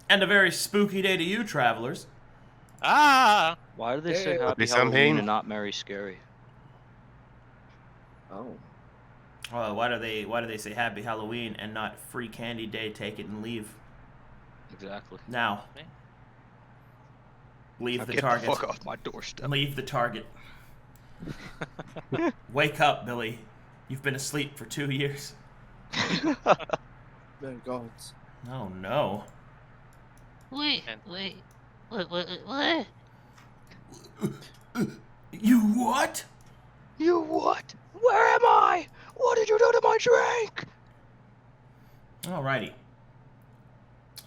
And a very spooky day to you, travelers. Ah! Why do they say Happy Happy Halloween Samhain? and not Merry Scary? Oh. Why do they say Happy Halloween and not Free Candy Day? Take it and leave. Exactly. Now, leave Now the get target. the fuck off my doorstep. Leave the target. Wake up, Billy. You've been asleep for 2 years. Thank gods. Oh no. Wait. What? You what? You what? Where am I? What did you do to my drink? Alrighty.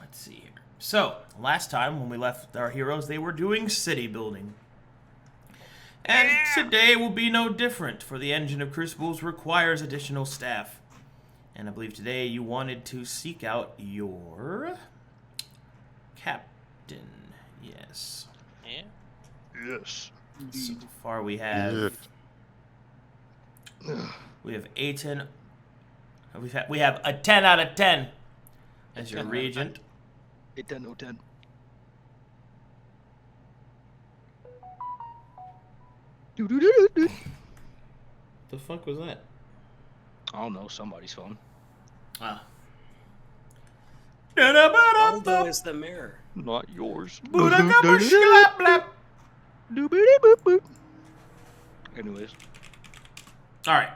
Let's see here. So, last time when we left our heroes, they were doing city building. And today will be no different, for the Engine of Crucibles requires additional staff. And I believe today you wanted to seek out your captain. Yes. Yeah. Yes. So far we have a 10. We have a 10 out of 10 as your regent. 8, 10, 0, 10. The fuck was that? I don't know, somebody's phone. Ah. Aldo is the mirror. Not yours. Anyways. Alright.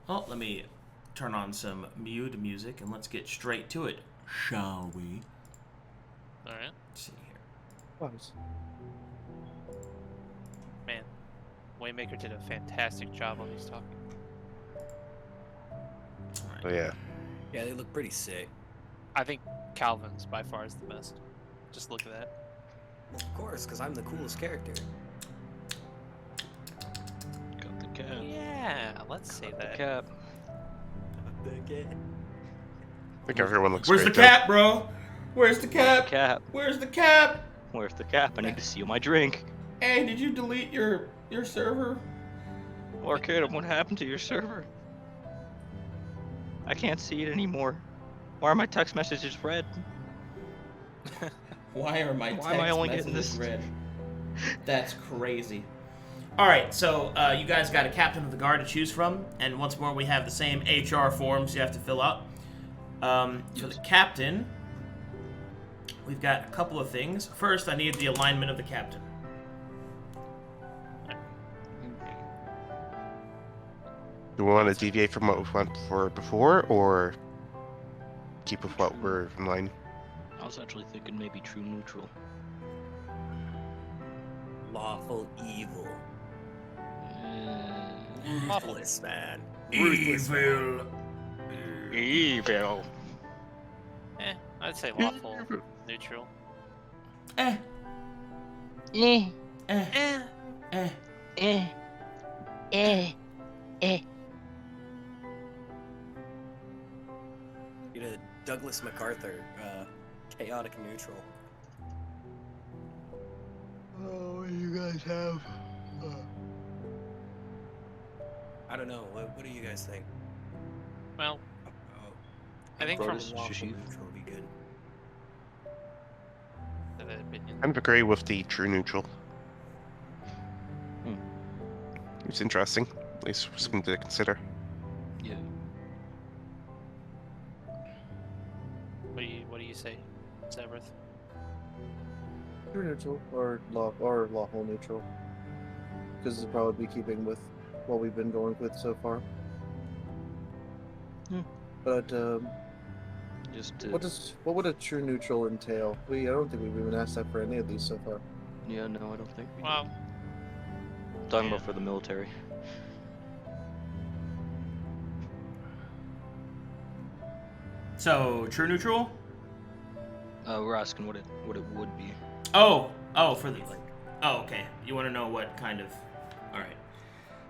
Well, let me turn on some mute music and let's get straight to it, shall we? Alright. Let's see here. What? Man, Waymaker did a fantastic job on these talking. Alright. Oh yeah. Yeah, they look pretty sick. I think Calvin's by far is the best. Just look at that. Of course, because I'm the coolest character. Got the cap. Yeah, let's say that. Cap. I think everyone looks Where's the great, cap, bro? Where's the cap? Cap. Where's the cap? Where's the cap? I need to seal my drink. Hey, did you delete your server? Arcadum, what happened to your server? I can't see it anymore. Why are my text messages red? Why are my Why am I only getting messages this? red? That's crazy. Alright, so you guys got a captain of the guard to choose from, and once more we have the same HR forms you have to fill out. For the captain, we've got a couple of things. First, I need the alignment of the captain. Do we want to deviate from what we went for before, or keep with what we're in line? I was actually thinking maybe true neutral. Lawful evil. Lawful. Ruthless, man. Evil. Evil. I'd say lawful, neutral. Eh. Eh. Eh. Eh. Eh. You know, Douglas MacArthur, chaotic neutral. Oh, you guys have. I don't know. What do you guys think? Well, Oh, I think from Chrotus, lawful Sashiv. neutral would be good. that opinion, I agree with the true neutral. It's interesting. At least something to consider. Yeah. what do you say, Seviroth? True neutral or lawful neutral, because it'll probably be keeping with what we've been going with so far. But Just what would a true neutral entail? I don't think we've even asked that for any of these so far. Yeah, no, I don't think. Well, I'm talking about for the military. So, true neutral? We're asking what it would be. Oh, for the oh, okay. You want to know what kind of? All right.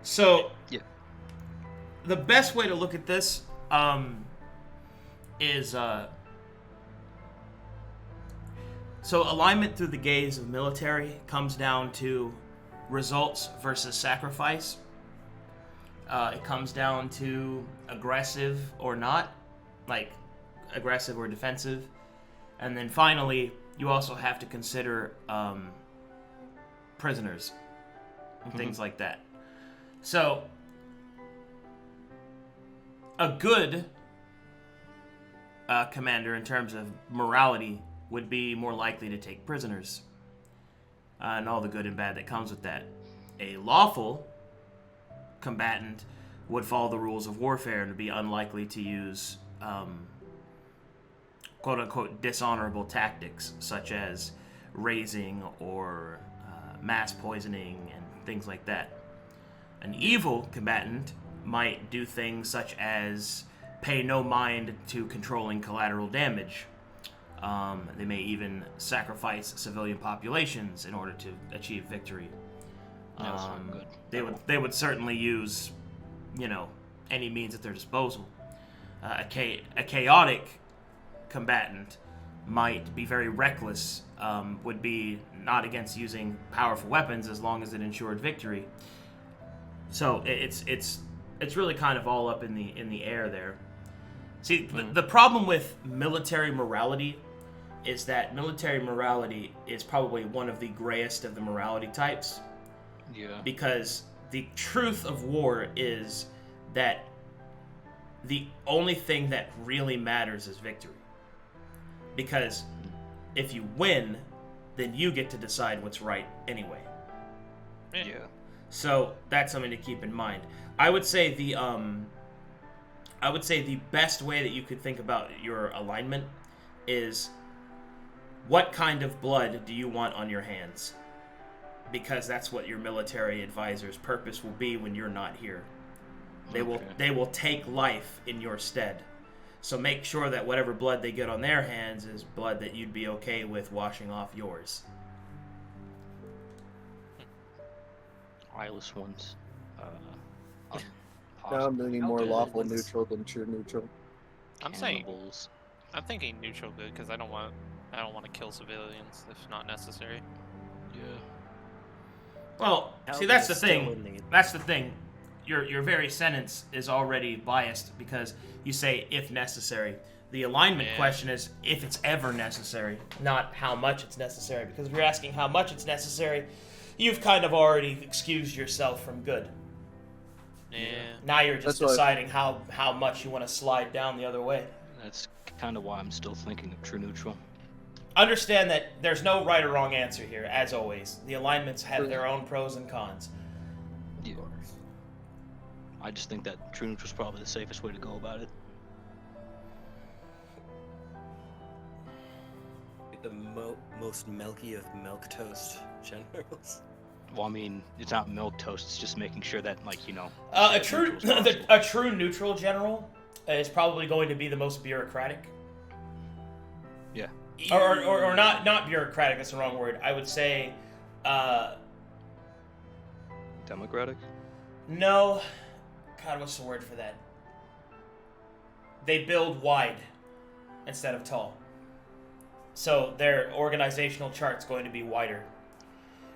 So, Yeah. The best way to look at this, is so alignment through the gaze of military comes down to results versus sacrifice. It comes down to aggressive or not, like aggressive or defensive. And then finally, you also have to consider prisoners and things like that. So, a good commander in terms of morality would be more likely to take prisoners and all the good and bad that comes with that. A lawful combatant would follow the rules of warfare and be unlikely to use quote-unquote dishonorable tactics such as razing or mass poisoning and things like that. An evil combatant might do things such as pay no mind to controlling collateral damage. They may even sacrifice civilian populations in order to achieve victory. That's not good. They would certainly use, any means at their disposal. A chaotic combatant might be very reckless. Would be not against using powerful weapons as long as it ensured victory. So it's really kind of all up in the air there. See, the problem with military morality is that military morality is probably one of the grayest of the morality types. Yeah. Because the truth of war is that the only thing that really matters is victory. Because if you win, then you get to decide what's right anyway. Yeah. So that's something to keep in mind. I would say the best way that you could think about your alignment is what kind of blood do you want on your hands? Because that's what your military advisor's purpose will be when you're not here. They will take life in your stead. So make sure that whatever blood they get on their hands is blood that you'd be okay with washing off yours. Eyeless ones. Now I'm leaning more Okay, lawful let's- neutral than true neutral. I'm saying, Cannibals. I'm thinking neutral good because I don't want to kill civilians if not necessary. Yeah. Well, see, Paladin that's the is still thing. in the- That's the thing. Your very sentence is already biased because you say if necessary. The alignment Yeah. question is if it's ever necessary, not how much it's necessary. Because if you're asking how much it's necessary, you've kind of already excused yourself from good. Yeah. Now you're just That's why- deciding how much you want to slide down the other way. That's kind of why I'm still thinking of true neutral. Understand that there's no right or wrong answer here, as always. The alignments have their own pros and cons. Yeah. I just think that true neutral is probably the safest way to go about it. The most milky of milk toast generals. Well, I mean, it's not milk toast. It's just making sure that, A true neutral's possible. a true neutral general is probably going to be the most bureaucratic. Yeah. Or not bureaucratic. That's the wrong word. I would say, Democratic. no. God, what's the word for that? They build wide instead of tall. So their organizational chart's going to be wider.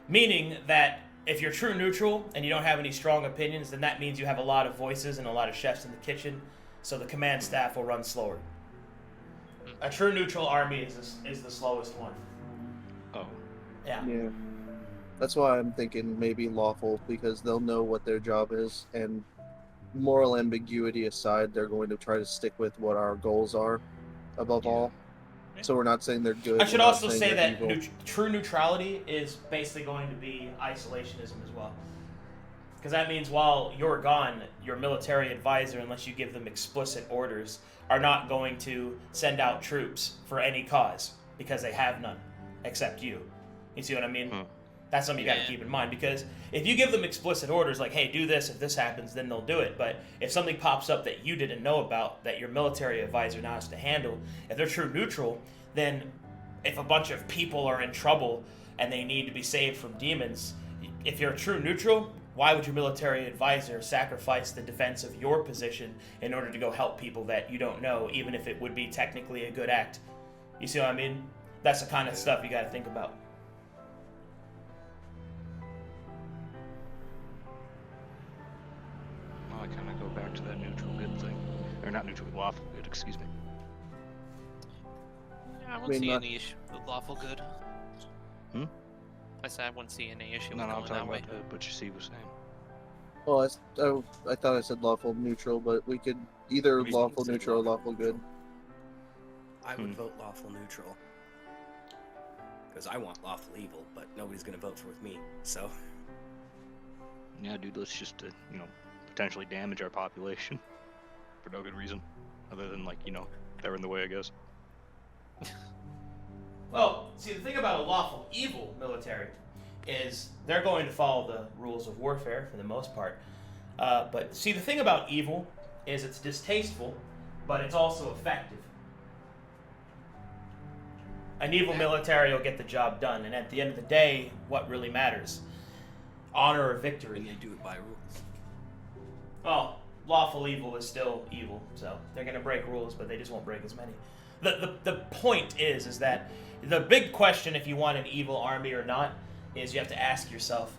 Meaning that if you're true neutral and you don't have any strong opinions, then that means you have a lot of voices and a lot of chefs in the kitchen, so the command staff will run slower. A true neutral army is the slowest one. Oh. Yeah. Yeah. That's why I'm thinking maybe lawful, because they'll know what their job is, and moral ambiguity aside, they're going to try to stick with what our goals are, above all. So we're not saying they're good. I should we're not also saying say they're that evil. true neutrality is basically going to be isolationism as well. Because that means while you're gone, your military advisor, unless you give them explicit orders, are not going to send out troops for any cause, because they have none, except you. You see what I mean? That's something you got to Yeah. keep in mind, because if you give them explicit orders like, hey, do this, if this happens, then they'll do it. But if something pops up that you didn't know about, that your military advisor now has to handle, if they're true neutral, then if a bunch of people are in trouble and they need to be saved from demons, if you're a true neutral, why would your military advisor sacrifice the defense of your position in order to go help people that you don't know, even if it would be technically a good act? You see what I mean? That's the kind of stuff you got to think about. Well, I kind of go back to that neutral good thing. Or not neutral, lawful good, excuse me. I wouldn't mean, see not- any issue with lawful good. Hmm? I said I wouldn't see any issue No, with no, I'm going that talking way. about what you see was saying. Well, I thought I said lawful neutral, but we could either We lawful said neutral or lawful lawful good. I would Hmm. vote lawful neutral. Because I want lawful evil, but nobody's gonna vote for with me. So Yeah, dude, let's just, potentially damage our population for no good reason, other than they're in the way, I guess. Well, see, the thing about a lawful evil military is they're going to follow the rules of warfare for the most part. But see, the thing about evil is it's distasteful, but it's also effective. An evil military will get the job done, and at the end of the day, what really matters? Honor or and victory. they do it by rules. Well, lawful evil is still evil, so they're gonna break rules, but they just won't break as many. The point is that the big question, if you want an evil army or not, is you have to ask yourself,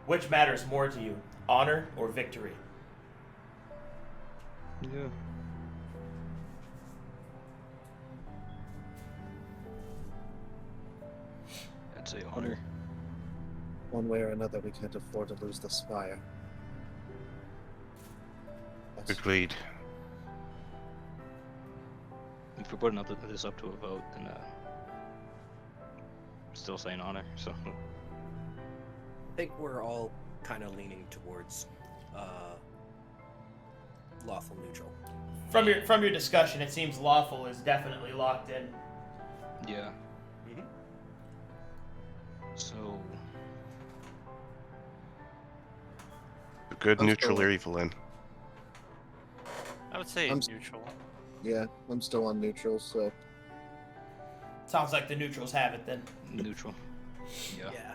which matters more to you, honor or victory? Yeah. I'd say honor. One way or another, we can't afford to lose the spire. That's- Agreed. If we're putting this up to a vote, then still saying honor. So I think we're all kind of leaning towards lawful neutral. From your discussion, it seems lawful is definitely locked in. yeah. Mhm. So Good, I'm neutral, still- or evil in. I would say I'm- neutral. Yeah, I'm still on neutral, so Sounds like the neutrals have it then, neutral. Yeah. Yeah.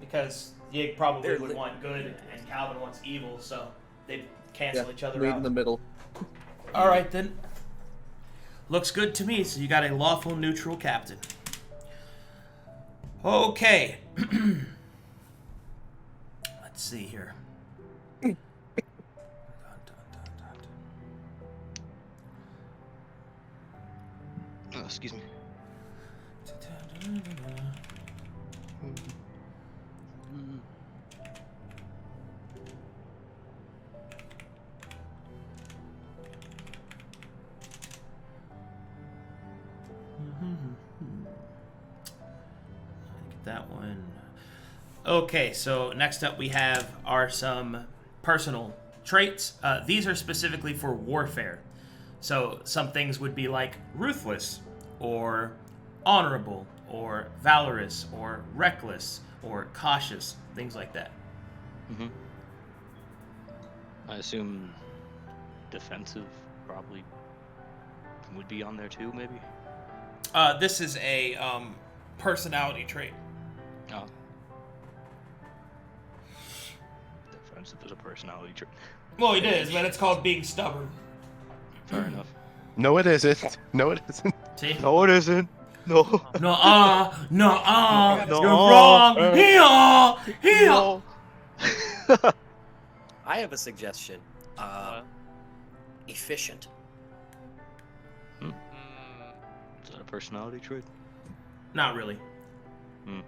because Yig probably They're would li- want good, and Calvin wants evil, so they'd yeah, cancel each other meet out. in the middle. All right then. Looks good to me. So you got a lawful neutral captain. Okay. Let's see here. Excuse me. Get that one. Okay, so next up we have some personal traits. These are specifically for warfare. So some things would be like ruthless, or honorable, or valorous, or reckless, or cautious, things like that. Mm-hmm. I assume defensive probably would be on there too, maybe. This is a personality trait. Oh. Defensive is a personality trait. Well, it is, but it's called being stubborn. Fair enough. No, it isn't. No, it isn't. See? No, it isn't. No. No, No, you're wrong. Here. I have a suggestion. What? Efficient. Mm, Is that a personality trait? Not really. Hmm.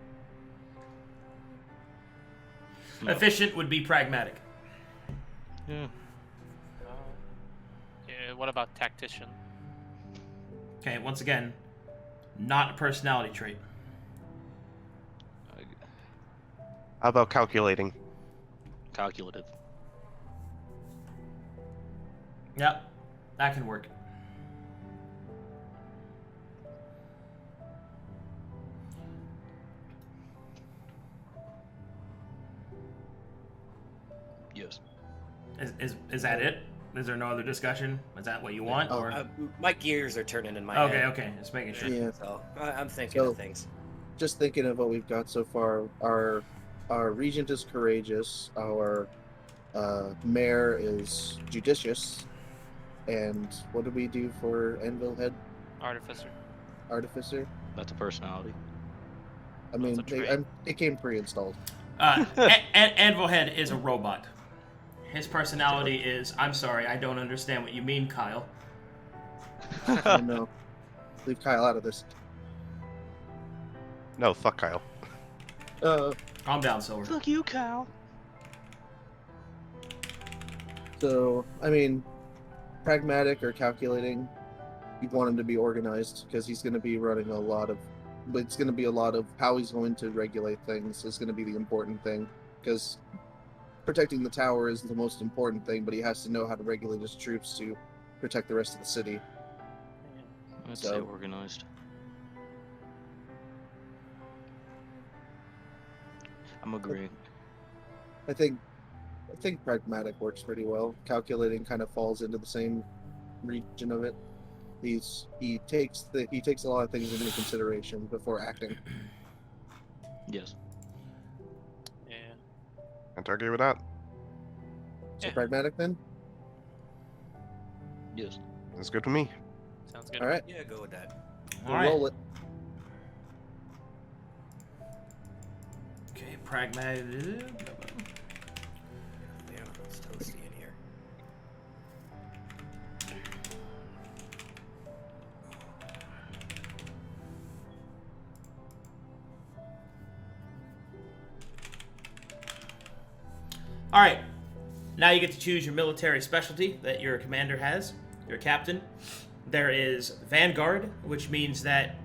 Efficient would be pragmatic. Yeah. yeah, what about tactician? Okay, once again, not a personality trait. How about calculating? Calculative. Yep, that can work. Yes. Is that it? Is there no other discussion? Is that what you want? Oh, Or My gears are turning in my okay, head. okay, just making sure. Yeah, So I'm thinking So- of things. just thinking of what we've got so far. Our regent is courageous. Our mayor is judicious. And what do we do for Anvil Head? Artificer. Artificer? That's a personality. I mean, That's a trait. it came pre-installed. Anvil Head is a robot. His personality is, I'm sorry, I don't understand what you mean, Kyle. I know. Leave Kyle out of this. No, fuck Kyle. Calm down, Silver. Fuck you, Cal. So, I mean, pragmatic or calculating, you want him to be organized because he's going to be running a lot of. But it's going to be a lot of how he's going to regulate things is going to be the important thing because protecting the tower is the most important thing, but he has to know how to regulate his troops to protect the rest of the city. I'd So- say organized. I'm agreeing. I think pragmatic works pretty well. Calculating kind of falls into the same region of it. He takes a lot of things into consideration before acting. Yes. Yeah. Can't argue with that. So Yeah. pragmatic then. Yes. That's good for me. Sounds good. All right, Yeah, go with that. All we'll right. roll it. Okay, pragmatic. Yeah, it's toasty in here. All right. Now you get to choose your military specialty that your commander has, your captain. There is Vanguard, which means that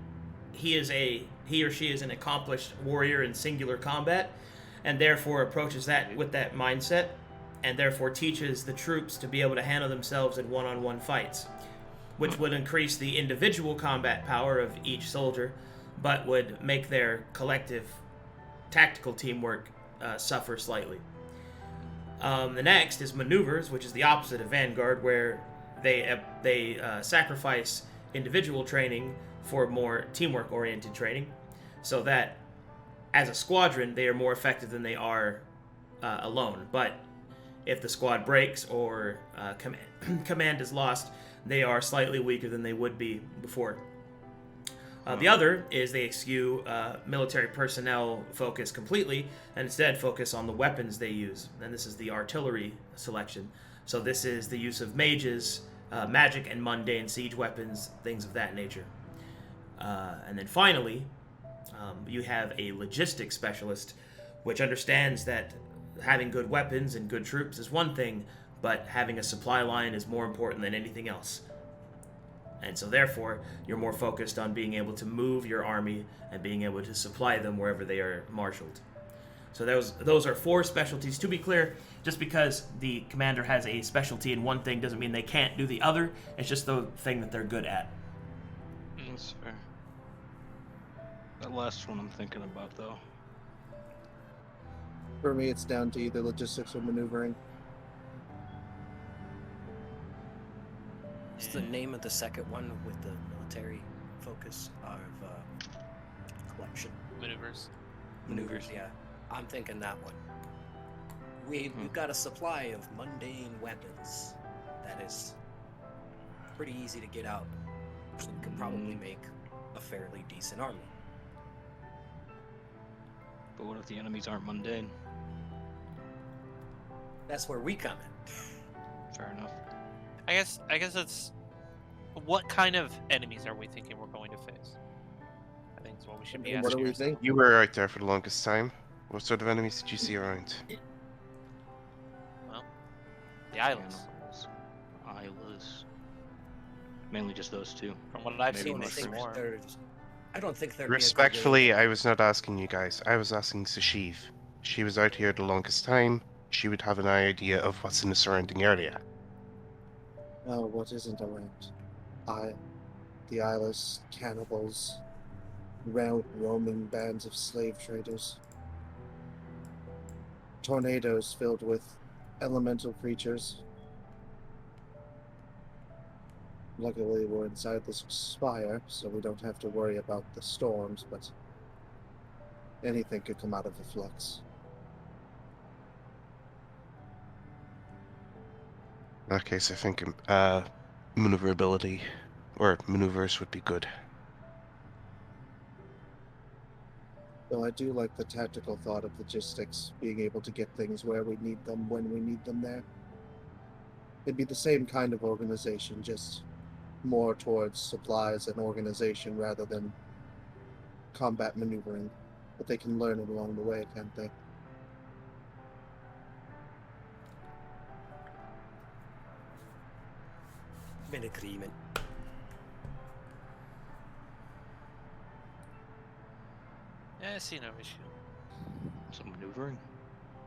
he or she is an accomplished warrior in singular combat, and therefore approaches that with that mindset, and therefore teaches the troops to be able to handle themselves in one-on-one fights, which would increase the individual combat power of each soldier, but would make their collective tactical teamwork suffer slightly. The next is Maneuvers, which is the opposite of Vanguard, where they sacrifice individual training for more teamwork-oriented training, so that as a squadron they are more effective than they are alone. But if the squad breaks or command is lost, they are slightly weaker than they would be before. The other is they eschew military personnel focus completely and instead focus on the weapons they use. And this is the artillery selection. So this is the use of mages, magic and mundane siege weapons, things of that nature. And then finally, you have a logistics specialist, which understands that having good weapons and good troops is one thing, but having a supply line is more important than anything else. And so therefore, you're more focused on being able to move your army and being able to supply them wherever they are marshaled. So those are 4 specialties. To be clear, just because the commander has a specialty in one thing doesn't mean they can't do the other. It's just the thing that they're good at. That's fair. That last one I'm thinking about, though. For me, it's down to either logistics or maneuvering. What's the name of the second one with the military focus of collection? Maneuvers. Maneuvers, yeah. I'm thinking that one. We've got a supply of mundane weapons that is pretty easy to get out. So we could probably make a fairly decent army. But what if the enemies aren't mundane? That's where we come in. Fair enough. I guess it's what kind of enemies are we thinking we're going to face? I think it's what we should be And asking. what do we ourselves. think? You were out there for the longest time. What sort of enemies did you see around? Well, the islands. Islas. Mainly just those two. From what I've Maybe seen, I there's think more. I don't think they're Respectfully, I was not asking you guys. I was asking Sashiv. She was out here the longest time. She would have an idea of what's in the surrounding area. Oh, what isn't around? The eyeless cannibals, roaming bands of slave traders, tornadoes filled with elemental creatures. Luckily, we're inside this spire, so we don't have to worry about the storms, but anything could come out of the flux. In that case, I think maneuverability or maneuvers would be good. Though I do like the tactical thought of logistics, being able to get things where we need them when we need them there. It'd be the same kind of organization, just more towards supplies and organization rather than combat maneuvering, but they can learn it along the way, can't they? I'm in agreement. Yeah, I see no issue. Some maneuvering.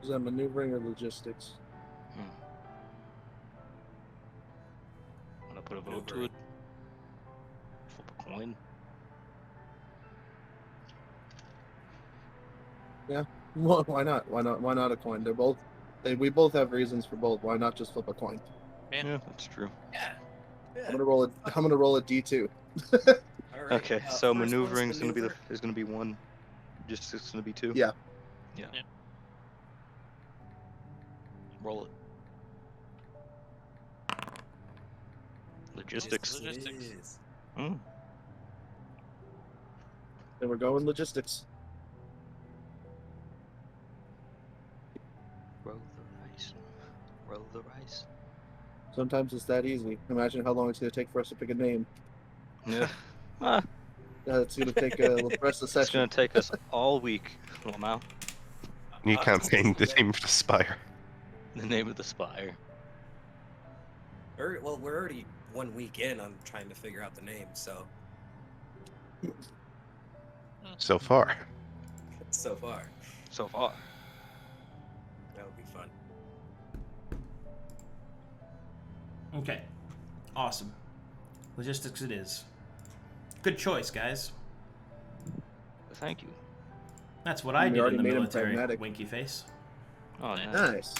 Is that maneuvering or logistics? Want to put a vote to it? Flip a coin. Well, why not? Why not? Why not a coin? They're both. We both have reasons for both. Why not just flip a coin? Man. Yeah, that's true. Yeah. I'm gonna roll it. I'm gonna roll a D2. All right. Okay, so first one's maneuvering is maneuver. gonna be 1. Just it's gonna be 2. Yeah. Yeah. Yeah. Roll it. Logistics. Logistics. Yes. Mm. Then we're going logistics. Roll the rice. Roll the rice. Sometimes it's that easy. Imagine how long it's gonna take for us to pick a name. Yeah. Ah, It's gonna take the rest of the it's gonna session. take us all week. Well, now New campaign, the name of the spire. the name of the spire. Well, we're already 1 week in. I'm trying to figure out the name, so So far. so far So far. that would be fun. Okay. Awesome. Logistics it is. Good choice, guys. Thank you. That's what I We did in already the made him military, pragmatic. winky face. Oh, nice. Nice.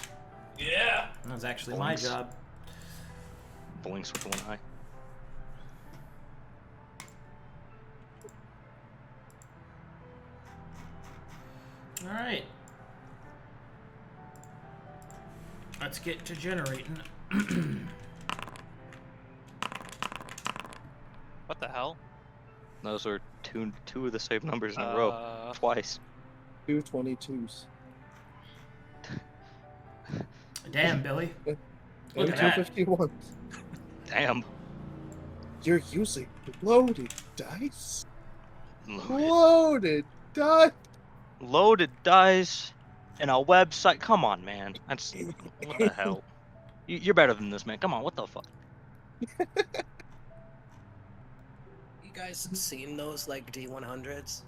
Yeah. That was actually my Thanks. job. Blinks with one eye. Alright. Let's get to generating. What the hell? Those are two of the same numbers in a row. Twice. 2 22s. Damn, Billy. And Look at 2 that. 51s. Damn. You're using loaded dice. Loaded, Loaded dice. loaded dice and a website. Come on, man. That's what the hell. You're better than this, man. Come on. What the fuck? You guys seen those like D100s?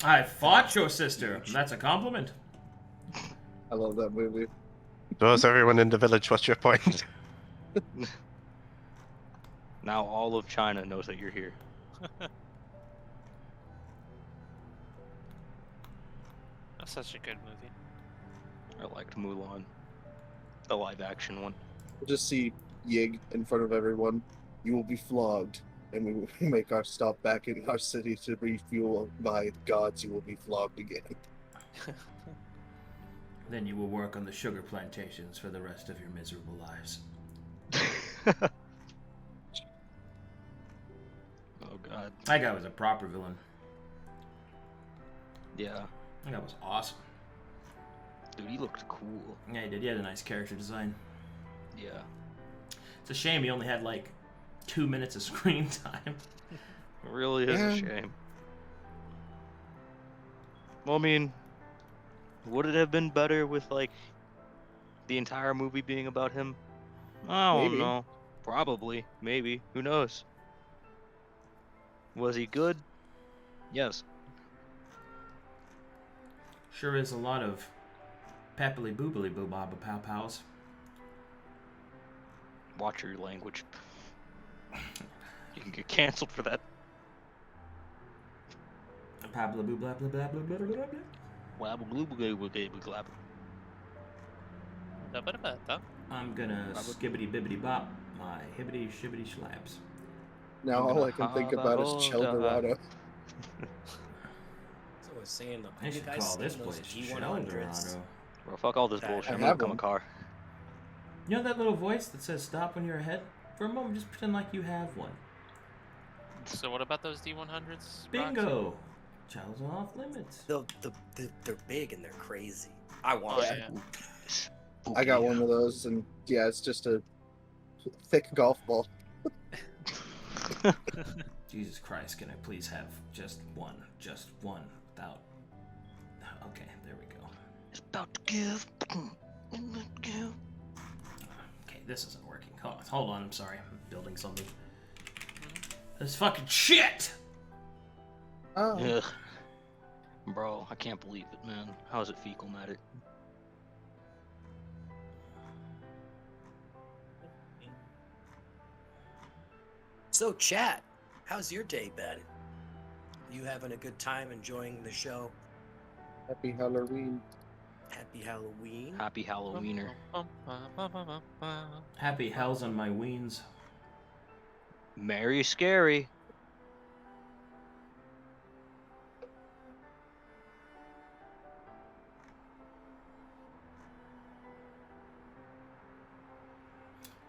I fought your sister. That's a compliment. I love that movie. Does everyone in the village? What's your point? Now all of China knows that you're here. That's such a good movie. I liked Mulan, the live-action one. We'll just see Yig in front of everyone. You will be flogged, and we will make our stop back in our city to refuel. By gods, you will be flogged again. Then you will work on the sugar plantations for the rest of your miserable lives. Oh god. That guy was a proper villain. Yeah. That guy was awesome. Dude, he looked cool. Yeah, he did. He had a nice character design. Yeah. It's a shame he only had like 2 minutes of screen time. It really is Yeah. a shame. Well, I mean, would it have been better with, like, the entire movie being about him? I don't Maybe. know. Probably. Maybe. Who knows? Was he good? Yes. Sure is a lot of pappily boobily boobaba pow pows. Watch your language. You can get canceled for that. Pappily boo blah blah blah blah blah blah blah. Wabble glue glue glue glue glue. Da-ba-da-ba-da. I'm gonna skibbity bibbity bop my hibbity shibbity slaps. Now all I can think about is Cheldorado. So I was saying, I you should guys call seen this those place D100s? Sheldorado. Bro, fuck all this I bullshit. I'm have gonna become a one. car. You know that little voice that says stop when you're ahead? For a moment, just pretend like you have one. So what about those D100s? Bingo! Child's off limits. They're big and they're crazy. I want Oh, it. yeah. I got one of those, and yeah, it's just a thick golf ball. Jesus Christ, can I please have just one without... Okay, there we go. It's about to give. Okay, this isn't working. Hold on, I'm sorry. I'm building something. This fucking shit! Oh. Ugh. Bro, I can't believe it, man. How is it fecal matter? So, chat, how's your day been? You having a good time enjoying the show? Happy Halloween. Happy Halloween. Happy Halloweener. Happy hells on my weens. Merry scary.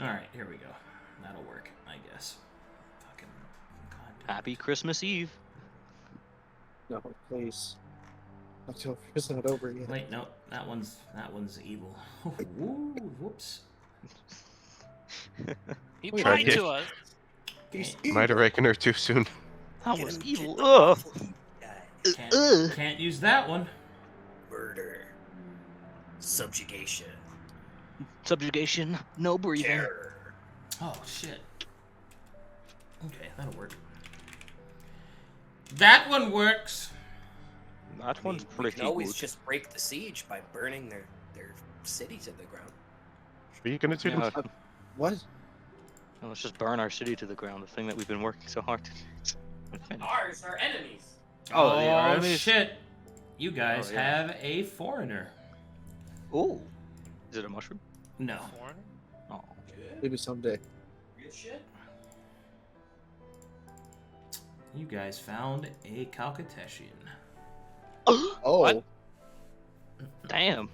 Alright, here we go. That'll work, I guess. Fucking God. Happy Christmas Eve. No, please. October's not over yet. Wait, no, that one's evil. Ooh, whoops. He Wait, lied okay. to us. He's Might have reckoned her too soon. That Get was him, evil. get Ugh. him, guys. Can't use that one. Murder. Subjugation. Subjugation. No breathing. Terror. Oh shit. Okay, that'll work. That one works. That one's we pretty can always good. just break the siege by burning their city to the ground. What are you gonna do? Yeah, What? no, let's just burn our city to the ground. The thing that we've been working so hard to finish. Ours are enemies. Oh, they are enemies? shit. You guys Oh, yeah. have a foreigner. Ooh. Is it a mushroom? No. Foreigner? Oh. Good. Maybe someday. Good shit. You guys found a Calcatetian. Oh. What? Damn.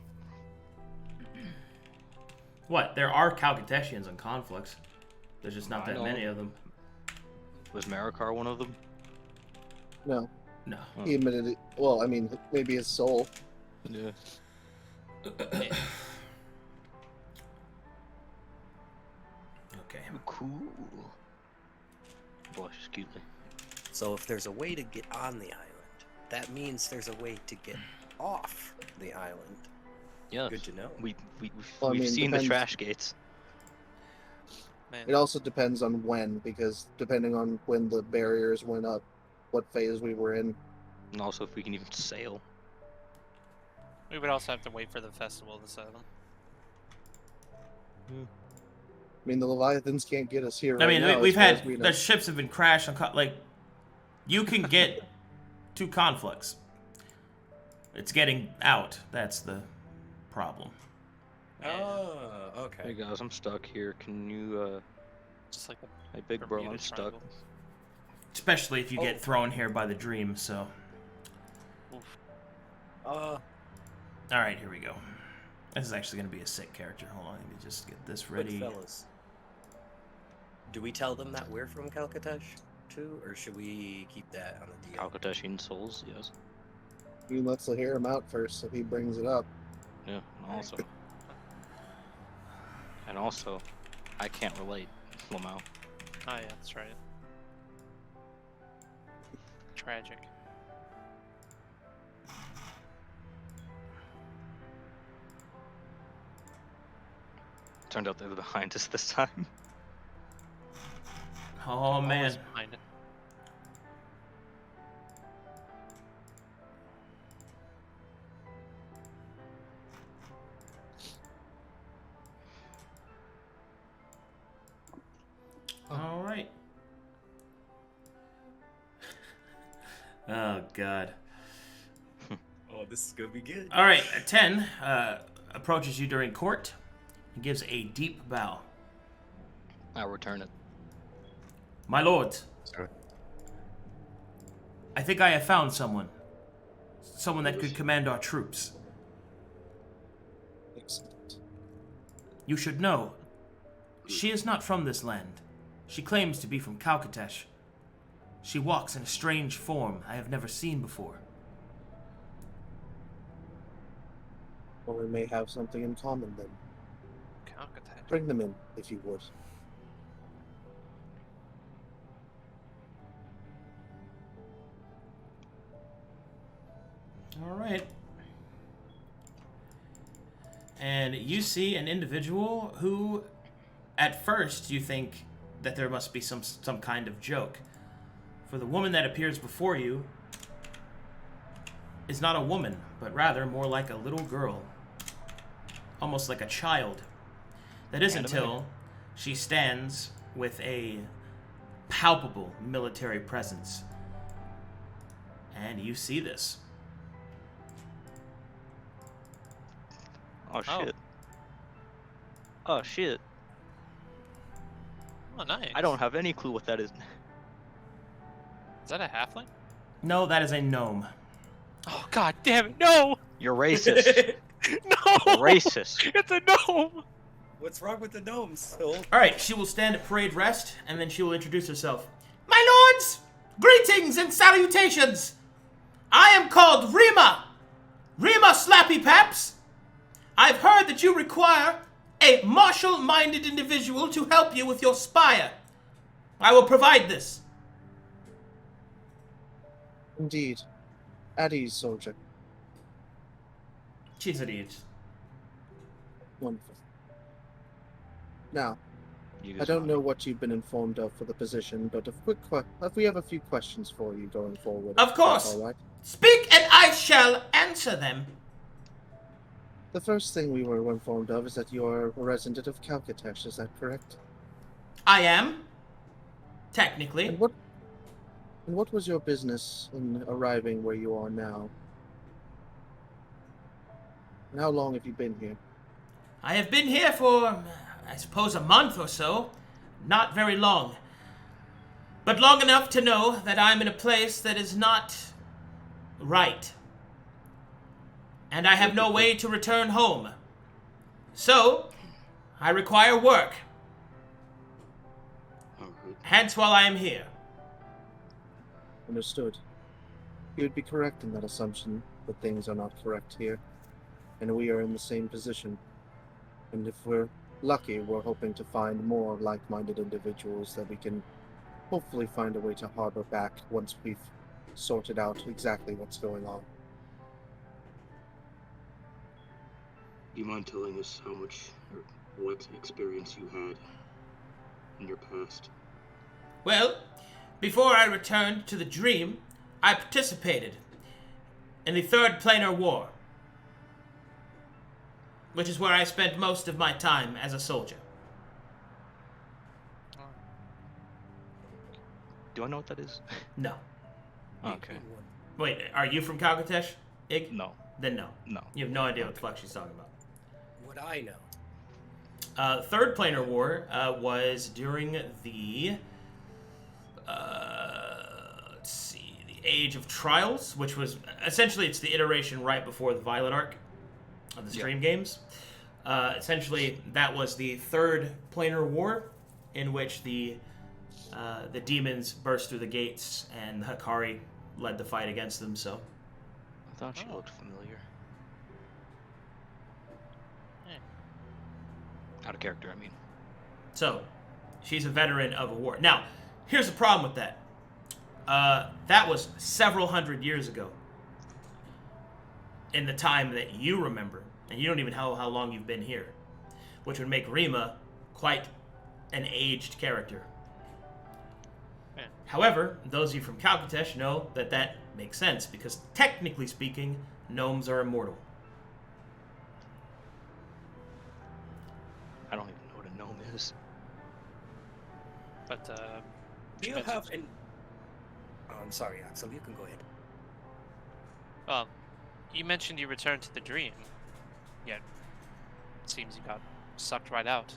What? There are Calcatetians on Conflux. There's just not I that know. many of them. Was Marikar one of them? No. No. He admitted it. Well, I mean, maybe his soul. Yeah. Okay. Cool. Blush, excuse me. So if there's a way to get on the island, that means there's a way to get off the island. Yeah. Good to know. We've Well, I mean, seen the depends. trash gates. Man. It also depends on when, because depending on when the barriers went up, what phase we were in. And also if we can even sail. We would also have to wait for the festival to settle. I mean, the Leviathans can't get us here. I right mean, now, we've as far as had we know. the ships have been crashed on like you can get to Conflux. It's getting out. That's the problem. Oh, Hey okay. guys, I'm stuck here. Can you Just like a hey big bro, Bermuda I'm stuck. Triangle. Especially if you Oh. get thrown here by the dream, so. Uh, Alright, here we go. This is actually going to be a sick character. Hold on, let me just get this good ready. fellas. Do we tell them that we're from Calcutta too, or should we keep that on the deal? Calcatetian souls, yes. I mean, let's hear him out first if he brings it up. Yeah, and also, I can't relate, Lamau. Oh yeah, that's right. Tragic. Turned out they were behind us this time. Oh man. Always behind it. Alright. Oh god. Oh, this is gonna be good. Alright, 10 approaches you during court and gives a deep bow. I'll return it. My lord, Sorry. I think I have found someone. Someone that could command our troops. Excellent. You should know, she is not from this land. She claims to be from Calcatesh. She walks in a strange form I have never seen before. Or we may have something in common then. Calcutta. Bring them in, if you would. All right. And you see an individual who, at first, you think that there must be some kind of joke. For the woman that appears before you is not a woman, but rather more like a little girl. Almost like a child. That is until she stands with a palpable military presence. And you see this. Oh shit. Oh shit. Oh, nice. I don't have any clue what that is. Is that a halfling? No, that is a gnome. Oh, god damn it, no! You're racist. No! You're racist. It's a gnome! What's wrong with the gnomes, Phil? Alright, she will stand at parade rest, and then she will introduce herself. My lords! Greetings and salutations! I am called Rima! Rima Slappy Paps! I've heard that you require a martial-minded individual to help you with your spire. I will provide this. Indeed. At ease, soldier. She's at ease. Wonderful. Now, You I guys don't know what you've been informed of for the position, but if we have a few questions for you going forward. Of course. That's all right. Speak and I shall answer them. The first thing we were informed of is that you are a resident of Calcatesh, is that correct? I am. Technically. And what was your business in arriving where you are now? And how long have you been here? I have been here for, I suppose, a month or so. Not very long. But long enough to know that I'm in a place that is not right. And I have no way to return home. So, I require work. Hence while I am here. Understood. You would be correct in that assumption, but things are not correct here. And we are in the same position. And if we're lucky, we're hoping to find more like-minded individuals that we can hopefully find a way to harbor back once we've sorted out exactly what's going on. Do you mind telling us how much or what experience you had in your past? Well, before I returned to the Dream, I participated in the Third Planar War, which is where I spent most of my time as a soldier. Do I know what that is? No. Okay. Wait, are you from Calcatesh, Ig? No. Then no. No. You have no idea what the fuck she's talking about. Would I know? Third Planar War was during the, let's see, the Age of Trials, which was, essentially it's the iteration right before the Violet Arc of the Stream games. Essentially, that was the Third Planar War, in which the demons burst through the gates, and Hakari led the fight against them, so. I thought she looked familiar. Out of character, I mean. So, she's a veteran of a war. Now, here's the problem with that. That was several hundred years ago. In the time that you remember. And you don't even know how long you've been here. Which would make Rima quite an aged character. Yeah. However, those of you from Calcatesh know that that makes sense. Because technically speaking, gnomes are immortal. I don't even know what a gnome is. But, Do you have an... Oh, I'm sorry, Axel. You can go ahead. You mentioned you returned to the Dream, yet it seems you got sucked right out.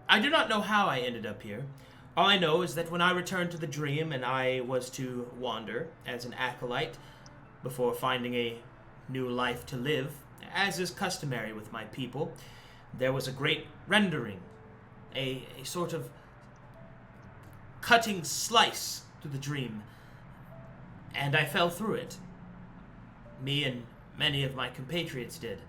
I do not know how I ended up here. All I know is that when I returned to the Dream and I was to wander as an acolyte before finding a new life to live, as is customary with my people, there was a great rendering, a sort of cutting slice to the Dream, and I fell through it. Me and many of my compatriots did.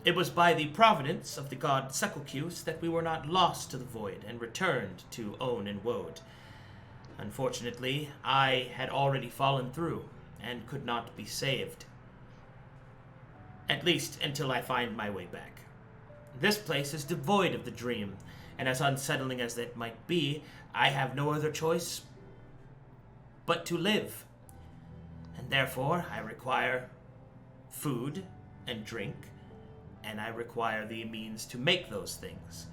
It was by the providence of the god Sekulcus that we were not lost to the void and returned to Own and Woad. Unfortunately, I had already fallen through and could not be saved. At least until I find my way back. This place is devoid of the dream, and as unsettling as it might be, I have no other choice but to live. And therefore, I require food and drink, and I require the means to make those things.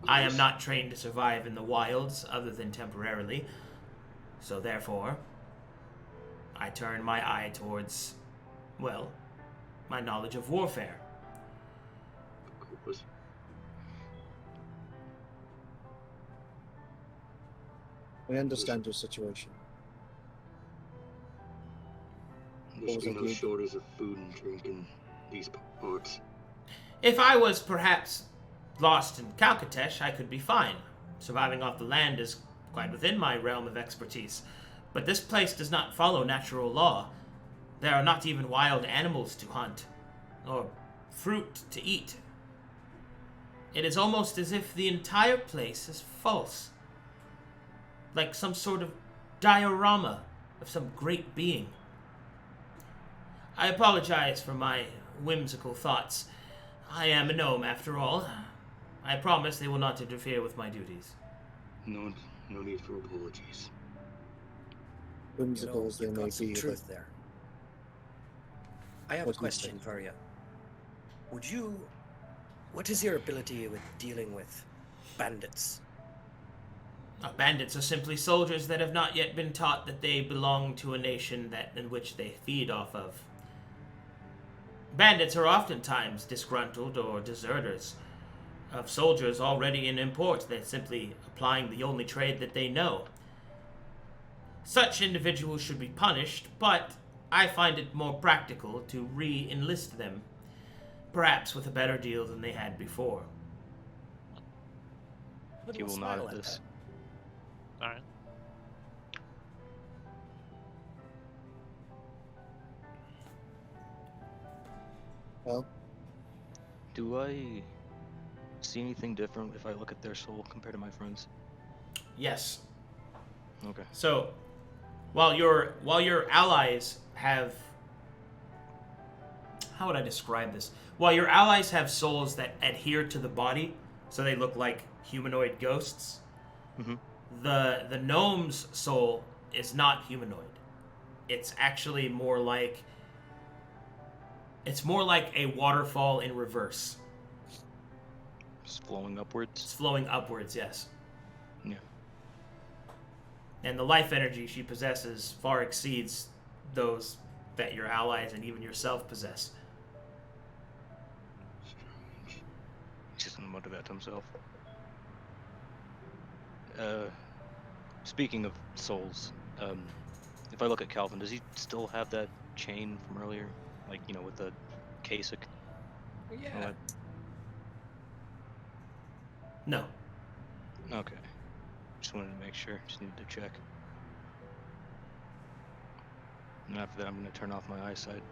I am not trained to survive in the wilds other than temporarily, so therefore, I turn my eye towards, well, my knowledge of warfare. Of course. We understand your situation. There should be was no it, shortage of food and drink in these parts. If I was perhaps lost in Calcatesh, I could be fine. Surviving off the land is quite within my realm of expertise. But this place does not follow natural law. There are not even wild animals to hunt, or fruit to eat. It is almost as if the entire place is false. Like some sort of diorama of some great being. I apologize for my whimsical thoughts. I am a gnome, after all. I promise they will not interfere with my duties. No need for apologies. Whimsical as they you've may got some be, truth there. I have a What do you question think? for you. What is your ability with dealing with bandits? Bandits are simply soldiers that have not yet been taught that they belong to a nation in which they feed off of. Bandits are oftentimes disgruntled or deserters of soldiers already in import. They're simply applying the only trade that they know. Such individuals should be punished, but I find it more practical to re-enlist them, perhaps with a better deal than they had before. He will nod at this. Alright. Well, Do I see anything different if I look at their soul compared to my friends? Yes. Okay. So, while your allies have, how would I describe this? While your allies have souls that adhere to the body, so they look like humanoid ghosts, Mhm. the gnome's soul is not humanoid. It's actually more like a waterfall in reverse. Just flowing It's upwards. flowing upwards, yes. Yeah. And the life energy she possesses far exceeds those that your allies and even yourself possess. Strange. He's just gonna mutter that to himself. Speaking of souls, if I look at Calvin, does he still have that chain from earlier? Like, with the Kasich? Yeah. No. Okay. Just wanted to make sure. Just needed to check. And after that, I'm gonna turn off my eyesight.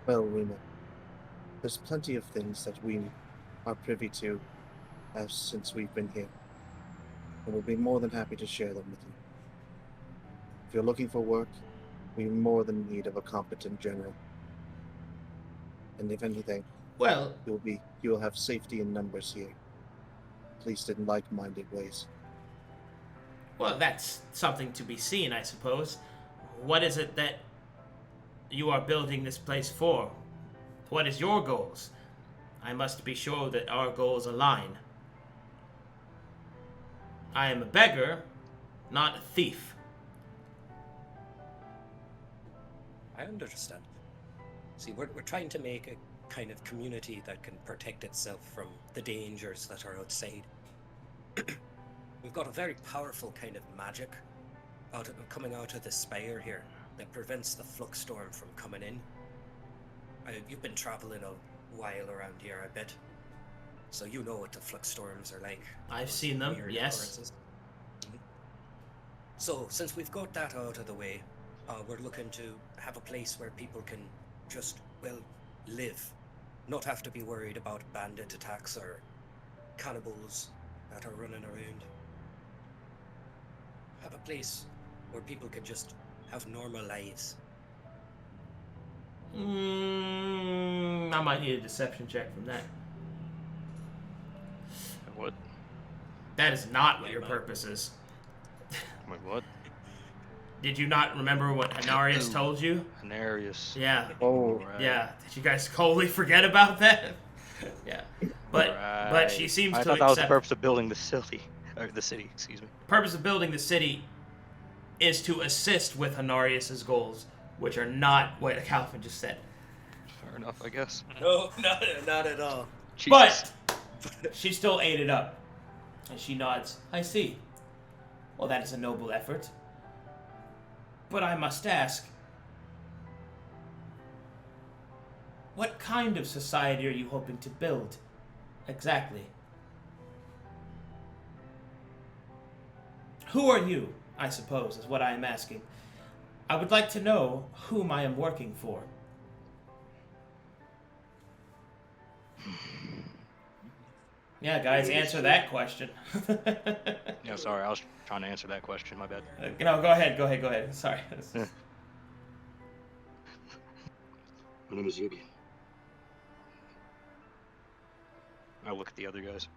well, Rima, there's plenty of things that we are privy to since we've been here. And we'll be more than happy to share them with you. If you're looking for work, we're more than in need of a competent general. And if anything, Well, you will have safety in numbers here. At least in like-minded ways. that's something to be seen, I suppose. What is it that you are building this place for? What is your goals? I must be sure that our goals align. I am a beggar, not a thief. I understand. See, we're trying to make a kind of community that can protect itself from the dangers that are outside. We've got a very powerful kind of magic coming out of the spire here that prevents the flux storm from coming in. You've been traveling a while around here, I bet. So you know what the flux storms are like. I've those seen them, weird yes. occurrences. Mhm. So, since we've got that out of the way, we're looking to have a place where people can just, live. Not have to be worried about bandit attacks or cannibals that are running around. have a place where people can just have normal lives. I might need a deception check from that. What? That is not what your purpose is. Wait, what? Did you not remember what Hanarius told you? Hanarius. Yeah. Oh, Right. Yeah. Did you guys totally forget about that? Yeah. But Right. she seems I to thought that was the accept. purpose of building the city. Or the city, excuse me. Purpose of building the city is to assist with Hanarius's goals, which are not what Calvin just said. Fair enough, I guess. No, not at all. Jesus. But she still ate it up. And she nods. I see. Well, that is a noble effort. But I must ask, what kind of society are you hoping to build? Exactly. Who are you, I suppose, is what I am asking. I would like to know whom I am working for. Yeah, guys, answer that question. Yeah, sorry, I was trying to answer that question. My bad. No, go ahead. Sorry. My name is Yugi. I look at the other guys.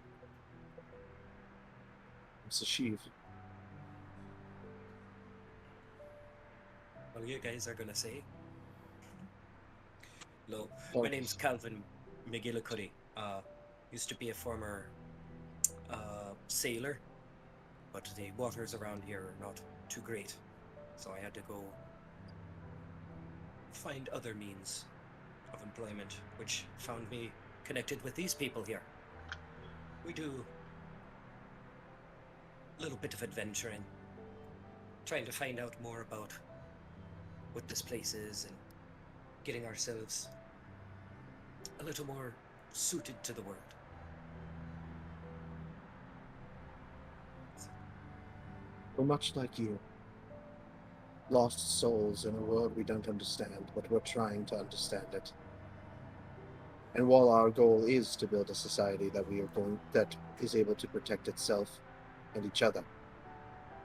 Sashiv. What you guys are gonna say? Hello, Oh. my name's Calvin McGillicuddy. Used to be a former sailor, but the waters around here are not too great, so I had to go find other means of employment, which found me connected with these people here. We do a little bit of adventuring, trying to find out more about what this place is and getting ourselves a little more suited to the world. We're much like you. Lost souls in a world we don't understand, but we're trying to understand it. And while our goal is to build a society that is able to protect itself and each other,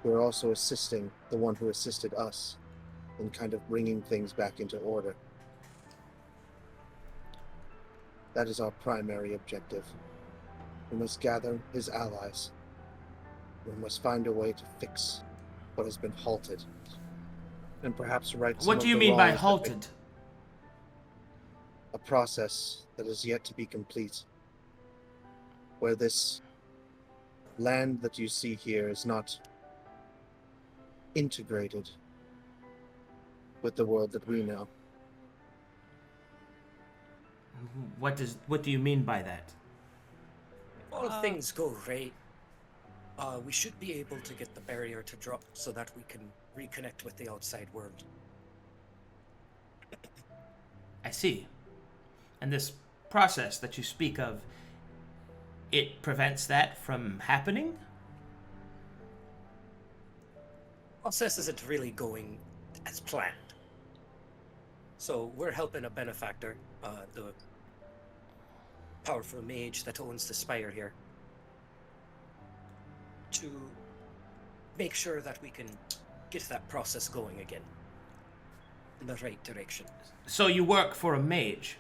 we're also assisting the one who assisted us in kind of bringing things back into order. That is our primary objective. We must gather his allies. We must find a way to fix what has been halted, and perhaps right some What of do you the mean by wrongs that halted? a process that is yet to be complete, where this land that you see here is not integrated with the world that we know. What do you mean by that? All things go right. We should be able to get the barrier to drop so that we can reconnect with the outside world. I see. And this process that you speak of, it prevents that from happening? Process isn't really going as planned. So we're helping a benefactor, the powerful mage that owns the spire here, to make sure that we can get that process going again in the right direction. So you work for a mage?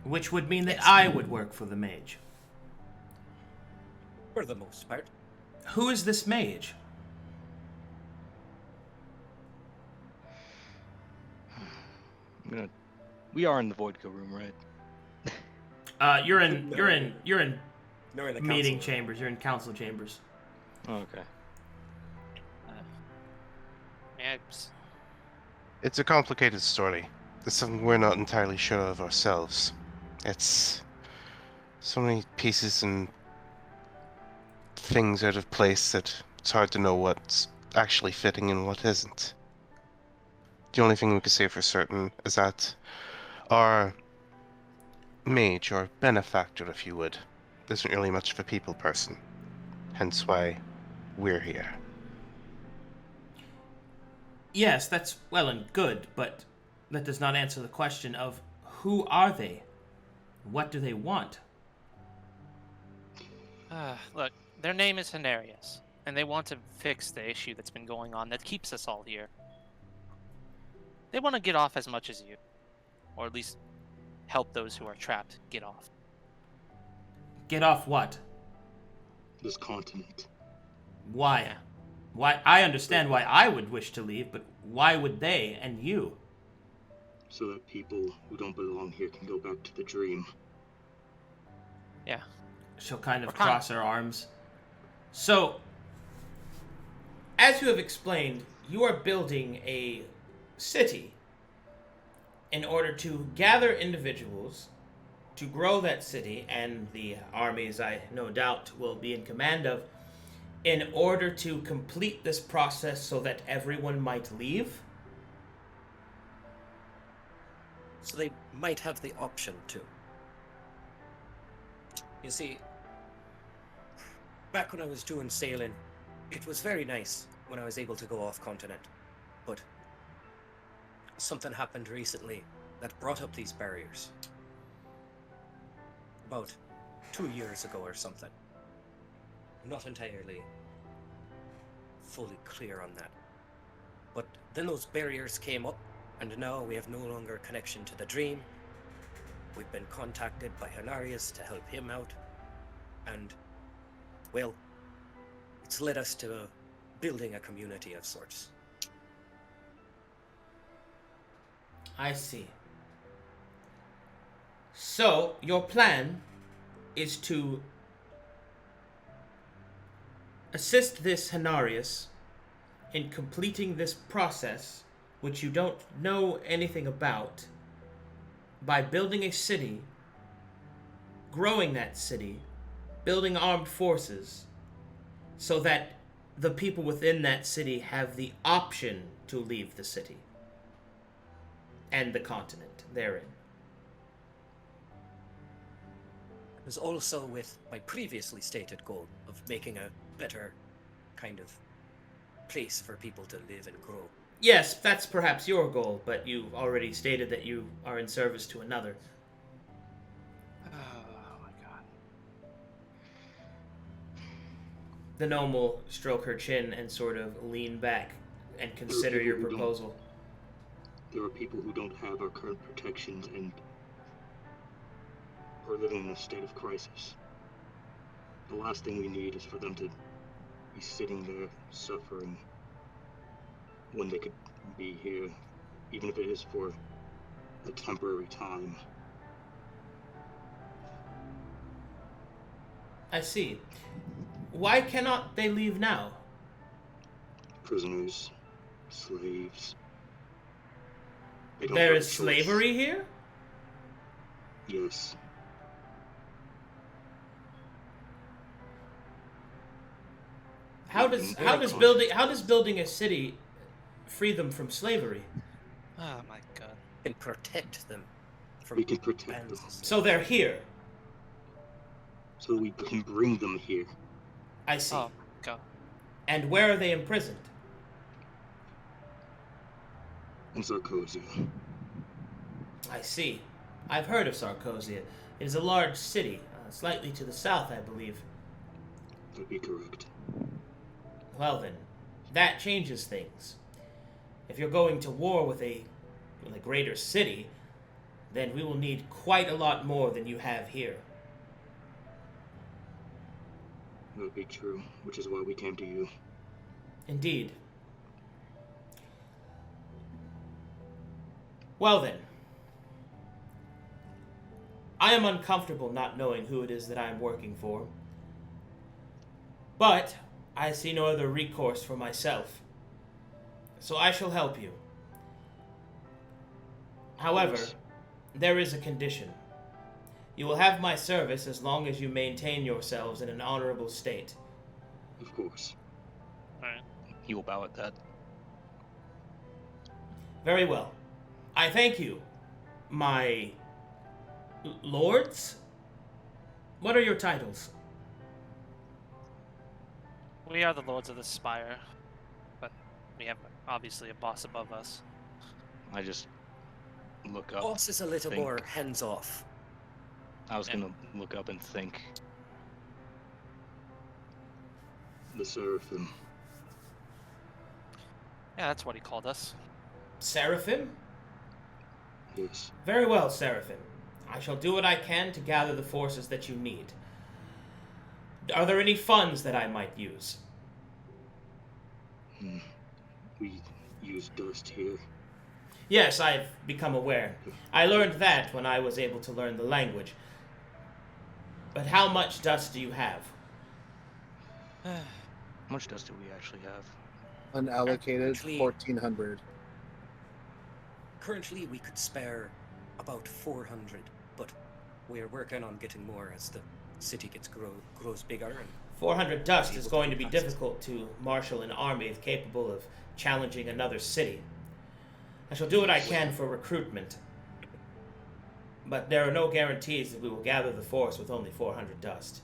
Which would mean that Yes. I would work for the mage. For the most part. Who is this mage? We are in the Voidco room, right? You're in No, in the meeting council. chambers. You're in council chambers. Oh, okay. It's a complicated story. It's something we're not entirely sure of ourselves. It's so many pieces and things out of place that it's hard to know what's actually fitting and what isn't. The only thing we can say for certain is that our mage, or benefactor if you would, isn't really much of a people person. Hence why we're here. Yes, that's well and good, but that does not answer the question of who are they? What do they want? Look, their name is Hanarius. And they want to fix the issue that's been going on that keeps us all here. They want to get off as much as you. Or at least help those who are trapped get off. Get off what? This continent. Why? Yeah. Why? I understand why I would wish to leave, but why would they and you? So that people who don't belong here can go back to the dream. Yeah. She'll kind of We're kind- cross her arms. So, as you have explained, you are building a city in order to gather individuals to grow that city, and the armies I no doubt will be in command of, in order to complete this process so that everyone might leave. So they might have the option to. You see, back when I was doing sailing, it was very nice when I was able to go off continent. But something happened recently that brought up these barriers. About 2 years ago or something. I'm not entirely fully clear on that. But then those barriers came up, and now we have no longer connection to the dream. We've been contacted by Hanarius to help him out, and, well, it's led us to building a community of sorts. I see. So, your plan is to assist this Hanarius in completing this process, which you don't know anything about, by building a city, growing that city, building armed forces, so that the people within that city have the option to leave the city and the continent therein. It was also with my previously stated goal of making a better kind of place for people to live and grow. Yes, that's perhaps your goal, but you already stated that you are in service to another. Oh my god. The gnome will stroke her chin and sort of lean back and consider your proposal. There are people who don't have our current protections and are living in a state of crisis. The last thing we need is for them to be sitting there suffering when they could be here, even if it is for a temporary time. I see. Why cannot they leave now? Prisoners, slaves. They don't There have a is choice. slavery here? Yes. How does building a city free them from slavery? Oh my god. And protect them from We can protect them, bands. So they're here. so we can bring them here. I see. Oh god. And where are they imprisoned? In Sarkozy. I see. I've heard of Sarkosia. It is a large city, slightly to the south, I believe. That'd be correct. Well then, that changes things. If you're going to war with a greater city, then we will need quite a lot more than you have here. That'd be true, which is why we came to you. Indeed. Well then, I am uncomfortable not knowing who it is that I am working for, but I see no other recourse for myself, so I shall help you. However, there is a condition. You will have my service as long as you maintain yourselves in an honorable state. Of course. Alright. He will bow at that. Very well. I thank you, my lords. What are your titles? We are the lords of the spire, but we have obviously a boss above us. I just look up. Boss is a little think. more hands-off. I was Yeah. gonna look up and think. The Seraphim. Yeah, that's what he called us. Seraphim? Yes. Very well, Seraphim. I shall do what I can to gather the forces that you need. Are there any funds that I might use? We use dust here. Yes, I've become aware. I learned that when I was able to learn the language. But how much dust do you have? How much dust do we actually have? Unallocated, Actually- 1,400. Currently, we could spare about 400, but we're working on getting more as the city grows bigger. And 400 dust is going to be difficult to marshal an army capable of challenging another city. I shall do what I can for recruitment. But there are no guarantees that we will gather the force with only 400 dust.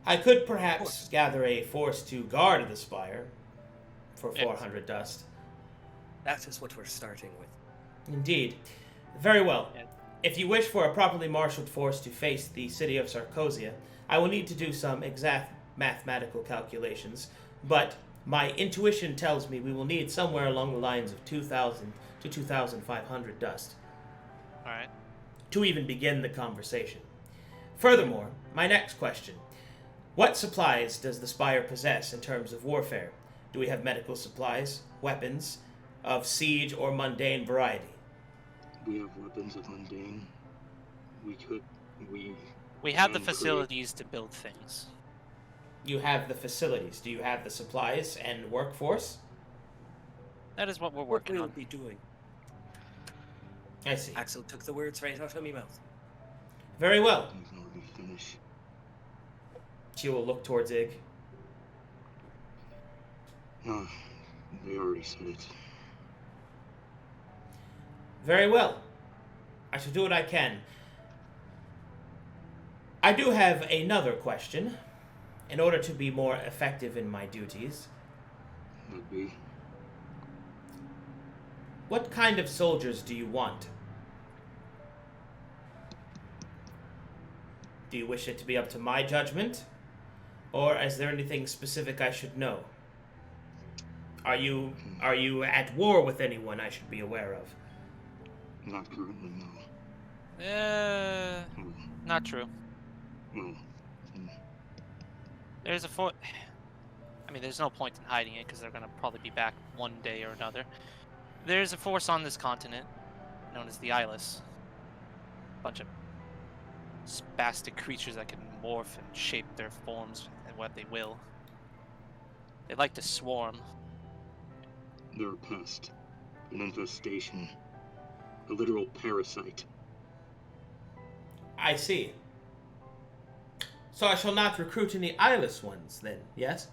I could perhaps gather a force to guard the spire for 400 dust. that is what we're starting with. Indeed. Very well. Yeah. If you wish for a properly marshaled force to face the city of Sarkosia, I will need to do some exact mathematical calculations, but my intuition tells me we will need somewhere along the lines of 2,000 to 2,500 dust Alright. to even begin the conversation. Furthermore, my next question. What supplies does the Spire possess in terms of warfare? Do we have medical supplies, weapons, of siege or mundane variety? We have weapons of mundane. We We have the can create- facilities to build things. You have the facilities. Do you have the supplies and workforce? That is what we're What working we'll on. be doing. I see. Axel took the words right out of my mouth. Very well. You can already finish. She will look towards Ig. No, they already said it. Very well. I shall do what I can. I do have another question. In order to be more effective in my duties, Would be. what kind of soldiers do you want? Do you wish it to be up to my judgment? Or is there anything specific I should know? Are you at war with anyone I should be aware of? Not currently, no. Uh, Well, not true. well, There's a I mean, there's no point in hiding it because they're gonna probably be back one day or another. There's a force on this continent known as the Eyeless. Bunch of spastic creatures that can morph and shape their forms and what they will. They like to swarm. they're a pest. An infestation. A literal parasite. I see. So I shall not recruit any eyeless ones, then, yes?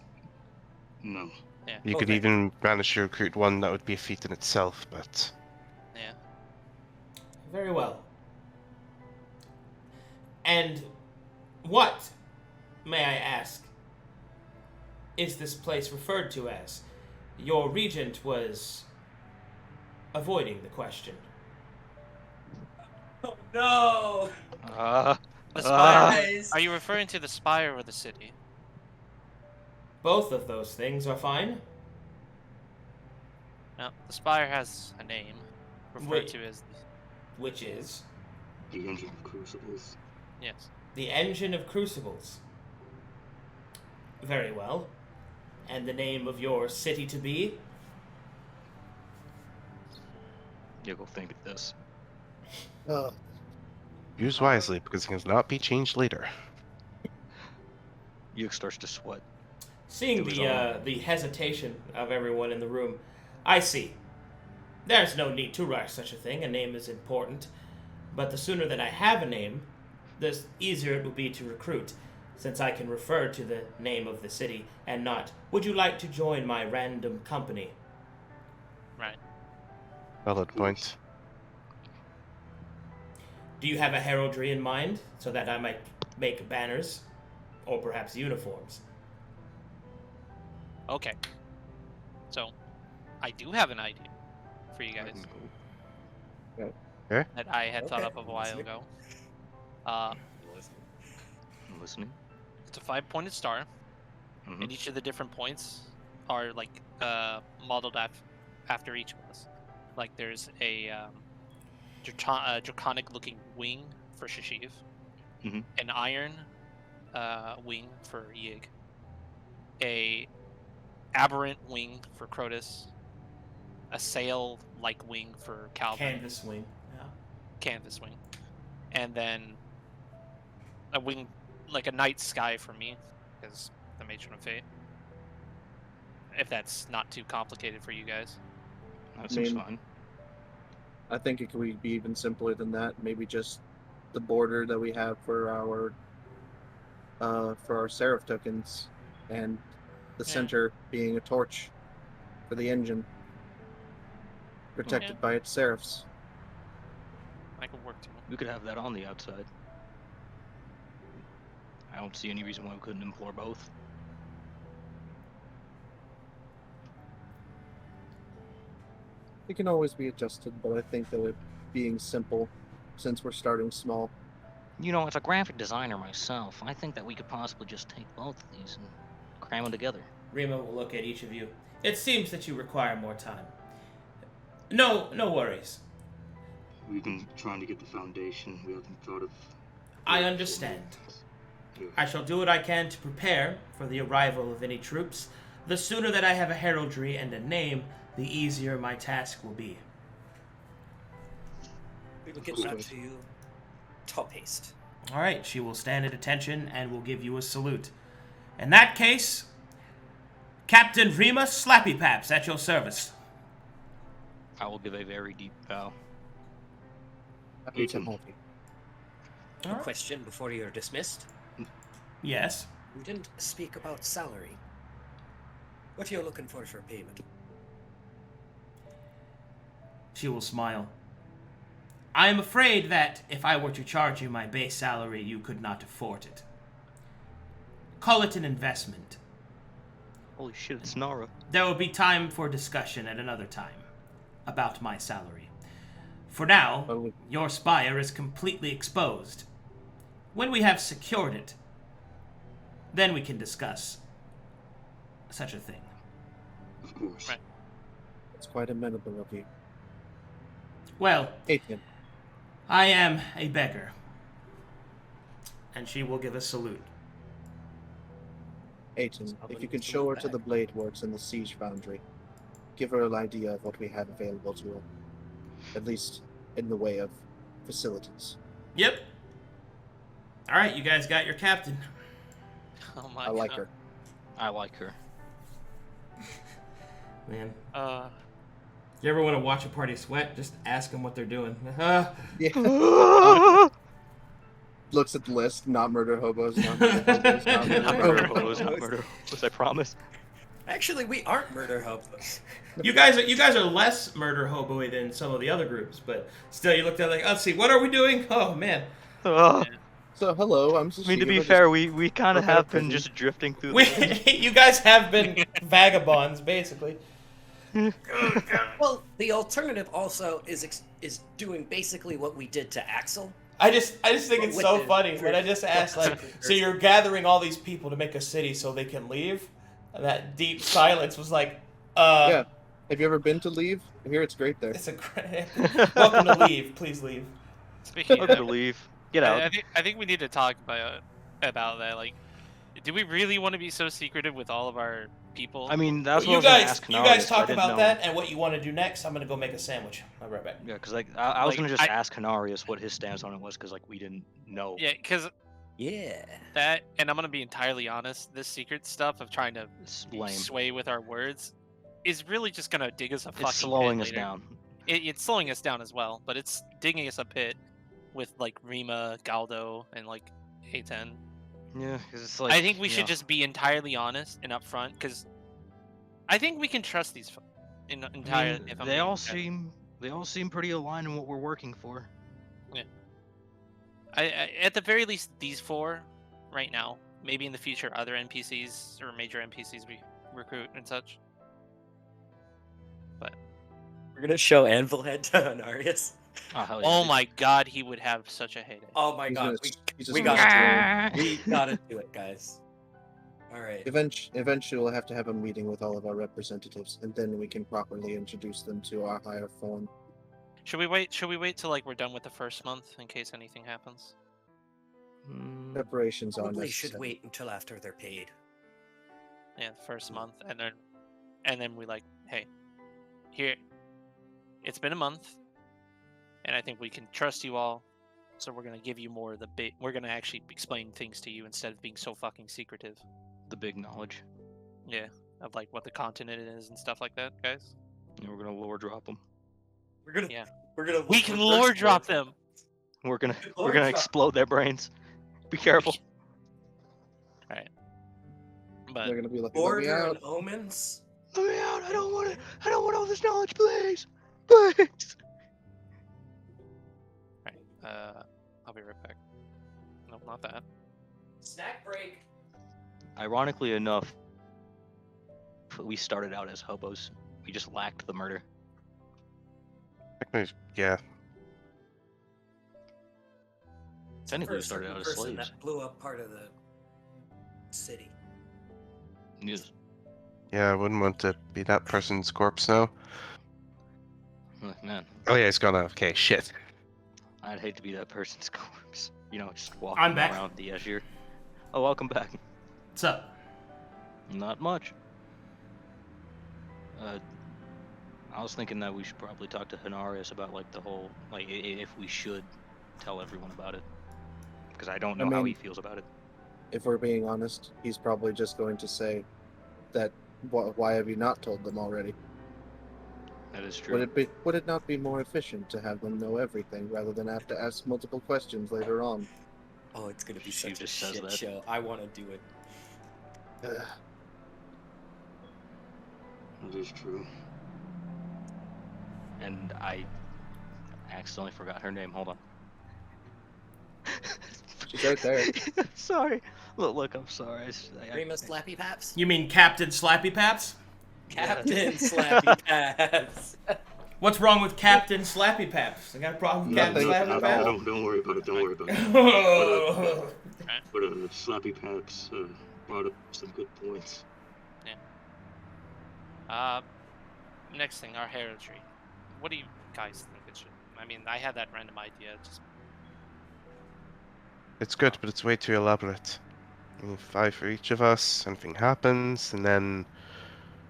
No. Yeah. You could Okay. even manage to recruit one, that would be a feat in itself, but Yeah. Very well. And what, may I ask, is this place referred to as? Your regent was avoiding the question. Oh no! The spire. Guys. Are you referring to the spire or the city? Both of those things are fine. No, the spire has a name, referred Wait. to as Which is The engine of crucibles. yes. the engine of crucibles. Very well. And the name of your city to be? Yeah, go think of this. use wisely because it cannot be changed later. Yuk starts to sweat. Seeing It was on. the hesitation of everyone in the room, I see. There's no need to rush such a thing. A name is important. But the sooner that I have a name, the easier it will be to recruit, since I can refer to the name of the city and not, would you like to join my random company? Right. Valid point. Do you have a heraldry in mind, so that I might make banners, or perhaps uniforms? Okay. So, I do have an idea for you guys Okay. that I had thought Okay, up a while listening. ago. I'm listening. It's a 5-pointed star. and each of the different points are like modeled after each of us. Like there's a draconic-looking wing for Sashiv, an iron wing for Yig, a aberrant wing for Chrotus, a sail-like wing for Calvin. Canvas wing. Yeah. Canvas wing. And then a wing, like a night sky for me, because the Matron of Fate. If that's not too complicated for you guys. That seems fine. I think it could be even simpler than that. Maybe just the border that we have for our Seraph tokens, and the center being a torch for the engine, protected by its Seraphs. I could work too. We could have that on the outside. I don't see any reason why we couldn't implore both. It can always be adjusted, but I think that it being simple, since we're starting small. You know, as a graphic designer myself, I think that we could possibly just take both of these and cram them together. Rima will look at each of you. It seems that you require more time. No worries. We've been trying to get the foundation. We haven't thought of... I understand. Yeah. I shall do what I can to prepare for the arrival of any troops. The sooner that I have a heraldry and a name, the easier my task will be. We will get back to you top haste. All right, she will stand at attention and will give you a salute. In that case, Captain Rima Slappypaps at your service. I will give a very deep bow. Happy to help you. A question before you're dismissed. Yes. We didn't speak about salary. What are you looking for payment? She will smile. I am afraid that if I were to charge you my base salary, you could not afford it. Call it an investment. Holy shit, it's Nara. There will be time for discussion at another time about my salary. For now, your spire is completely exposed. When we have secured it, then we can discuss such a thing. Of course. Right. It's quite amenable of you. Well, Aiden. I am a beggar. And she will give a salute. Aiden, if you can show her to the blade works in the Siege Foundry, give her an idea of what we have available to her. At least in the way of facilities. Yep. All right, you guys got your captain. Oh my I like God. her. I like her. Man, Uh, you ever want to watch a party sweat? Just ask them what they're doing. Yeah. Looks at the list. Not murder hobos. Not murder hobos. Not murder Not murder hobos. hobos, not murder hobos, I promise. Actually, we aren't murder hobos. You guys are less murder hobo-y than some of the other groups, but still, you looked at it like, let's see, what are we doing? Oh man, Oh, So hello, I'm I Sashiv. mean, to be just- fair, we kind of Okay, have been prison. just drifting through you guys have been vagabonds basically. Well, the alternative also is doing basically what we did to Axel. I just think it's With so the- funny when I just asked like, so you're gathering all these people to make a city so they can leave, and that deep silence was like, Yeah. Have you ever been to Leave? I hear it's great there. it's a great. Welcome to leave. Please leave. speaking of Okay, that, leave. Get out. I think we need to talk about that. Like, do we really want to be so secretive with all of our people? I mean, that's what I You was gonna guys, ask you Nara, guys so I talk didn't about know. that and what you want to do next. I'm gonna go make a sandwich. I'll be right back. Yeah, because I was Like, gonna just I- ask Hanarius what his stance on it was, because like we didn't know. yeah, because Yeah. that, and I'm gonna be entirely honest, this secret stuff of trying to It's lame. sway with our words is really just gonna dig us a fucking It's slowing pit us later. down. It's slowing us down as well, but it's digging us a pit with like Rima, Galdo, and like A10. Yeah, because it's like. I think we yeah. should just be entirely honest and upfront, because I think we can trust these I mean, entirely. If I'm they being all entirely- seem pretty aligned in what we're working for. I, at the very least, these four, right now. Maybe in the future, other NPCs or major NPCs we recruit and such. We're gonna show Anvilhead to Anarius. Oh, hell yeah, Oh dude. my god, he would have such a heyday. Oh my He's god, gonna- he's we just gotta gonna do it. We gotta do it, guys. All right. Eventually, we'll have to have a meeting with all of our representatives, and then we can properly introduce them to our higher form. Should we wait? Should we wait till like we're done with the first month in case anything happens? Preparations are Probably necessary. should wait until after they're paid. Yeah, the first month, and then we like, hey, here, it's been a month, and I think we can trust you all, so we're gonna give you more of the big. We're gonna actually explain things to you instead of being so fucking secretive. The big knowledge. Yeah, of like what the continent is and stuff like that, guys. And we're gonna lore drop them. We're gonna. Yeah. We're gonna. We can reverse lore drop lore them. We're gonna Lore we're gonna drop. explode their brains. Be careful. But They're gonna be like, "Let me Order out." and omens. Let me out. I don't want it. I don't want all this knowledge, please. Please. I'll be right back. Nope, not that. Snack break. Ironically enough, we started out as hobos. We just lacked the murder. Yeah. Technically, we First started out as person slaves. that blew up part of the city. Yes. Yeah, I wouldn't want to be that person's corpse now. Man, Oh yeah, it's gone off. Okay, shit. I'd hate to be that person's corpse. You know, just walking I'm back. around the Azure. Oh, welcome back. What's up? Not much. I was thinking that we should probably talk to Hanarius about like the whole, like if we should tell everyone about it, because I don't know how he mean- feels about it. If we're being honest, he's probably just going to say that. Why have you not told them already? That is true. Would it not be more efficient to have them know everything rather than have to ask multiple questions later on? Oh, it's gonna be She such a just says shit that. show. I want to do it. Ugh. That is true. And I accidentally forgot her name. Hold on. She's right there. Sorry. Look, I'm sorry. Rima Slappy Paps. You mean Captain Slappy Paps? Captain Slappy Paps. What's wrong with Captain Slappy Paps? I got a problem with Captain Nothing. Slappy Paps? Don't worry about it. Don't worry about it. Oh. But Slappy Paps brought up some good points. Next thing, our heraldry. What do you guys think it should? I mean, I had that random idea. Just It's good, but it's way too elaborate. I mean, 5 for each of us, something happens, and then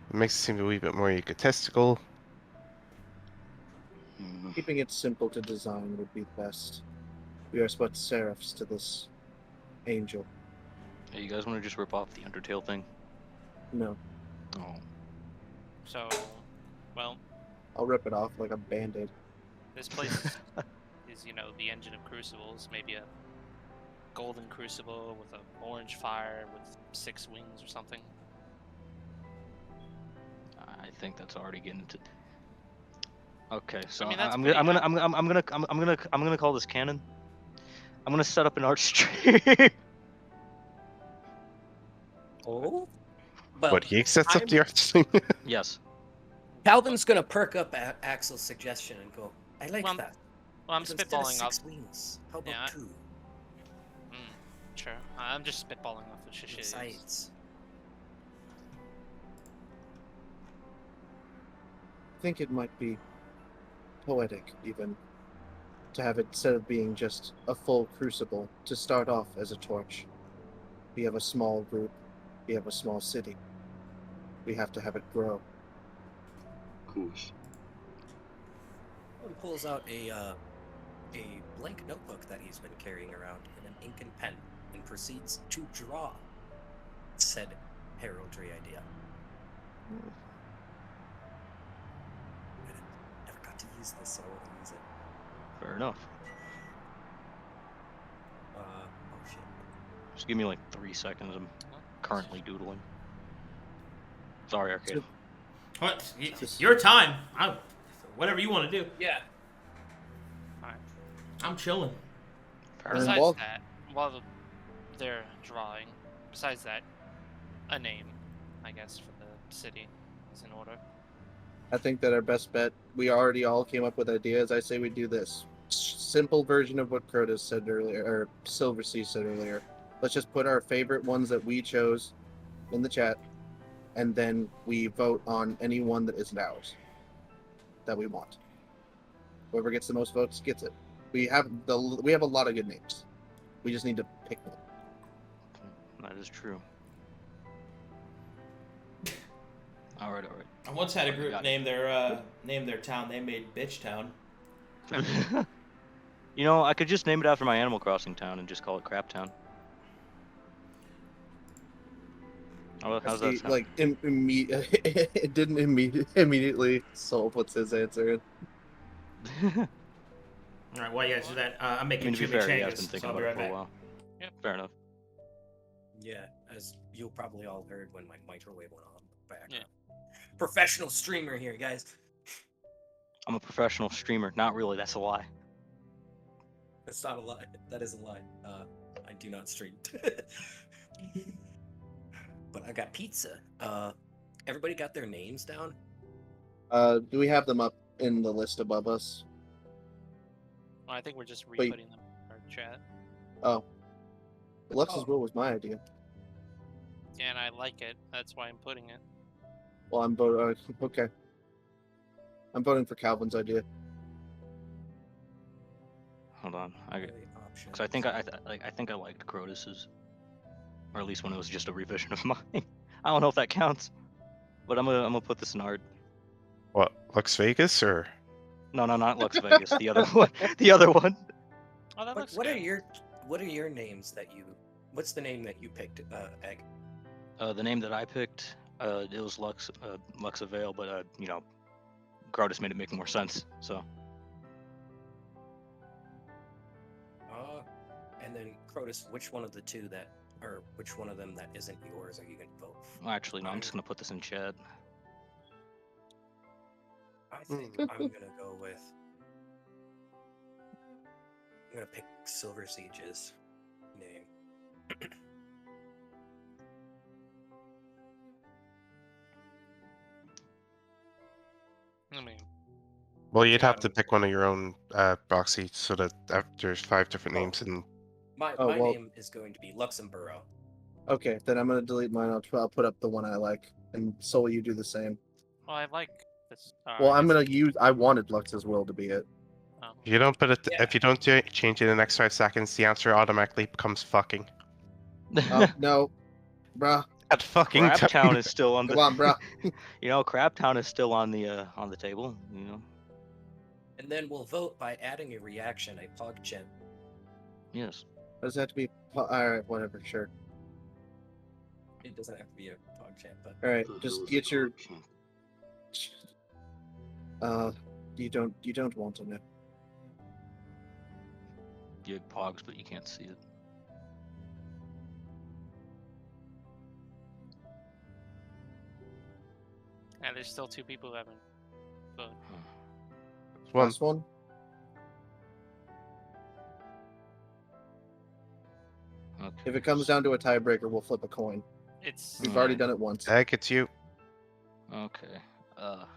it makes it seem a wee bit more egotistical. Keeping it simple to design would be best. We are but seraphs to this angel. Hey, you guys want to just rip off the Undertale thing? No, Oh. so, well, I'll rip it off like a band-aid. this place is, you know, the engine of crucibles. Maybe a golden crucible with an orange fire with 6 wings or something. I think that's already getting to. Okay, so I mean, that's I'm pretty gonna call this canon. I'm gonna set up an art stream. Oh. Well, But he sets up I'm- the art thing. Yes. Calvin's gonna perk up Axel's suggestion and go, I like Well, that. Well, I'm But instead of spitballing off. 6 wings, how about Yeah, 2? Sure. I'm just spitballing off the shit. Sides. I think it might be poetic, even, to have it, instead of being just a full crucible, to start off as a torch. We have a small group, we have a small city. We have to have it grow. Of course. He pulls out a blank notebook that he's been carrying around and an ink and pen and proceeds to draw said heraldry idea. I never got to use this, so I want to use it. Fair enough. Oh shit. Just give me like 3 seconds. I'm currently doodling. Sorry, Arcadum. What? It's your time. Whatever you want to do. Yeah. I'm chilling. Fair Besides enough. Well- that, while they're drawing, besides that, a name, I guess, for the city is in order. I think that our best bet, we already all came up with ideas. I say we do this. Simple version of what Chrotus said earlier, or SilverSiege said earlier. Let's just put our favorite ones that we chose in the chat, and then we vote on any one that isn't ours that we want. Whoever gets the most votes gets it. We have a lot of good names. We just need to pick one. That is true. All right. I once had a group name their town. They made Bitch Town. You know, I could just name it after my Animal Crossing town and just call it Crap Town. How's that sound? Like, it didn't immediately. Soul puts his answer in. All right, while you guys do that, I'm making to be chimichangas, fair, he has been so thinking I'll be about right it for a back. while. Yeah, fair enough. Yeah, as you probably all heard when my microwave went on back. Yeah. Professional streamer here, guys. I'm a professional streamer. Not really. That's a lie. That's not a lie. That is a lie. I do not stream. But I got pizza. Everybody got their names down? Do we have them up in the list above us? Well, I think we're just re-putting them in our chat. Oh. Lux's will was my idea. Yeah, and I like it. That's why I'm putting it. Well, I'm voting. Okay. I'm voting for Calvin's idea. Hold on, because I think I think I liked Chrotus's, or at least when it was just a revision of mine. I don't know if that counts, but I'm gonna put this in art. What, Lux Vegas or? No, not Lux Vegas. The other one. The other one. Oh, that looks What good. are your names that you? What's the name that you picked, Egg? The name that I picked, it was Lux Avail, but you know, Chrotus made it make more sense. So. And then Chrotus, which one of the two that, or which one of them that isn't yours are you gonna vote for? Well, actually, no. I'm just gonna put this in chat. I think I'm gonna go with. I'm gonna pick SilverSiege's name. I mean, Well, you'd have to pick one of your own, Roxy, so that there's 5 different names and. My name is going to be Luxemburgo. Okay, then I'm gonna delete mine. I'll put up the one I like, and Soul, you do the same. well, I like this. Well, I'm gonna use. I wanted Lux's will to be it. If you don't put it, Yeah. if you don't change it in the next 5 seconds, the answer automatically becomes fucking. No, bruh. That fucking Crap Town is still on the. Come on, bruh. You know, Crap Town is still on the table. You know. And then we'll vote by adding a reaction, a PogChamp. Yes. Does it have to be? Alright, whatever, sure. It doesn't have to be a PogChamp, but Alright, just get your. You don't want to know. You have Pogs, but you can't see it. And there's still 2 people who haven't voted. one. Last one. Okay. If it comes down to a tiebreaker, we'll flip a coin. It's We've already done it once. Egg, it's you. Okay. Alright,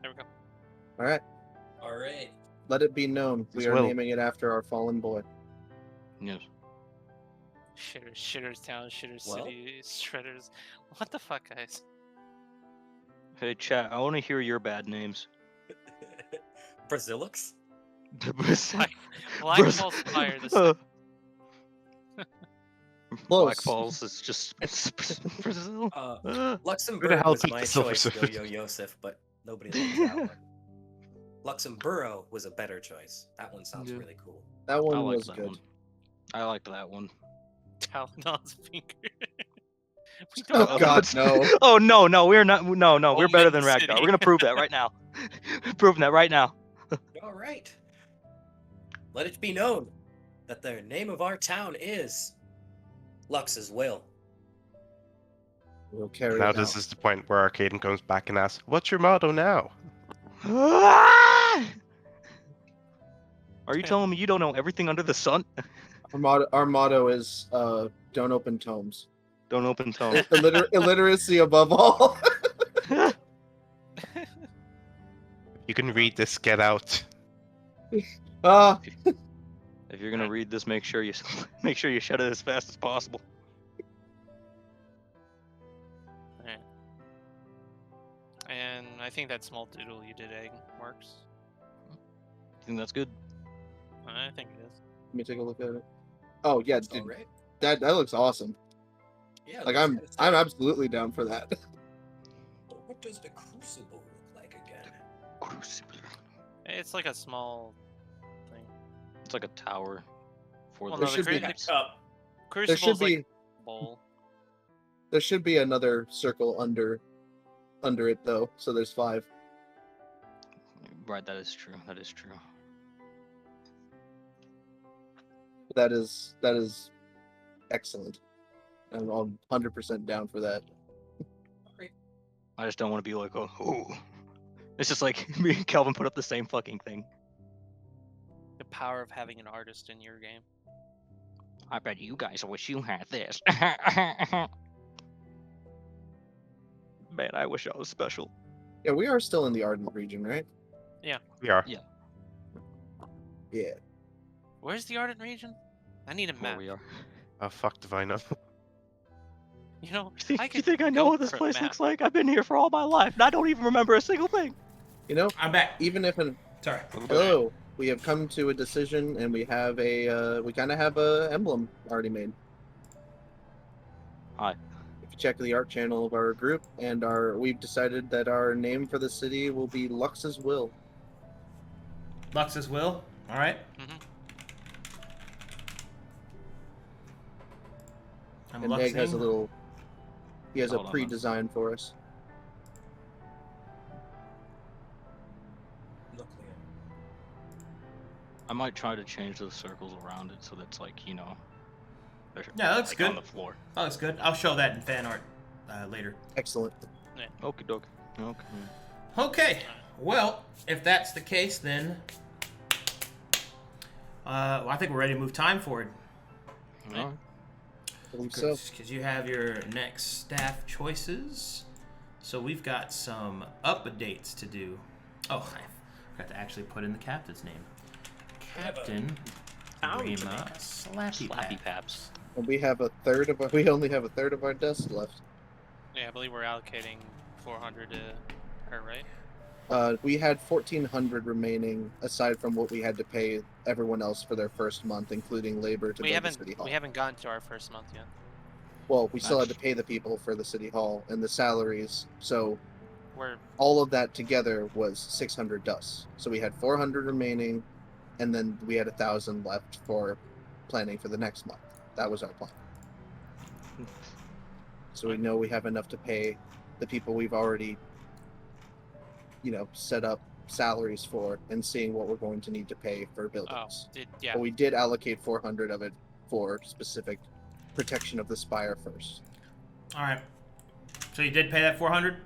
there we go. Alright, alright. let it be known. We As are well. naming it after our fallen boy. Yes. Shitters Town, Shitters Well? City, Shredders. What the fuck, guys? Hey, chat. I want to hear your bad names. Brazilux? Black Falls Fire. This Black Falls is just Brazil. Luxembourg hell was took my the Silver choice, Surfer? Yo Yosef, but nobody liked that one. Luxemburgo was a better choice. That one sounds Yeah. really cool. That I one liked was that good. one. I liked that one. Taladon's finger. We Oh don't God, no! Oh no, we're not. No, we're better than Omen Ragnar. City. We're gonna prove that right now. Proving that right now. Alright. Let it be known that the name of our town is Lux's Will. We'll carry Now it this out. is the point where Arcadum comes back and asks, "What's your motto now?" Are you telling me you don't know everything under the sun? Our motto is don't open tomes. Don't open tone. Illiteracy above all. You can read this. Get out. Ah, If If you're gonna read this, make sure you make sure you shut it as fast as possible. Alright. And I think that small doodle you did, Egg, works. You think that's good? I think it is. Let me take a look at it. Oh yeah, It's dude, all right. that looks awesome. Yeah. Like looks I'm kinda I'm sick. absolutely down for that. But what does the crucible look like again? Crucible. It's like a small thing. It's like a tower for Well, the no, the should be- Cup. Crucible's should like be- a bowl. There should be another circle under it though, so there's 5. Right, that is true. That is true. That is excellent. I'm 100% down for that. I just don't want to be like, oh, ooh. It's just like me and Kelvin put up the same fucking thing. The power of having an artist in your game. I bet you guys wish you had this. Man, I wish I was special. Yeah, we are still in the Ardent region, right? We are. Yeah. Where's the Ardent region? I need a Where map. we are. Oh, fuck Divina. You know, You I could think I know go what this for a place map. looks like? I've been here for all my life, and I don't even remember a single thing. You know, I'm back. even if Sorry. hello, we have come to a decision, and we have we kind of have a emblem already made. Hi. If you check the art channel of our group, and we've decided that our name for the city will be Lux's Will. Lux's will. All right. Mhm. I'm And Egg has a Luxing. little. He has Hold a on, pre-design for us. Look, Liam. I might try to change those circles around it so that's like, you know, they're Yeah, that looks like good. on the floor. Oh, that's good. I'll show that in fan art later. Excellent. Okie doke. Okay. Okay. Well, if that's the case, then well, I think we're ready to move time forward. Alright. I believe so. Because you have your next staff choices. So we've got some updates to do. Oh, I forgot to actually put in the captain's name. Captain Foundry. Rima Slappy Slappy Pat. Paps. And we have we only have a third of our dust left. Yeah, I believe we're allocating 400 to her, right? We had 1,400 remaining, aside from what we had to pay everyone else for their first month, including labor to We build the city hall. haven't gotten to our first month yet. Well, we still had to pay the people for the city hall and the salaries, so We're all of that together was 600 dust. So we had 400 remaining, and then we had 1,000 left for planning for the next month. That was our plan. So we know we have enough to pay the people we've already, set up salaries for, and seeing what we're going to need to pay for buildings. yeah. But we did allocate 400 of it for specific protection of the spire first. All right. So you did pay that 400?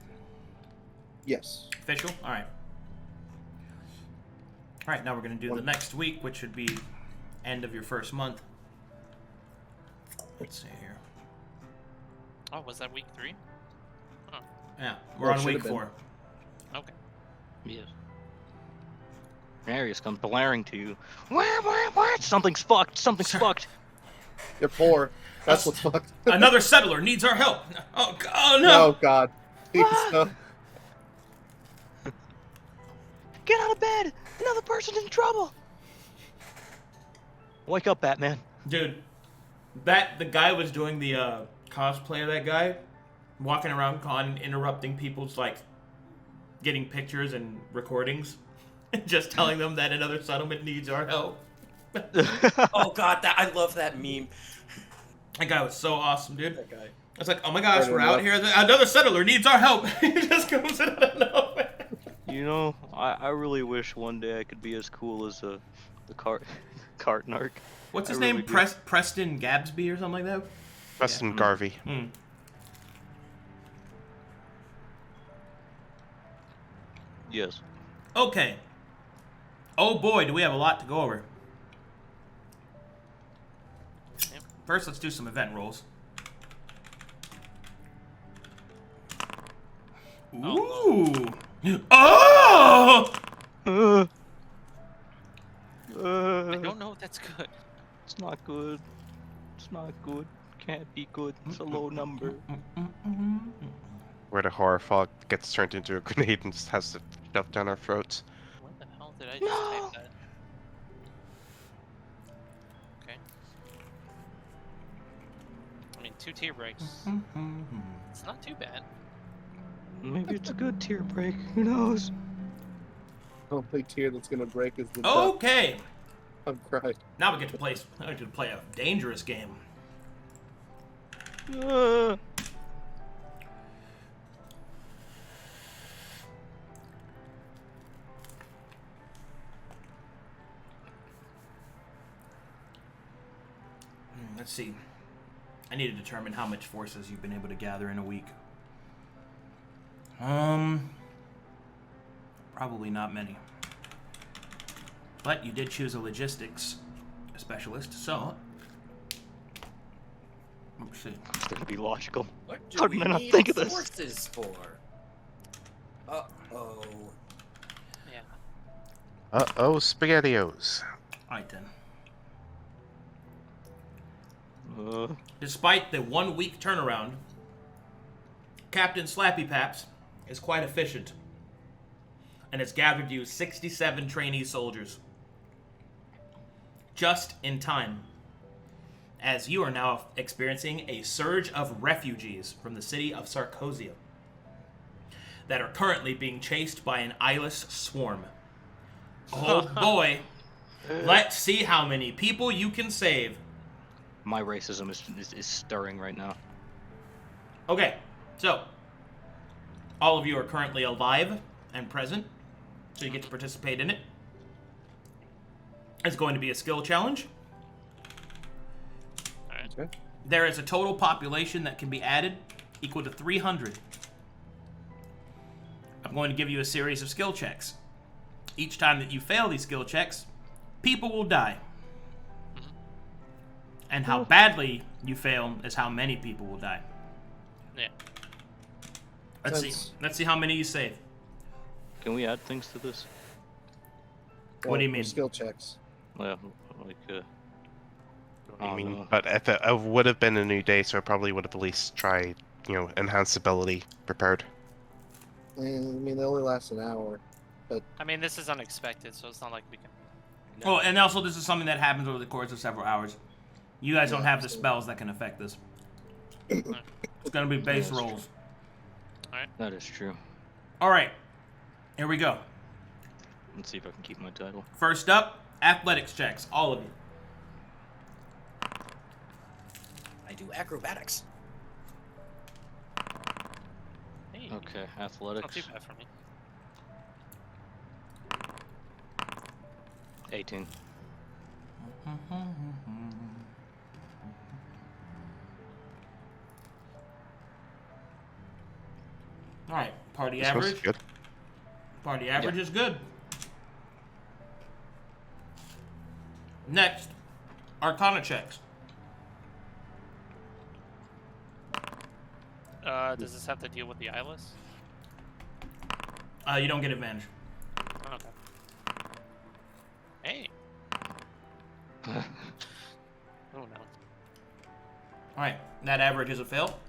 Yes. Official? All right. All right, now we're going to do the next week, which would be end of your first month. Let's see here. Oh, was that week 3? Yeah, we're Well, it on should week have been. 4. Okay. Yes. Marius comes blaring to you. What? Something's fucked. Something's fucked. You're poor. That's what's fucked. Another settler needs our help. Oh, oh no. No, God. Please, no. Get out of bed. Another person's in trouble. Wake up, Batman. Dude, the guy was doing the cosplay of that guy, walking around con interrupting people's getting pictures and recordings, and just telling them that another settlement needs our help. Oh god, I love that meme. That guy was so awesome, dude. That guy. It's like, oh my gosh, Right we're on out left. here. Another settler needs our help. He just comes out of nowhere. You know, I really wish one day I could be as cool as the Cartnark. What's his I name? really do. Preston Gadsby or something like that? Preston Garvey. Hmm. Yes. Okay. Oh boy, do we have a lot to go over. Yep. First, let's do some event rolls. Ooh. Oh! I don't know what that It's good. It's not good. It's not good. Can't be good. It's a low number. Where the horror fog gets turned into a grenade and just has to shove down our throats. What the hell did I just type that? Okay. I mean, 2 tier breaks. It's not too bad. Maybe it's a good tier break. Who knows? The only tier that's gonna break is the. Okay. I'm crying. Now we get to play. I get to play a dangerous game. Let's see. I need to determine how much forces you've been able to gather in a week. Probably not many. But you did choose a logistics specialist, so let's see. It's gonna be logical. What How do did we I not need think of this? forces for? Uh-oh. Yeah. Uh-oh, SpaghettiOs. Alright then. Uh, Despite the 1 week turnaround, Captain Slappy Paps is quite efficient and has gathered you 67 trainee soldiers. Just in time, as you are now experiencing a surge of refugees from the city of Sarcosia that are currently being chased by an eyeless swarm. Oh boy, let's see how many people you can save. my racism is stirring right now. Okay, so all of you are currently alive and present, so you get to participate in it. It's going to be a skill challenge. Alright. Okay. There is a total population that can be added equal to 300. I'm going to give you a series of skill checks. Each time that you fail these skill checks, people will die. And how badly you fail is how many people will die. Yeah. Let's see. Let's see how many you save. Can we add things to this? What do you for mean? Skill checks. Well, like, I mean, no. but if it would have been a new day, so I probably would have at least tried, enhanced ability prepared. I mean, they only last an hour. I mean, this is unexpected, so it's not like we can. Oh, and also this is something that happens over the course of several hours. You guys don't Yeah, have the so- spells that can affect this. It's going to be base Yeah, that's rolls. That is true. All right. Here we go. Let's see if I can keep my title. First up, athletics checks. All of you. I do acrobatics. Hey, Okay, not too athletics. bad for me. 18. All right. Party This one's average. good. Party average is good. Next, Arcana checks. Does this have to deal with the eyeless? You don't get advantage. Okay. Hey. Oh no. All right. That average is a fail.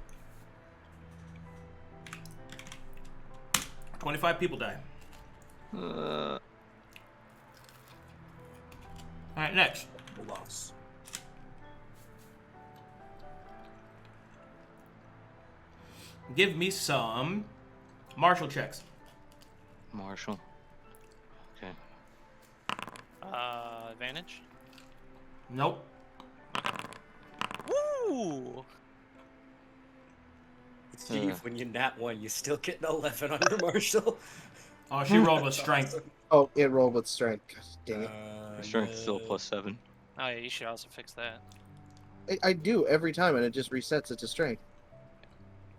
25 people die. All right. Next. Loss. Give me some martial checks. Marshall. Okay. Advantage? Nope. Woo! Steve, when you nat one, you still get an 11 on your martial. Oh, she rolled with strength. Oh, it rolled with strength. Gosh, dang it. My strength is still +7. Oh yeah, you should also fix that. I do every time, and it just resets it to strength.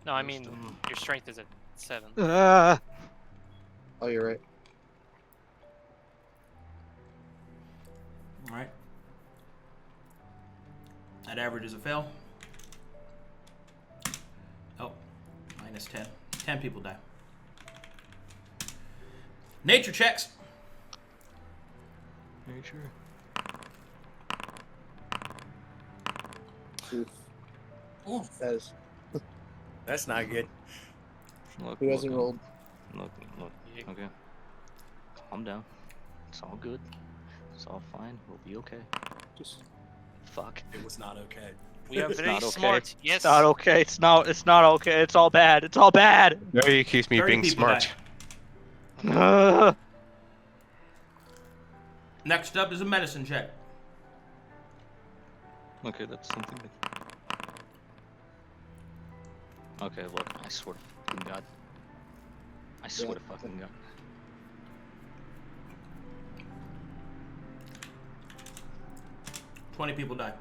No, I mean your strength is at 7. Ah! Oh, you're right. All right. That average is a fail. Oh, minus 10. 10 people die. Nature checks. Nature. Oof. Oof, That is, that's not good. Look, who hasn't look, rolled? Look, Yeah. okay. Calm down. It's all good. It's all fine. We'll be okay. Just Fuck. It was not okay. We are It's very not okay. smart. Yes. It's not okay. It's not okay. It's all bad. It's all bad. Now you accuse me of 30 being people smart. died. Next up is a medicine check. Okay, that's something that... Okay, look, I swear to fucking God. I swear to fucking God. $20 people died.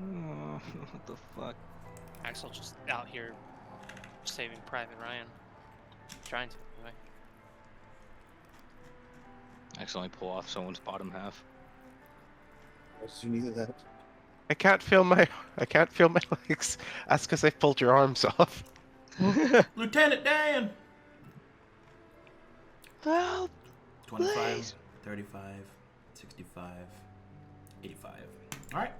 What the fuck? Axel just out here saving Private Ryan. Trying to, anyway. I accidentally pull off someone's bottom half. you needed that. I can't feel my legs. That's because I pulled your arms off. Lieutenant Dan! Help! 25, Please. 35, 65, 85. Alright.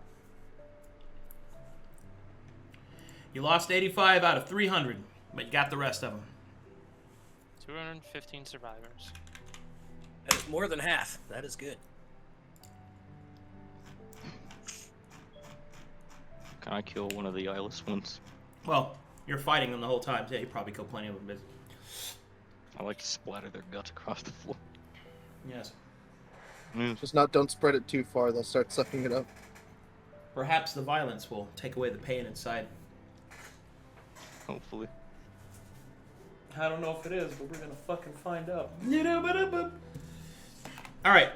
You lost 85 out of 300, but you got the rest of them. 215 survivors. That is more than half. That is good. Can I kill one of the eyeless ones? Well, you're fighting them the whole time. Yeah, you probably killed plenty of them. But... I like to splatter their guts across the floor. yes. Just don't spread it too far. They'll start sucking it up. Perhaps the violence will take away the pain inside. Hopefully. I don't know if it is, but we're gonna fucking find out. Alright.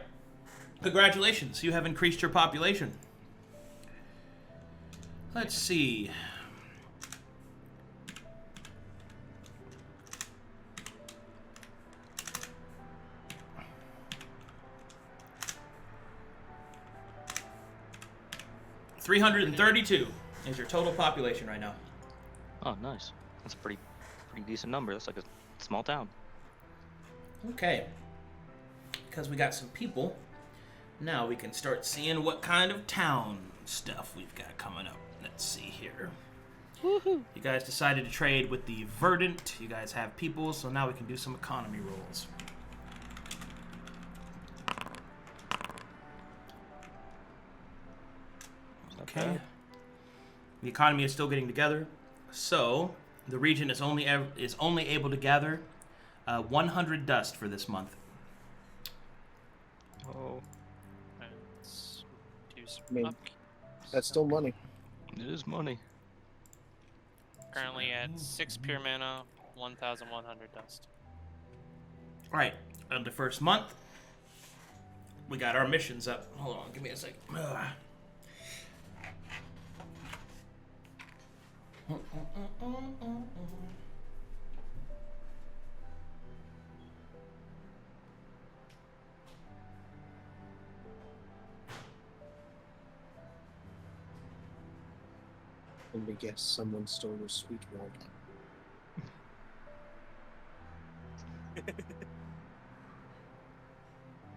Congratulations, you have increased your population. Let's see. $332 is your total population right now. Oh, nice. That's a pretty decent number. That's like a small town. Okay. Because we got some people, now we can start seeing what kind of town stuff we've got coming up. Let's see here. Woohoo! You guys decided to trade with the Verdant. You guys have people, so now we can do some economy rolls. Okay. The economy is still getting together, so the region is only able to gather 100 dust for this month. Oh. Let's do some I mean, upkeep. That's still money. It is money. Currently at 6 pure mana, 1,100 dust. All right, of the first month, we got our missions up. Hold on, give me a second. Let me guess, someone stole your sweet water.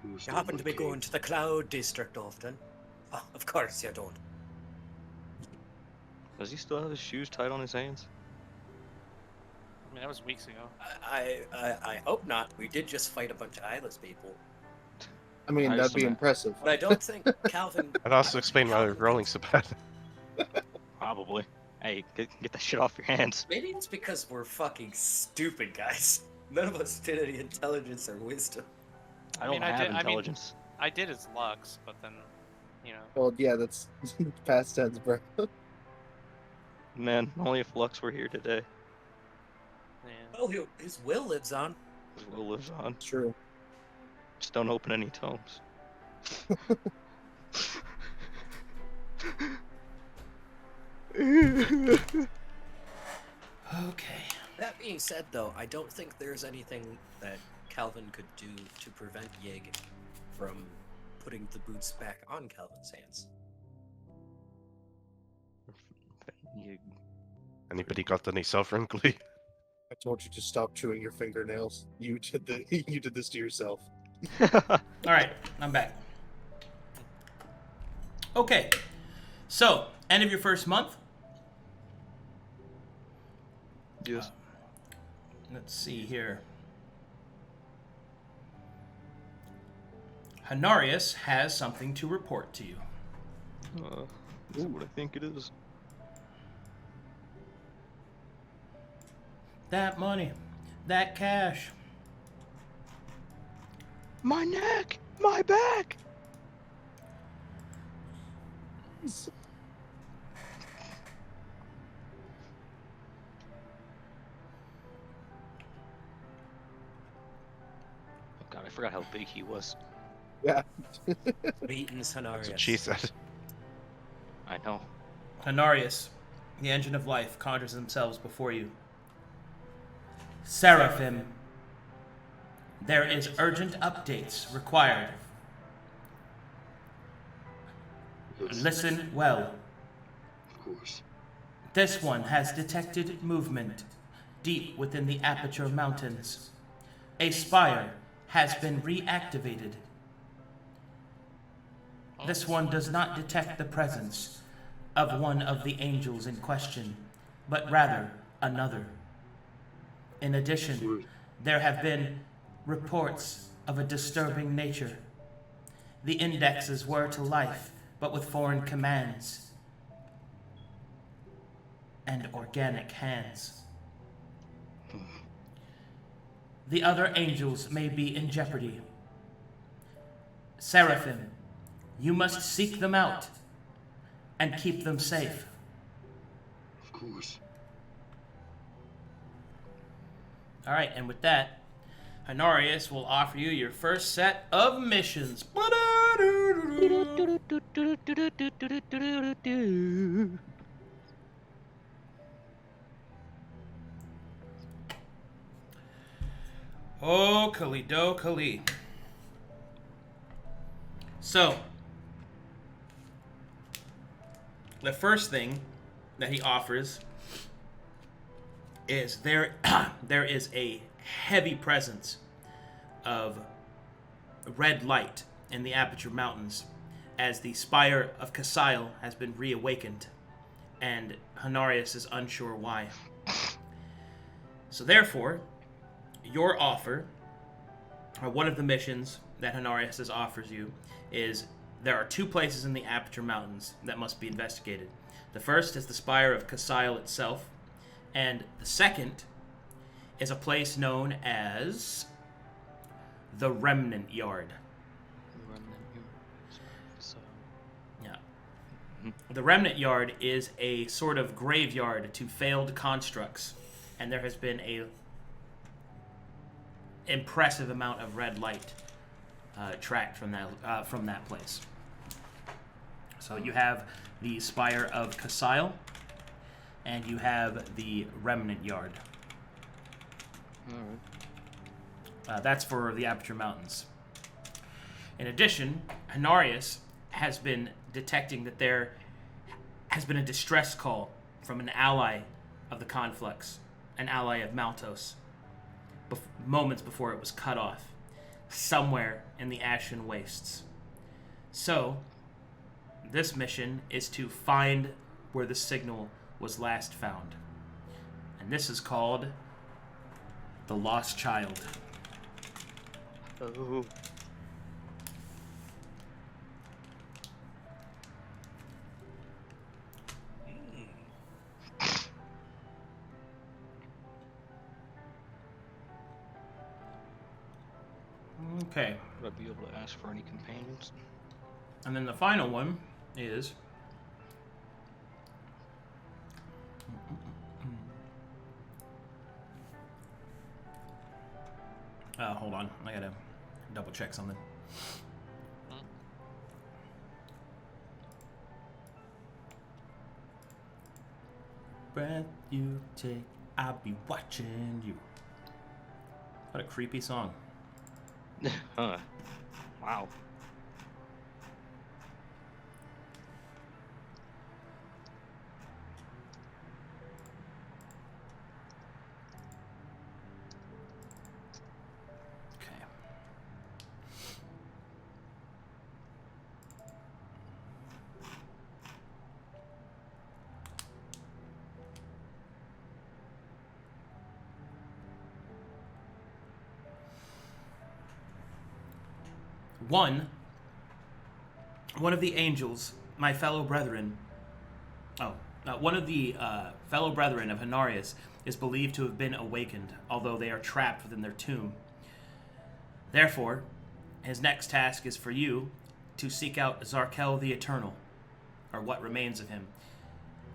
You happen to be going to the Cloud District often? Oh, of course you don't. Does he still have his shoes tied on his hands? I mean, that was weeks ago. I hope not. We did just fight a bunch of eyeless people. I mean, I that'd just be ima- impressive. But I don't think Calvin... I'd also explain why they're rolling so bad. Probably. Hey, get that shit off your hands. Maybe it's because we're fucking stupid, guys. None of us did any intelligence or wisdom. I I mean, don't I have did- I mean- intelligence. I did his Lux, but then, you know. Well, yeah, that's past tense, bro. Man, only if Lux were here today. Yeah. Oh, his will lives on. His will lives on. True. Just don't open any tomes. Okay. That being said, though, I don't think there's anything that Calvin could do to prevent Yig from putting the boots back on Calvin's hands. You, Anybody got any self-wrinkly? I told you to stop chewing your fingernails. You did you did this to yourself. All right, I'm back. Okay, so End of your first month. Yes. Let's see here. Hanarius has something to report to you. Is it what I think it is? That money, that cash. My neck! My back! Oh god, I forgot how big he was. Yeah. Beaton's That's what she Hanarius. said. I know. Hanarius, the engine of life, conjures themselves before you. Seraphim, there is urgent updates required. Yes, Listen well. of course. This one has detected movement deep within the Aperture Mountains. A spire has been reactivated. This one does not detect the presence of one of the angels in question, but rather another. In addition, there have been reports of a disturbing nature. The indexes were to life, but with foreign commands and organic hands. The other angels may be in jeopardy. Seraphim, you must seek them out and keep them safe. Of course. All right, and with that, Hanarius will offer you your first set of missions. Oh, Kali-do, Kali. So, the first thing that he offers is there is a heavy presence of red light in the Aperture Mountains as the Spire of Kasil has been reawakened, and Hanarius is unsure why. So therefore, your offer, or one of the missions that Hanarius offers you, is there are two places in the Aperture Mountains that must be investigated. The first is the Spire of Kasil itself, and the second is a place known as the Remnant Yard. Yeah. The Remnant Yard is a sort of graveyard to failed constructs, and there has been a impressive amount of red light tracked from that place. So you have the Spire of Kasil, and you have the Remnant Yard. Alright. That's for the Aperture Mountains. In addition, Hanarius has been detecting that there has been a distress call from an ally of the Conflux, an ally of Maltos, moments before it was cut off, somewhere in the Ashen Wastes. So, this mission is to find where the signal was last found. And this is called The Lost Child. Oh. Okay. Would I be able to ask for any companions? And then the final one is hold on, I gotta double check something. Breath you take, I'll be watching you. What a creepy song. Huh. Wow. Okay. One of the angels, my fellow brethren, one of the fellow brethren of Hanarius is believed to have been awakened, although they are trapped within their tomb. Therefore, his next task is for you to seek out Zarkel the Eternal, or what remains of him.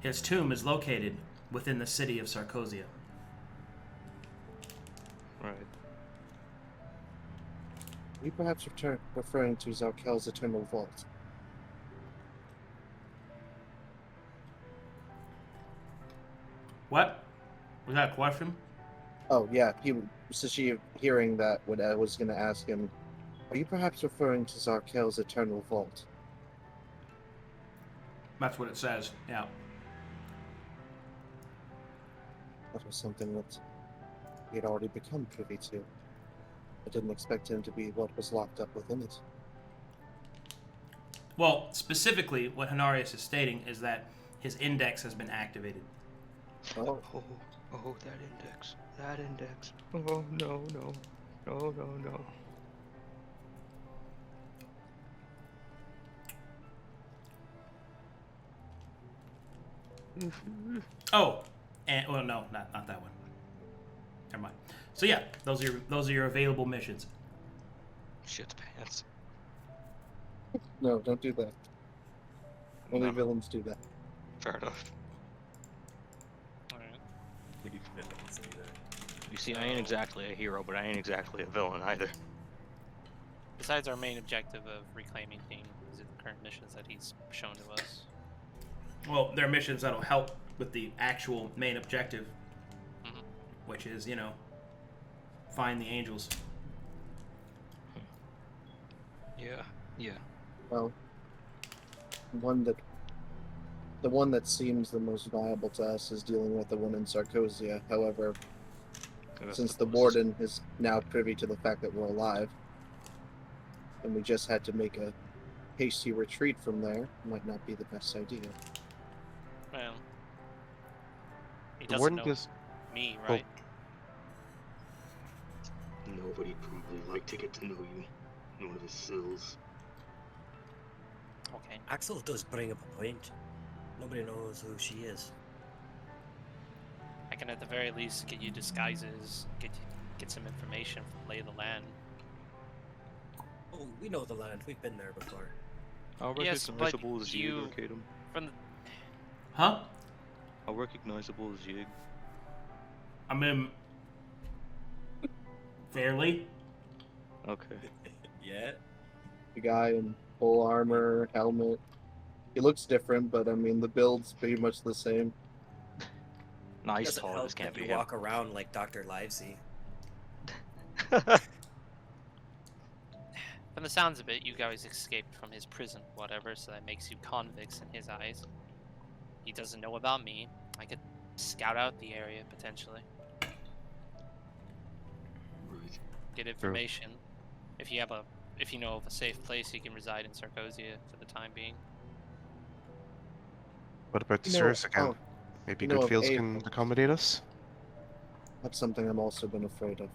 His tomb is located within the city of Sarkozia. Right. Are you perhaps referring to Zarkel's Eternal Vault? What? Was that a question? Oh, yeah. Sashiv, hearing that, what I was going to ask him, are you perhaps referring to Zarkel's Eternal Vault? That's what it says, yeah. That was something that he had already become privy to. I didn't expect him to be what was locked up within it. Well, specifically, what Hanarius is stating is that his index has been activated. Oh, Oh, that index. That index. Oh, no. Oh, and well, no, not that one. Never mind. So yeah, those are your available missions. Shit's pants. no, don't do that. Only No. villains do that. Fair enough. Alright. You see, I ain't exactly a hero, but I ain't exactly a villain either. Besides our main objective of reclaiming things in the current missions that he's shown to us. Well, there are missions that'll help with the actual main objective, Mhm. which is, find the angels. Yeah. Well, the one that seems the most viable to us is dealing with the one in Sarkozia. However, That's since the closest. warden is now privy to the fact that we're alive, and we just had to make a hasty retreat from there, might not be the best idea. Well, he The doesn't warden know is. me, Oh. right? Nobody'd probably like to get to know you in one of his cells. Okay. Axel does bring up a point. Nobody knows who she is. I can at the very least get you disguises, get some information from lay of the land. Oh, we know the land. We've been there before. How Yes, but recognizable is Yig, you- Arcadum? From the Huh? How recognizable is Yig? I mean, fairly. Okay. Yeah. The guy in full armor, helmet. He looks different, but I mean, the build's pretty much the same. Nah, he's Doesn't tall. help This can't that be you him. walk around like Dr. Livesey. From the sounds of it, you guys escaped from his prison, whatever, so that makes you convicts in his eyes. He doesn't know about me. I could scout out the area potentially, Right. get information. If you know of a safe place, you can reside in Sarkozia for the time being. What about the You know- sewers again? oh, Maybe you know of Goodfields a- can accommodate us? That's something I'm also been afraid of.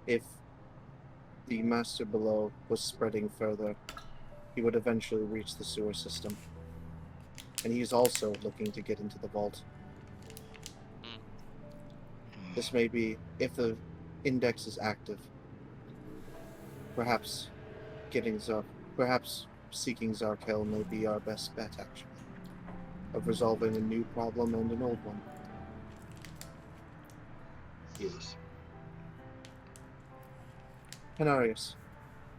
If the master below was spreading further, he would eventually reach the sewer system. And he's also looking to get into the vault. This may be, if the index is active, perhaps seeking Zarkel may be our best bet, actually, of resolving a new problem and an old one. Yes. Hanarius,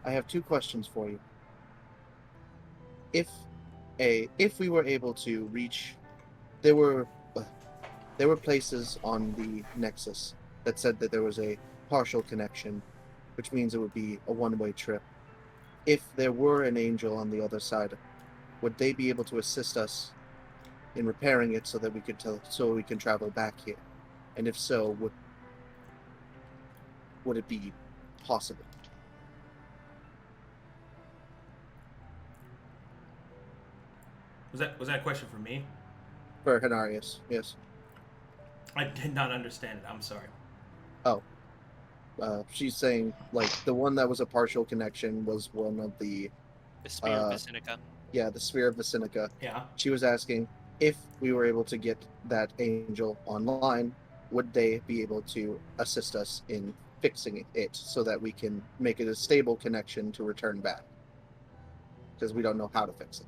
I have two questions for you. If we were able to reach, there were places on the Nexus that said that there was a partial connection, which means it would be a one-way trip. If there were an angel on the other side, would they be able to assist us in repairing it so that we can travel back here? And if so, would it be possible? Was that a question for me? For Hanarius, yes. I did not understand it. I'm sorry. she's saying like the one that was a partial connection was one of the The Spear of Vicinica. the Sphere of Vicinica. Yeah. She was asking if we were able to get that angel online, would they be able to assist us in fixing it so that we can make it a stable connection to return back? Because we don't know how to fix it.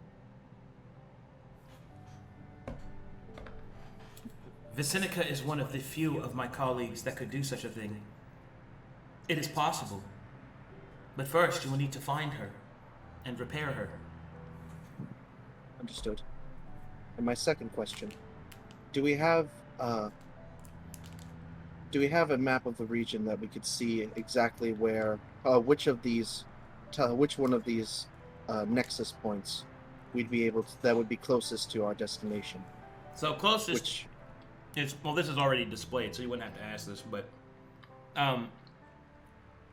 Vicinica is one of the few of my colleagues that could do such a thing. It is possible. But first, you will need to find her and repair her. Understood. And my second question: do we have a map of the region that we could see exactly where, which one of these nexus points we'd be able to, that would be closest to our destination? So closest Which, is, well, this is already displayed, so you wouldn't have to ask this, but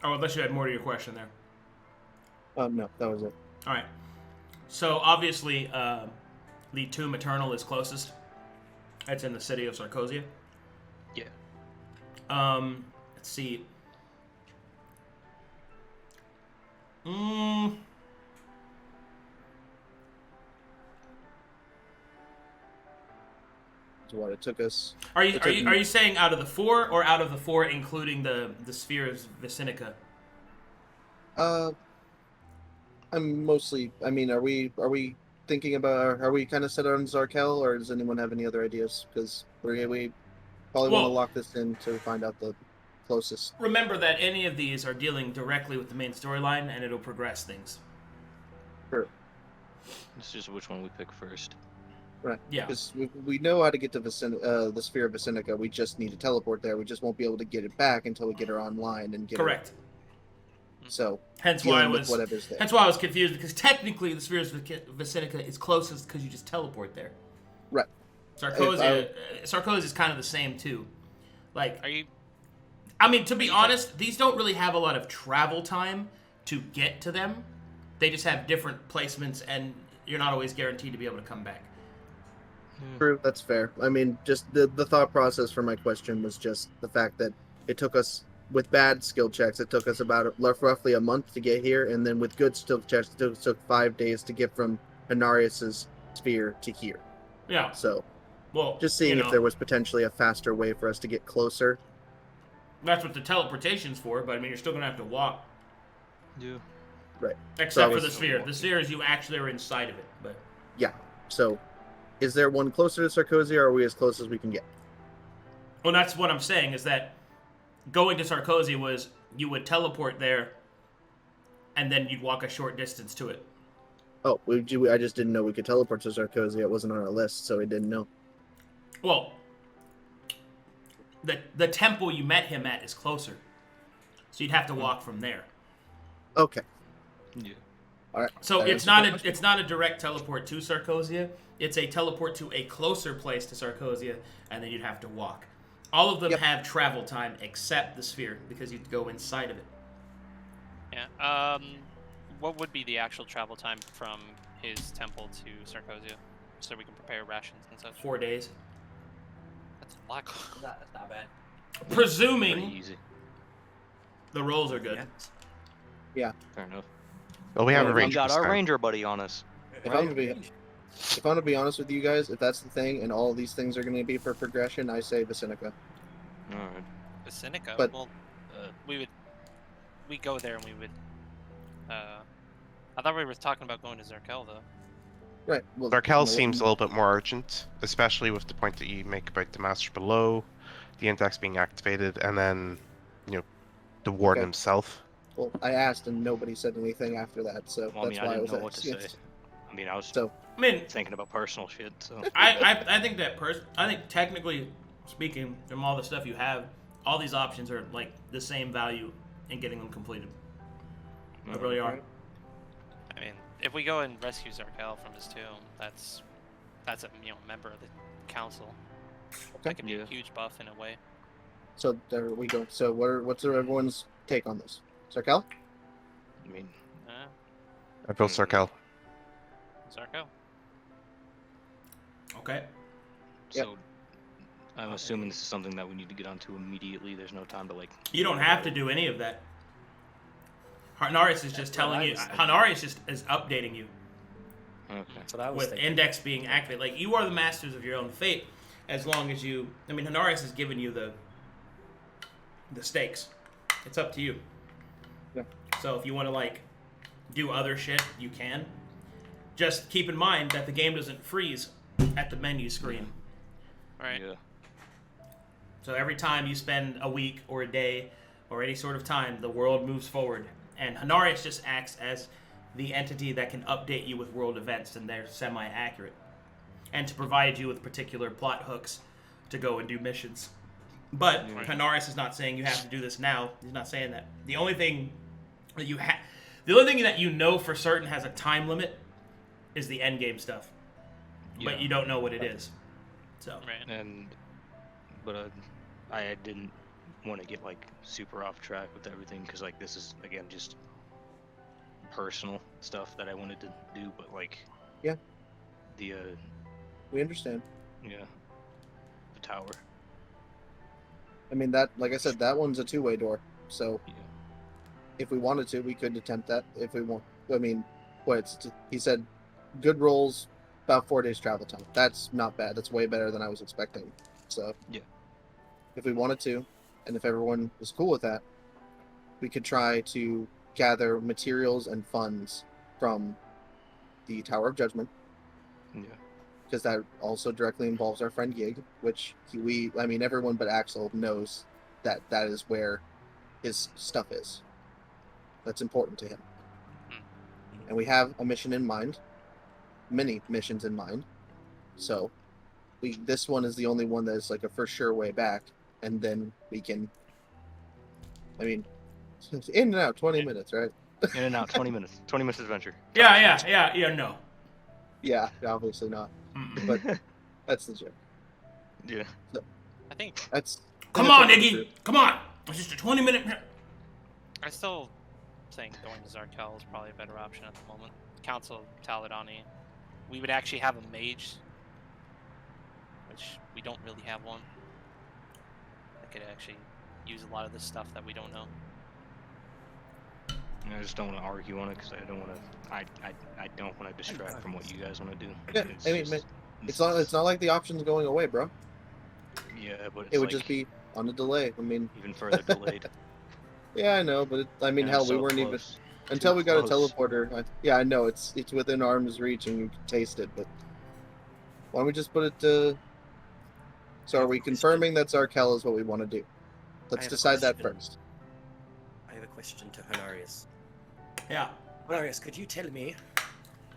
unless you had more to your question there. no, that was it. All right. So obviously, the Tomb Eternal is closest. That's in the city of Sarkozia. Yeah. Let's see. So what it took us. Are you saying out of the four, or out of the four including the spheres Vicinica? I'm mostly. I mean, are we thinking about? Are we kind of set on Zarkel, or does anyone have any other ideas? Because we probably want to lock this in to find out the closest. Remember that any of these are dealing directly with the main storyline, and it'll progress things. Sure. It's just which one we pick first. Right. Yeah. Because we know how to get to the Sphere of Vicinica. We just need to teleport there. We just won't be able to get it back until we get her online and get Correct. Her. So hence why I dealing with was whatever's there. hence why I was confused, because technically the Spheres Vicinica is closest because you just teleport there. Right. Sarkozia is kind of the same too. Like, Are you? I mean, to be honest, these don't really have a lot of travel time to get to them. They just have different placements, and you're not always guaranteed to be able to come back. True, that's fair. I mean, just the thought process for my question was just the fact that it took us, with bad skill checks, it took us about roughly a month to get here, and then with good skill checks, it took 5 days to get from Hanarius's sphere to here. Yeah. So, Well, just seeing if there was potentially a faster way for us to get closer. That's what the teleportation's for, but I mean, you're still gonna have to walk. Yeah. Right. Except for So the sphere. The sphere is you actually are inside of it, but Yeah. So, is there one closer to Sarkozia, or are we as close as we can get? well, that's what I'm saying, is that going to Sarkozia was you would teleport there, and then you'd walk a short distance to it. Oh, I just didn't know we could teleport to Sarkozia. It wasn't on our list, so I didn't know. Well, the temple you met him at is closer, so you'd have to walk from there. Okay. Yeah. All right. So That it's answers my not a direct teleport to Sarkozia. It's a teleport to a closer place to Sarkozia, and then you'd have to walk. All of them Yep. have travel time except the sphere, because you'd go inside of it. Yeah. What would be the actual travel time from his temple to Sarkozia, so we can prepare rations and such? 4 days. That's a lot. That's not bad. Pretty Presuming easy. the rolls are good. Yeah. Fair enough. Well, we have a Well, We ranger got this our time. ranger buddy on us. If I'm gonna be honest with you guys, if that's the thing, and all of these things are gonna be for progression, I say Vicinica. All right. Vicinica. But- Well, we go there and we would. I thought we were talking about going to Zarkel though. Right. Well, Zarkel seems a little bit more urgent, especially with the point that you make about the master below, the index being activated, and then, the warden Okay. himself. Well, I asked and nobody said anything after that, so Well, I that's mean, I why I didn't was know what to asking. say. I mean, I was So, I mean, thinking about personal shit. So. I think I think technically speaking, from all the stuff you have, all these options are like the same value in getting them completed. They really are. I mean, if we go and rescue Zarkel from his tomb, that's a member of the council. That could be a Yeah. huge buff in a way. so there we go. So what's everyone's take on this? Zarkel? I mean, I built Zarkel. Zarkel. Okay. Yep. so I'm assuming this is something that we need to get onto immediately. There's no time to like. You don't have to do any of that. Hanarius is just telling you. was thinking. Hanarius just is updating you Okay. That's what I was with thinking. index being activated. Like, you are the masters of your own fate, as long as you. I mean, Hanarius has given you the stakes. It's up to you. Yeah. So if you want to like do other shit, you can. Just keep in mind that the game doesn't freeze at the menu screen. Right. Yeah. So every time you spend a week or a day or any sort of time, the world moves forward. And Hanarius just acts as the entity that can update you with world events, and they're semi-accurate. And to provide you with particular plot hooks to go and do missions. But Hanarius is not saying you have to do this now. He's not saying that. The only thing that you know for certain has a time limit is the end game stuff. But you don't know what it is. So. Right. But I didn't want to get like super off track with everything because like this is again just personal stuff that I wanted to do, but like Yeah. The We understand. the tower. I mean, that, like I said, that one's a two-way door. So Yeah. if we wanted to, we could attempt that. If we want, I mean, he said, good rolls, about 4 days travel time. That's not bad. That's way better than I was expecting. So Yeah. if we wanted to, and if everyone was cool with that, we could try to gather materials and funds from the Tower of Judgment, Yeah. because that also directly involves our friend Yig, which everyone but Axel knows that is where his stuff is. That's important to him. And we have a mission in mind, many missions in mind. So this one is the only one that is like a for sure way back, and then we can, I mean, in and out 20 minutes, right? In and out, 20 minutes. 20 minutes adventure. No. Yeah, obviously not. But that's the joke. Yeah. I think Come on, Iggy! Come on! It's just a 20-minute... I still think going to Zarkel is probably a better option at the moment. Council of Taladoni. We would actually have a mage, which we don't really have one. That could actually use a lot of this stuff that we don't know. I just don't want to argue on it because I don't want to. I don't want to distract from what you guys want to do. Yeah, I mean, it's not like the option's going away, bro. Yeah, but it's It would like just be on a delay. I mean, even further delayed. yeah, I know, but And hell, we so weren't even close. until Too we got close. a teleporter. I know it's within arm's reach and you can taste it, but why don't we just put it to? So are we confirming that Zarkel is what we want to do? Let's have a decide that question. first. I have a question to Hanarius. Yeah. Hanarius, could you tell me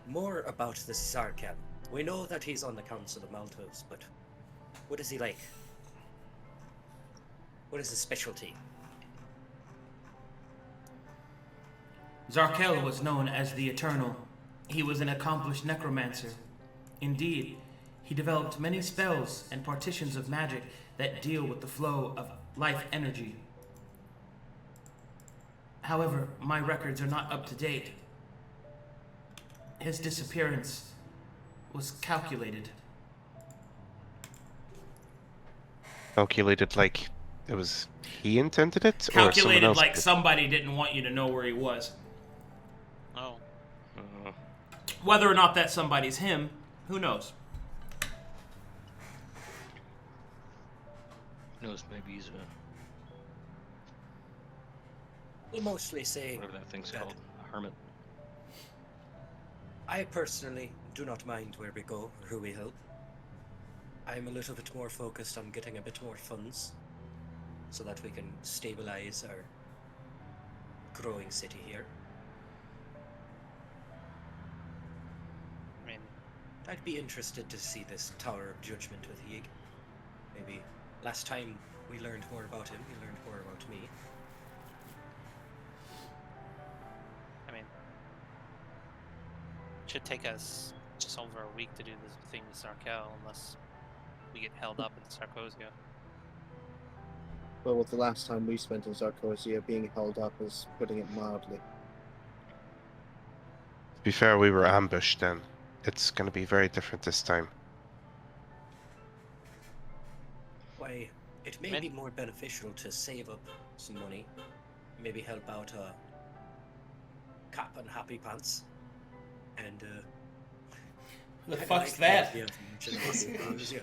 more about this Zarkel? We know that he's on the Council of Maltos, but what is he like? What is his specialty? Zarkel was known as the Eternal. He was an accomplished necromancer. Indeed, he developed many spells and partitions of magic that deal with the flow of life energy. However, my records are not up to date. His disappearance was calculated. Calculated like it was he intended it, or someone Calculated else like did? somebody didn't want you to know where he was. Oh. Whether or not that somebody's him, who knows? Who knows? Maybe he's We mostly say whatever that thing's that called, a hermit. I personally do not mind where we go or who we help. I'm a little bit more focused on getting a bit more funds so that we can stabilize our growing city here. I mean, I'd be interested to see this Tower of Judgment with Yig. Maybe last time we learned more about him, he learned more about me. it should take us just over a week to do this thing with Zarkel, unless we get held up in Sarkosia. But with the last time we spent in Sarkosia, being held up is putting it mildly. To be fair, we were ambushed then. It's going to be very different this time. why it may be more beneficial to save up some money, maybe help out Cap and Happy Pants, and The I fuck's like that? the idea of merchant markets, yeah.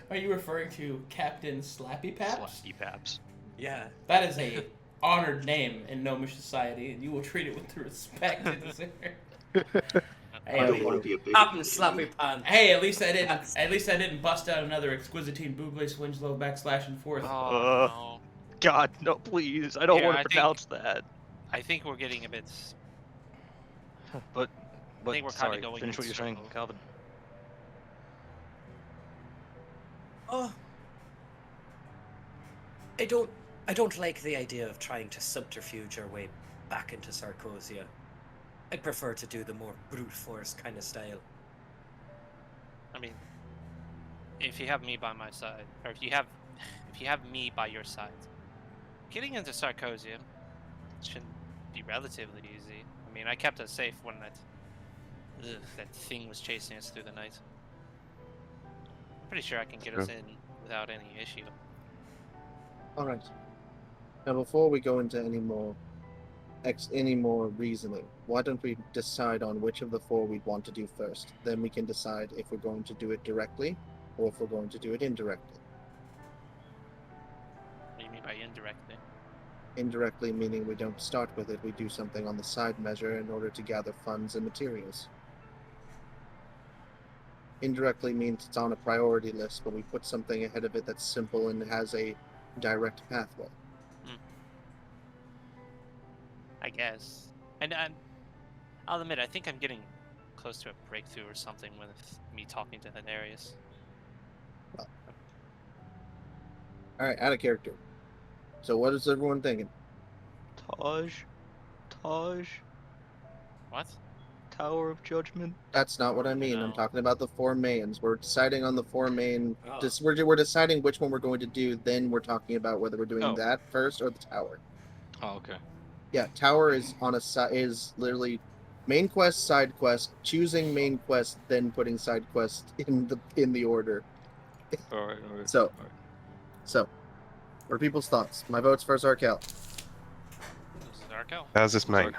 Are you referring to Captain Slappy Paps? Slappy Paps. Yeah. That is a honored name in Gnomish society, and you will treat it with the respect it deserves. I don't want to be a big. Captain Slappy Pants. Hey, at least I didn't bust out another Exquisitine Bougle Swingelow / forth. Oh, no. God, no, please. I don't Yeah, want I to think- pronounce that. I think we're getting a bit. But think we're kinda sorry, going finish in what you're saying, circles. Calvin. Oh, I don't like the idea of trying to subterfuge our way back into Sarkosia. I'd prefer to do the more brute force kind of style. I mean, if you have me by my side, or if you have me by your side, getting into Sarkosia should be relatively easy. I mean, I kept us safe when that thing was chasing us through the night. I'm pretty sure I can get us in without any issue. Alright. Now, before we go into any more reasoning, why don't we decide on which of the four we'd want to do first? Then we can decide if we're going to do it directly or if we're going to do it indirectly. What do you mean by indirectly? Indirectly meaning we don't start with it, we do something on the side measure in order to gather funds and materials. Indirectly means it's on a priority list, but we put something ahead of it that's simple and has a direct pathway. I guess. And I'll admit, I think I'm getting close to a breakthrough or something with me talking to Hilarious. Alright, out of character. So what is everyone thinking? Taj? What? Tower of Judgment? That's not what I mean. I'm No. talking about the four mains. We're deciding on the four main. Oh. We're deciding which one we're going to do. Then we're talking about whether we're doing Oh. that first or the tower. Oh, okay. Yeah, tower is on a is literally main quest, side quest, choosing main quest, then putting side quest in the order. Alright. So- alright. So, what are people's thoughts? My vote's for Zarkel. This is Arco. How's this mine?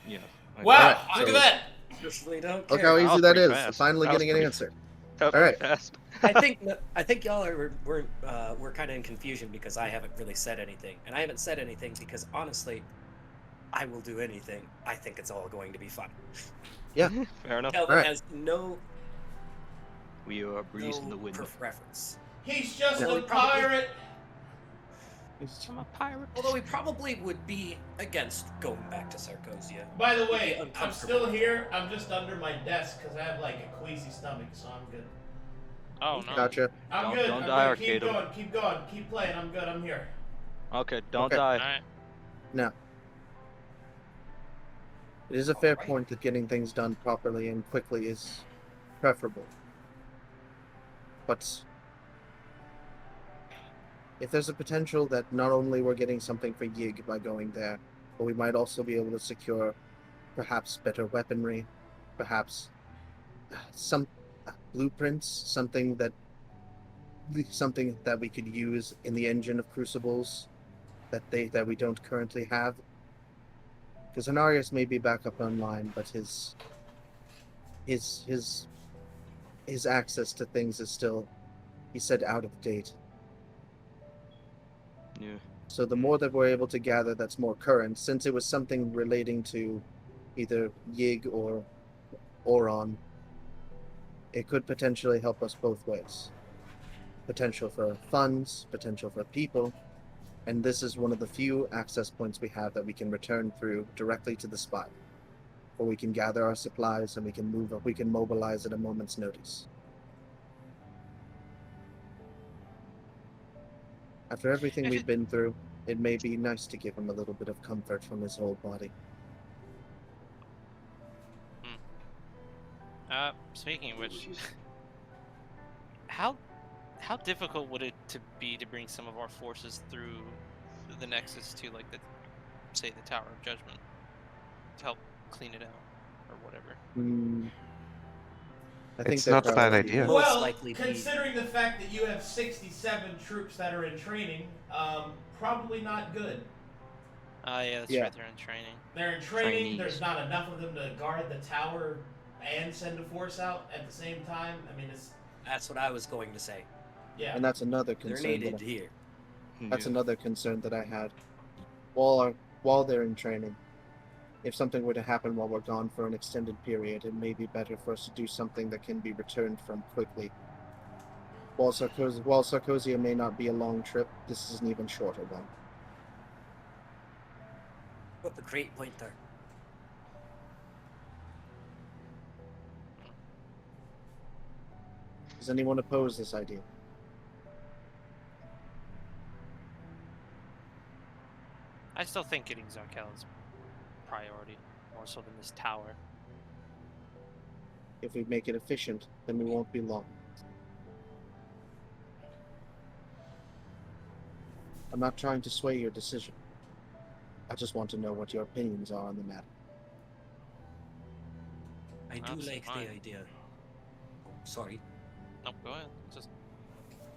Yeah. Wow, Alright, look so- at that! Just we don't Look care. how That easy was that pretty is. fast. Finally That was getting an pretty- answer. That was Alright. pretty fast. I think y'all we're kind of in confusion because I haven't really said anything, and I haven't said anything because honestly, I will do anything. I think it's all going to be fun. Fair enough. Kelvin Alright. has no We are a breeze in the wind. preference. He's just Yeah. a pirate! I'm a pirate. Although we probably would be against going back to Sarkosia. By the Would be way, I'm uncomfortable. still here. I'm just under my desk because I have like a queasy stomach, so I'm good. Oh no. Gotcha. I'm Don't- good. don't I'm die, good. Keep Arcadum. going. Keep going. Keep playing. I'm good. I'm here. Okay, don't Okay. die. Alright. Now, it is a fair Alright. point that getting things done properly and quickly is preferable. But if there's a potential that not only we're getting something for Yig by going there, but we might also be able to secure perhaps better weaponry, perhaps some blueprints, something that we could use in the engine of Crucibles that we don't currently have. Because Honorius may be back up online, but his access to things is still, he said, out of date. Yeah. So the more that we're able to gather that's more current, since it was something relating to either Yig or Oron, it could potentially help us both ways. Potential for funds, potential for people, and this is one of the few access points we have that we can return through directly to the spot, where we can gather our supplies and we can mobilize at a moment's notice. After everything we've been through, it may be nice to give him a little bit of comfort from his whole body. Speaking of which, how difficult would it be to bring some of our forces through the Nexus to like the Tower of Judgment to help clean it out or whatever? I think It's they're not a bad probably- idea. Most Well, likely be- considering the fact that you have 67 troops that are in training, probably not good. Yeah, that's Yeah. right. They're in training. They're in training. Trainees. There's not enough of them to guard the tower and send a force out at the same time. I mean, it's That's what I was going to say. yeah. And that's another They're concern. needed That I, here. that's Yeah. another concern that I had. While they're in training, if something were to happen while we're gone for an extended period, it may be better for us to do something that can be returned from quickly. While Sarkosia may not be a long trip, this is an even shorter one. Got the great point there. Does anyone oppose this idea? I still think getting Zarkel is priority, more so than this tower. If we make it efficient, then we won't be long. I'm not trying to sway your decision. I just want to know what your opinions are on the matter. I do That's like fine. the idea. Sorry. No, go ahead. Just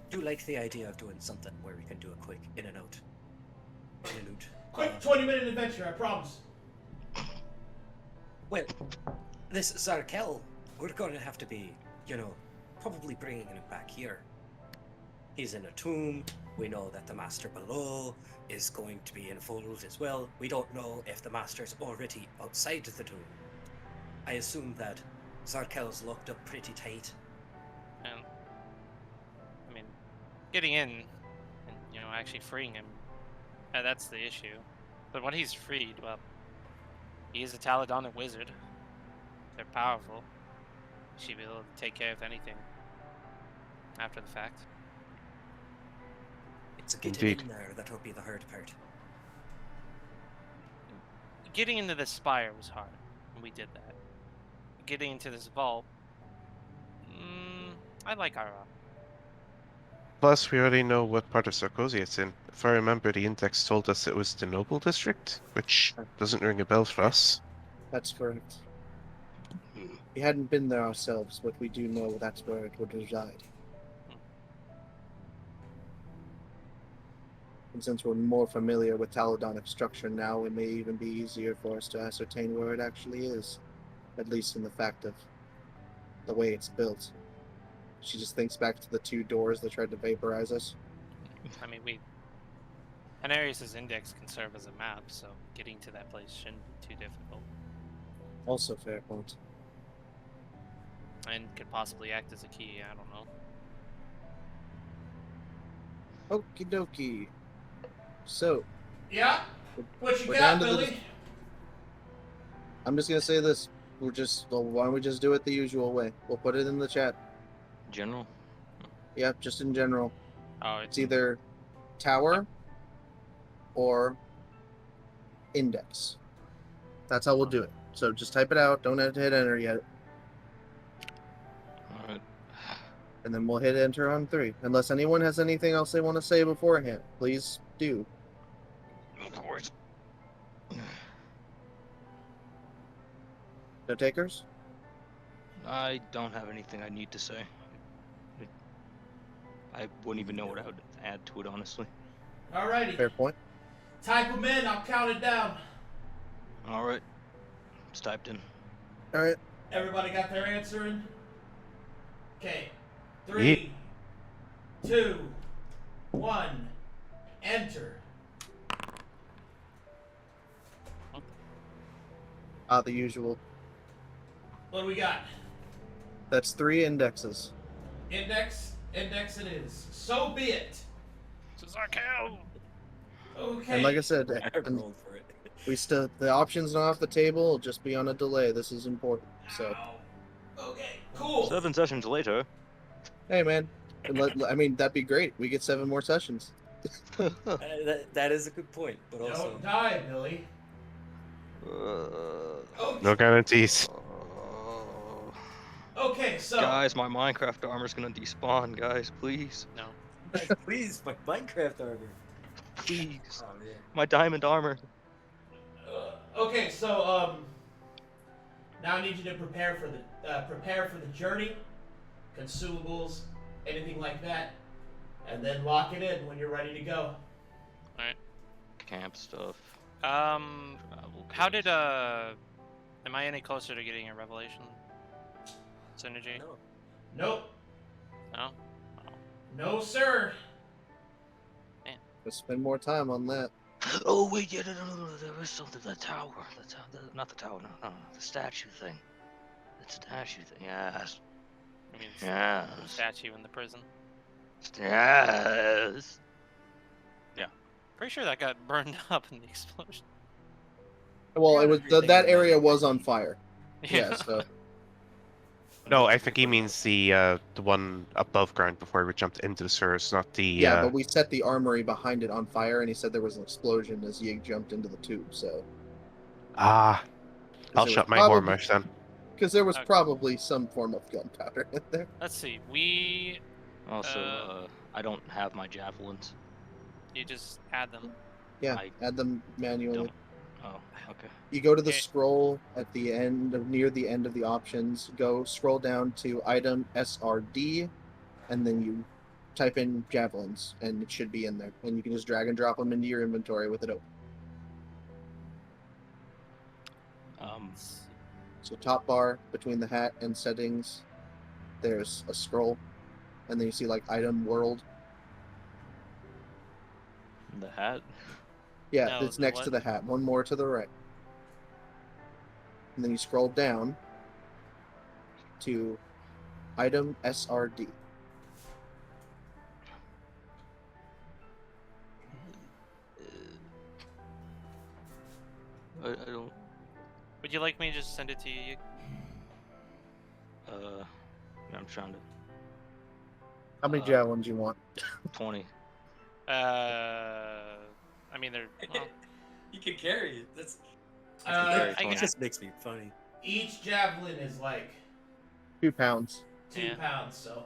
Do like the idea of doing something where we can do a quick in and out. Interlude. Quick 20-minute adventure, I promise. Well, this Zarkel, we're going to have to be, probably bringing him back here. He's in a tomb. We know that the master below is going to be involved as well. We don't know if the master's already outside the tomb. I assume that Zarkel's locked up pretty tight. and I mean, getting in and actually freeing him, that's the issue. But when he's freed, well, he is a Taladonic wizard. They're powerful. He should be able to take care of anything after the fact. It's getting Indeed. in there that will be the hard part. Getting into the spire was hard, and we did that. Getting into this vault, I like our Plus, we already know what part of Sarkozy it's in. If I remember, the index told us it was the Noble District, which doesn't ring a bell for us. That's correct. We hadn't been there ourselves, but we do know that's where it would reside. And since we're more familiar with Taladonic structure now, it may even be easier for us to ascertain where it actually is. At least in the fact of the way it's built. She just thinks back to the two doors that tried to vaporize us. I mean, Anarius' index can serve as a map, so getting to that place shouldn't be too difficult. Also fair point. And could possibly act as a key, I don't know. Okie dokie. So, Yeah? What you We're got, down to the- Billy? I'm just gonna say this. Why don't we just do it the usual way? We'll put it in the chat. General? Yep, just in general. Oh, It's either tower or index. That's how we'll do it. So just type it out. Don't have to hit enter yet. Alright. And then we'll hit enter on 3. Unless anyone has anything else they want to say beforehand, please do. Of course. No takers? I don't have anything I need to say. I wouldn't even know what I would add to it, honestly. Alrighty. Fair point. Type them in, I'll count it down. Alright. It's typed in. Alright. Everybody got their answer in? Okay. 3, 2, 1. Enter. The usual. What do we got? That's 3 indexes. Index? Index it is. So be it. Zarkel! And Okay. like I said, I rolled for it. the options not off the table will just be on a delay. This is important. So, Ow. Okay, cool. 7 sessions later. hey man, I mean that'd be great. We get 7 more sessions. That is a good point, but also Don't die, Billy. Okay. No guarantees. Okay, so Guys, my Minecraft armor's gonna despawn, guys, please. No. please, my Minecraft armor. Please. Oh man. My diamond armor. okay, so Now I need you to prepare for the journey, consumables, anything like that, and then lock it in when you're ready to go. Alright. Camp stuff. How did am I any closer to getting a revelation synergy? No. Nope. No? No, sir. Let's spend more time on that. Oh wait, yeah, no, there was something. The tower, not the tower, no, the statue thing. The statue thing, yes. I mean, Yes. statue in the prison. Yes. Pretty sure that got burned up in the explosion. Well, it was Everything that in area that was on area. fire. Yeah, so No, I think he means the one above ground before we jumped into the sewers, not the. yeah, but we set the armory behind it on fire, and he said there was an explosion as Yig jumped into the tube. So Ah, I'll there shut was my probably- whore mouth then. because there was Okay. probably some form of gunpowder in there. Let's see. We Also, I don't have my javelins. you just add them. Yeah, I add them manually. don't. Oh, okay. You go to the Okay. scroll at the end of near the end of the options. Go scroll down to item SRD, and then you type in javelins, and it should be in there. And you can just drag and drop them into your inventory with it open. So top bar between the hat and settings, there's a scroll, and then you see like item world. The hat. Yeah, No, it's the next what? to the hat. One more to the right. And then you scroll down to item SRD. I don't. Would you like me to just send it to you? I'm trying to. How many javelins you want? 20. I mean, they're. Well, You can carry it. That's. carry I It guess- just makes me funny. Each javelin is like 2 pounds. 2 Yeah. pounds, so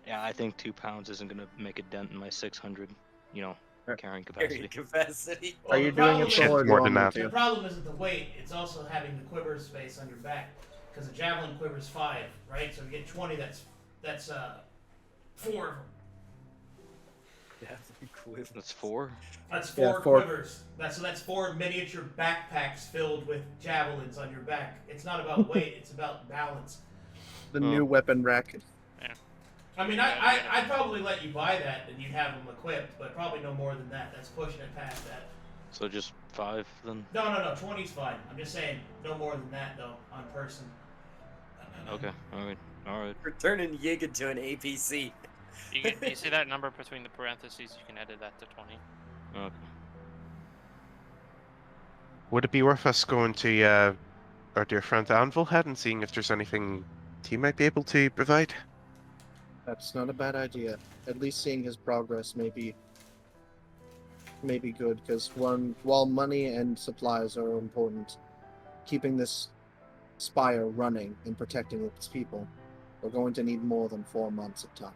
Yeah, I think 2 pounds isn't gonna make a dent in my 600, carrying Carrying capacity. capacity. Are Well, you the doing problem it is- solo or do you More want than me that. the to? problem isn't the weight; it's also having the quiver space on your back, because a javelin quivers 5, right? So if you get 20, that's 4 of them. Yeah, equivalent. That's 4. That's Yeah, 4 4. quivers. That's 4 miniature backpacks filled with javelins on your back. It's not about weight; it's about balance. The new weapon rack. I mean, I'd probably let you buy that and you'd have them equipped, but probably no more than that. That's pushing it past that. So just 5 then. No, 20's fine. I'm just saying, no more than that though, on person. Okay. All right. We're turning Yig into an APC. you see that number between the parentheses? You can edit that to 20. Okay. Would it be worth us going to our dear friend Anvil Head and seeing if there's anything he might be able to provide? That's not a bad idea. At least seeing his progress may be good, because while money and supplies are important, keeping this spire running and protecting its people, we're going to need more than 4 months of time.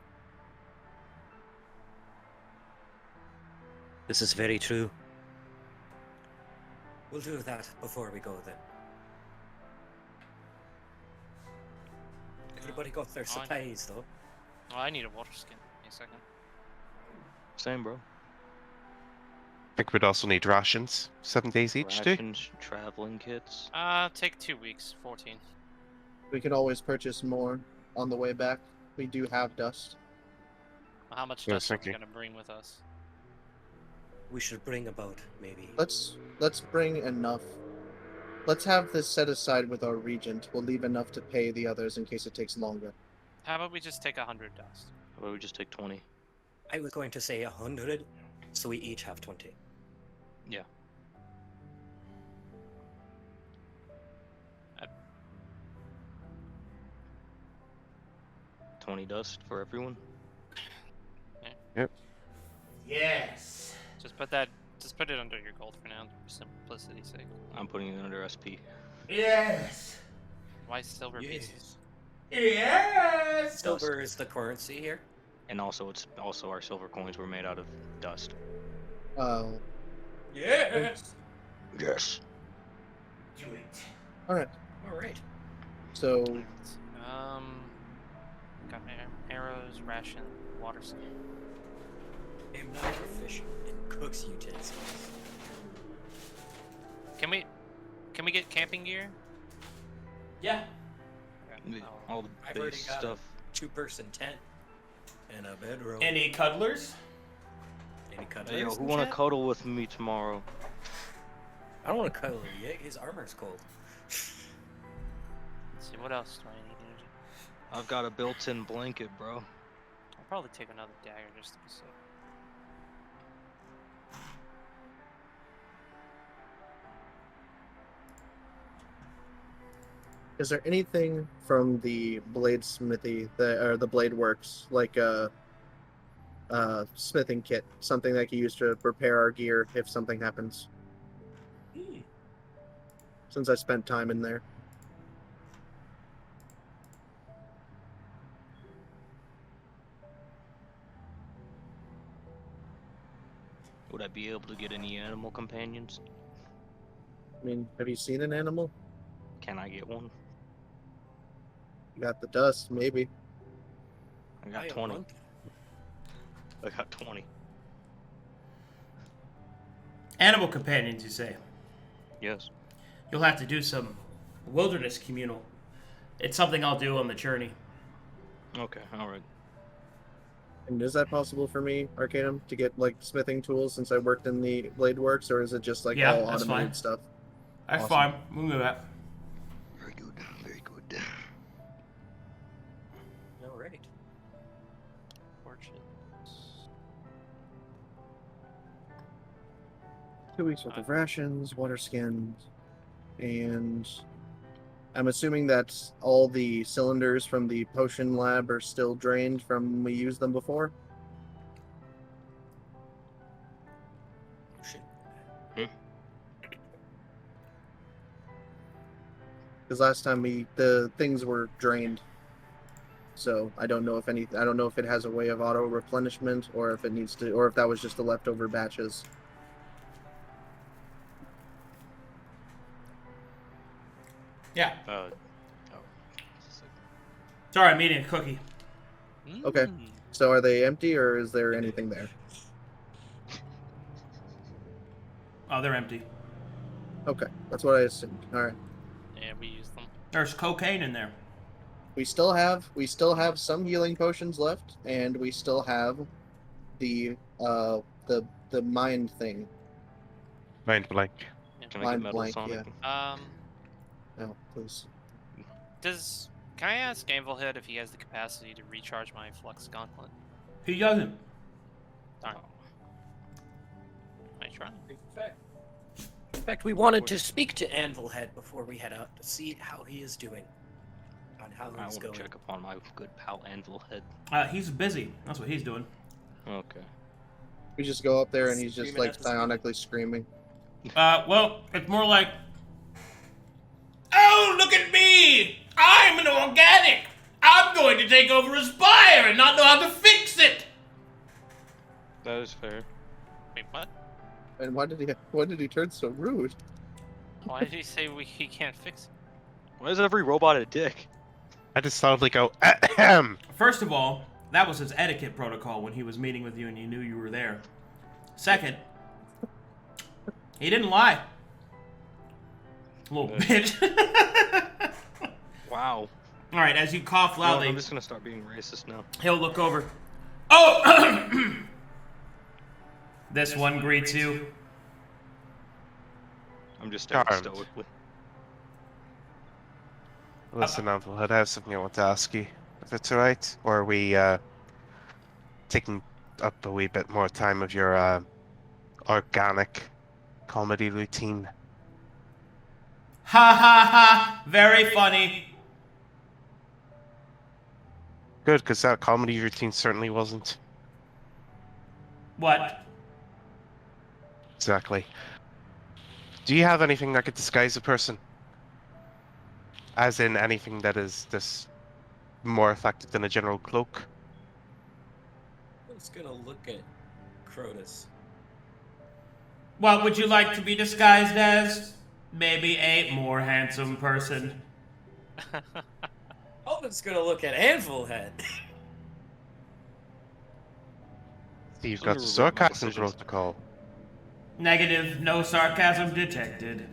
This is very true. We'll do that before we go then. Everybody got their Fine. supplies though. Oh, I need a water skin. Give me a second. Same, bro. I think we'd also need rations. 7 days each, too. Rations, traveling kits. Take 2 weeks. 14. We can always purchase more on the way back. We do have dust. Well, how much Yeah, dust are we thank you. gonna bring with us? We should bring about maybe. Let's bring enough. Let's have this set aside with our regent. We'll leave enough to pay the others in case it takes longer. How about we just take 100 dust? How about we just take 20? I was going to say 100, so we each have 20. Yeah. Uh, 20 dust for everyone. Yes. Just put it under your gold for now, for simplicity's sake. I'm putting it under SP. Yes. Why silver pieces? Yes. Silver is the currency here. And also, our silver coins were made out of dust. Yes. Yes. Do it. All right. All right. So Got arrows, ration, water skin. I'm not proficient in cook's utensils. Can we get camping gear? Yeah. All the I've already base got stuff. a 2-person tent and a bedroom. Any cuddlers? Any Hey, cuddlers yo, who in wanna chat? cuddle with me tomorrow? I don't want to cuddle yet. His armor's cold. Let's see, what else do I need to do? I've got a built-in blanket, bro. I'll probably take another dagger just to be safe. is there anything from the bladesmithy, or the blade works, like a smithing kit, something that can use to repair our gear if something happens? Since I spent time in there. Would I be able to get any animal companions? I mean, have you seen an animal? Can I get one? You got the dust, maybe. I got I 20. want- I got 20. Animal companions, you say? Yes. You'll have to do some wilderness communal. It's something I'll do on the journey. Okay, alright. And is that possible for me, Arcadum, to get like smithing tools since I worked in the blade works, or is it just like Yeah, all that's automated fine. stuff? That's Awesome. fine. We'll do that. Very good, very good. All right. Fortune. 2 weeks worth of rations, water skins, and I'm assuming that all the cylinders from the potion lab are still drained from when we used them before? Shit. Because last time the things were drained. So I don't know if it has a way of auto replenishment, or if it needs to, or if that was just the leftover batches. Yeah. Oh. Sorry, I'm eating a cookie. Okay. Mm. So are they empty, or is there anything there? Oh, they're empty. Okay, that's what I assumed. All right. Yeah, we use them. There's cocaine in there. We still have some healing potions left, and we still have the mind thing. Mind blank. Can I Mind get metal blank, Sonic? No, please. Can I ask Anvilhead if he has the capacity to recharge my Flux Gauntlet? He doesn't. Darn. I try. In fact, we wanted to speak to Anvilhead before we head out to see how he is doing. On how I he's want to going. check upon my good pal Anvilhead. He's busy. That's what he's doing. Okay. We just go up there, and he's just Screaming like at the screen. psionically screaming. Well, it's more like, oh, look at me! I'm an organic! I'm going to take over a spire and not know how to fix it! That is fair. Wait, what? And why did he turn so rude? Why did he say he can't fix it? Why is every robot a dick? I just soundly go, ahem. First of all, that was his etiquette protocol when he was meeting with you and he knew you were there. Second, he didn't lie. Little bitch. Wow. Alright, as you cough No, loudly, I'm just gonna start being racist now. he'll look over. Oh! This one greets you. I'm just staring Charmed. stoically. Listen, Anvilhead, I have something I want to ask you. If it's alright? Or are we taking up a wee bit more time of your organic comedy routine? Ha ha ha! Very funny. Good, because that comedy routine certainly wasn't. What? Exactly. Do you have anything that could disguise a person? As in anything that is this more effective than a general cloak? I'm just gonna look at Chrotus. What would you like to be disguised as? Maybe a more handsome person. Owen's gonna look at Anvil Head. See, you've I'm got gonna the revert my sarcasm decisions. protocol. Negative, no sarcasm detected.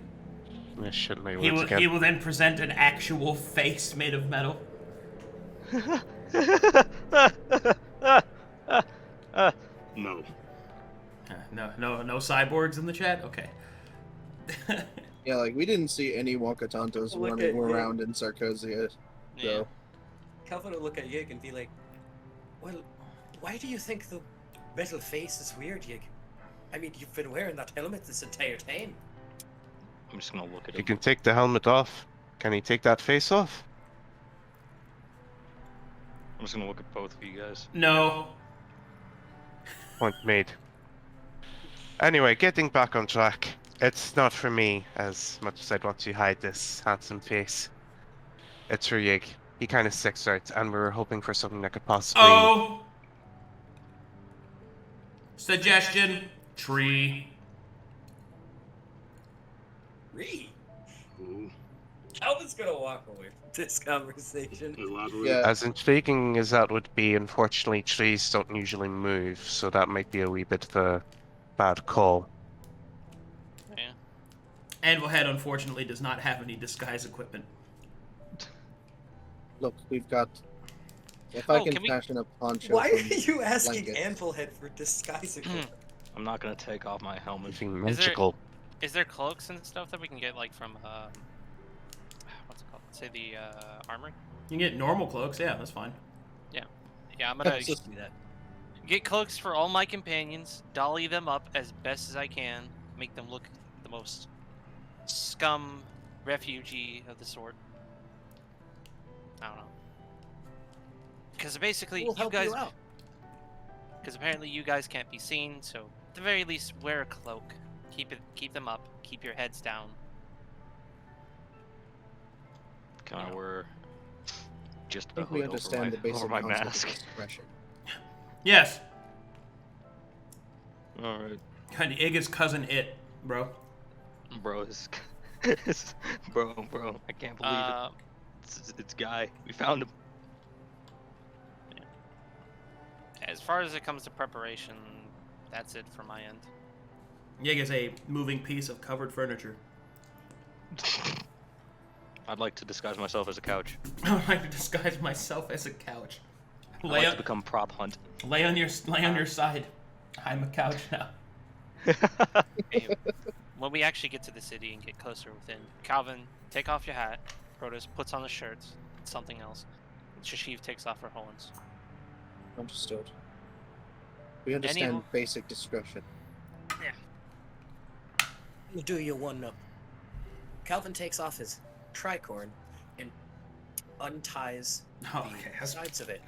I shouldn't my He words will, again. he will then present an actual face made of metal. No. No cyborgs in the chat? Okay. Yeah, like we didn't see any Wakatantos Look running at you. around in Sarkozia. Yeah. So Calvin will look at Yig and be like, well, why do you think the metal face is weird, Yig? I mean, you've been wearing that helmet this entire time. I'm just gonna look at You him. can take the helmet off. Can he take that face off? I'm just gonna look at both of you guys. No. Point made. Anyway, getting back on track. It's not for me as much as I'd want to hide this handsome face. It's for Yig. He kind of sticks out, and we were hoping for something that could possibly. Oh! Suggestion. Tree. Ree. Ooh. Calvin's gonna walk away from this conversation. Elaborate. Yeah. As intriguing as that would be, unfortunately, trees don't usually move, so that might be a wee bit of a bad call. Yeah. Anvil Head, unfortunately, does not have any disguise equipment. look, we've got. If I Oh, can can we- fashion a poncho. Why are from you asking blankets. Anvil Head for disguising? I'm not gonna take off my helmet. Anything Is there- magical. Is there cloaks and stuff that we can get like from what's it called? Say the armory? You can get normal cloaks, yeah, that's fine. Yeah, I'm gonna That's just- Do that. get cloaks for all my companions, dolly them up as best as I can, make them look the most scum refugee of the sort. I don't know. Because basically, We'll you help guys. you out. Because apparently you guys can't be seen, so at the very least, wear a cloak. Keep them up. Keep your heads down. Can I Yeah. wear just I a think we hood over understand my, the basic over my concept mask? of expression. Yes. Alright, Kind of Ig's cousin It, bro. bro, bro, I can't believe it. It's Guy. We found him. As far as it comes to preparation, that's it from my end. Yig is a moving piece of covered furniture. I'd like to disguise myself as a couch. I would like to disguise myself as a couch. I'd Lay like on, to become prop hunt. lay on your side. I'm a couch now. Hey, when we actually get to the city and get closer within, Calvin, take off your hat. Chrotus puts on the shirts. It's something else. Sashiv takes off her horns. Understood. We understand Any- basic discretion. You do your one up. Calvin takes off his tricorn and unties Oh, the okay. sides of it,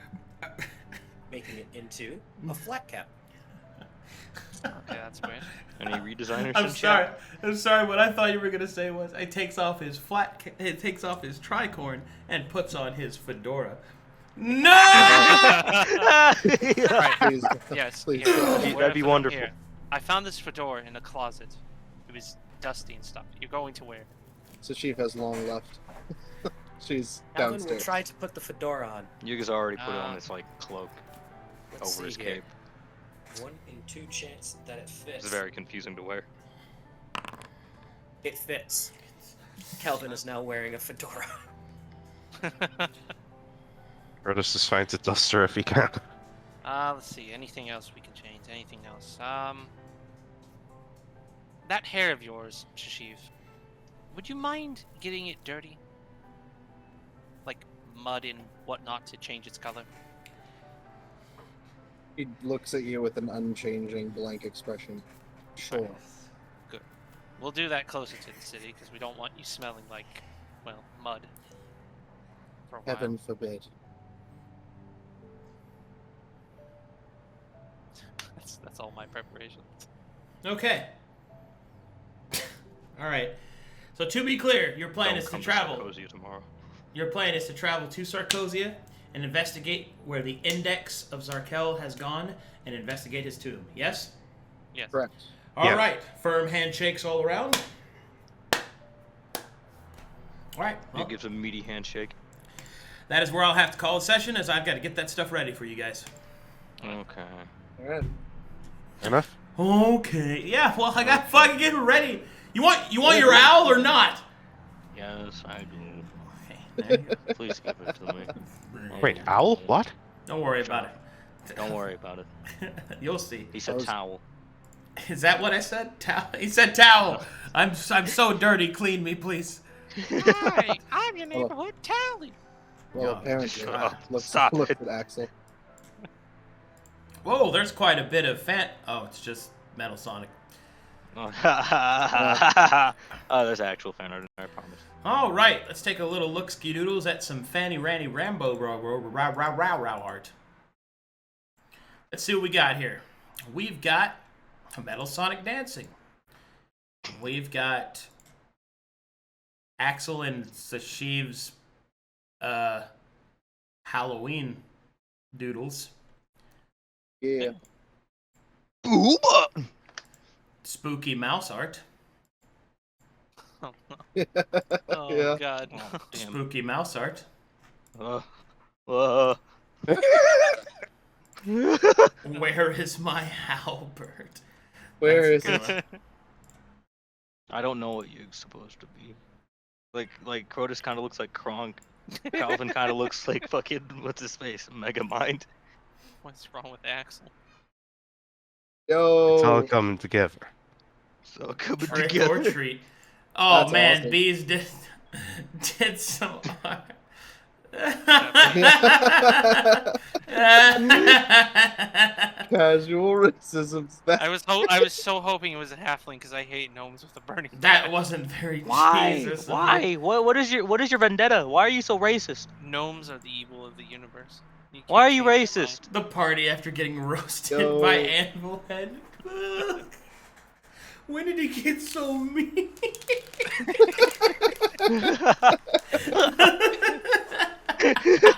making it into a flat cap. Okay, that's great. Any redesigners I'm in sorry. chat? I'm sorry. What I thought you were gonna say was, it takes off his tricorn and puts on his fedora. No! Please, Yes, please. here, That'd wear a be fedora- wonderful. here. I found this fedora in a closet. It was dusty and stuff. You're going to wear it. Sashiv has long left. She's Calvin will downstairs. try to put the fedora on. Yuga's already put it on Uh, this like cloak Let's over his see here. cape. 1 in 2 chance that it fits. It's very confusing to wear. It fits. Calvin is now wearing a fedora. Chrotus is fine to dust her if he can. Let's see. Anything else we can change? Anything else? That hair of yours, Sashiv. Would you mind getting it dirty? Like mud and whatnot to change its color? He looks at you with an unchanging, blank expression. Sure. Good. We'll do that closer to the city because we don't want you smelling like, well, mud. For a while. Heaven forbid. That's all my preparation. Okay. All right. So to be clear, your plan Don't is to come travel. Sarkozia tomorrow. Your plan is to travel to Sarkozia and investigate where the index of Zarkel has gone and investigate his tomb. Yes? Yes. Correct. All Yeah. right. Firm handshakes all around. All right. He Well, gives a meaty handshake. that is where I'll have to call a session, as I've got to get that stuff ready for you guys. Okay. All right. Enough? Okay. Yeah. Well, I got to fucking get ready. You want your owl or not? Yes, I do. Okay, there you go. Please give it to me. Wait, owl? What? Don't worry about it. Don't worry about it. You'll see. He said towel. Is that what I said? Towel. He said towel. I'm so dirty. Clean me, please. Hi, I'm your neighborhood tally. Well, Yo, apparently, shut up. let's Stop look it. at Axel. Whoa, there's quite a bit of fan. Oh, it's just Metal Sonic. Oh, there's actual fan art in there, I promise. All right, let's take a little look, ski doodles, at some Fanny Randy Rambo art. Let's see what we got here. We've got Metal Sonic dancing. We've got Axel and Sashiv's Halloween doodles. Yeah. Booba! Spooky mouse art. Oh Yeah. God. Oh, damn. Spooky mouse art. Where is my halberd? Where is That's it? good. I don't know what you're supposed to be. Like Chrotus kind of looks like Kronk. Calvin kind of looks like fucking what's his face, Megamind. What's wrong with Axel? Yo. It's all coming together. So coming Trick or together. treat. Oh That's man, awesome. Bees did some art. Casual racism's back. I was so hoping it was a halfling because I hate gnomes with a burning. That fire. wasn't very Why? Jesus. Why? What is your vendetta? Why are you so racist? Gnomes are the evil of the universe. You Why are can't you change their racist? The party after getting roasted Yo. by Anvil Head. When did he get so mean? I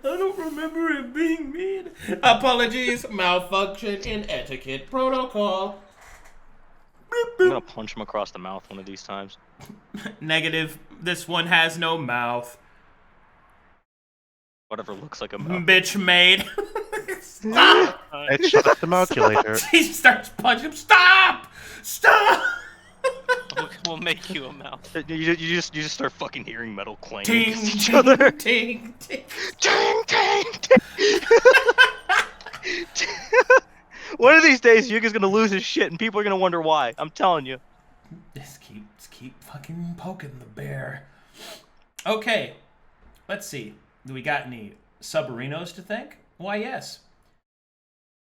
don't remember it being mean. Apologies, malfunction in etiquette protocol. I'm gonna punch him across the mouth one of these times. Negative. This one has no mouth. Whatever looks like a mouth. Bitch made. Stop! It shut up the modulator. He starts punching him. Stop! Stop! We'll make you a mouth. You just start fucking hearing metal clang Ting, against each ting, other. ting, ting. Ting, ting, ting. One of these days, Yuga's gonna lose his shit, and people are gonna wonder why. I'm telling you. Just keep fucking poking the bear. Okay, let's see. Do we got any submarinos to thank? Why, yes.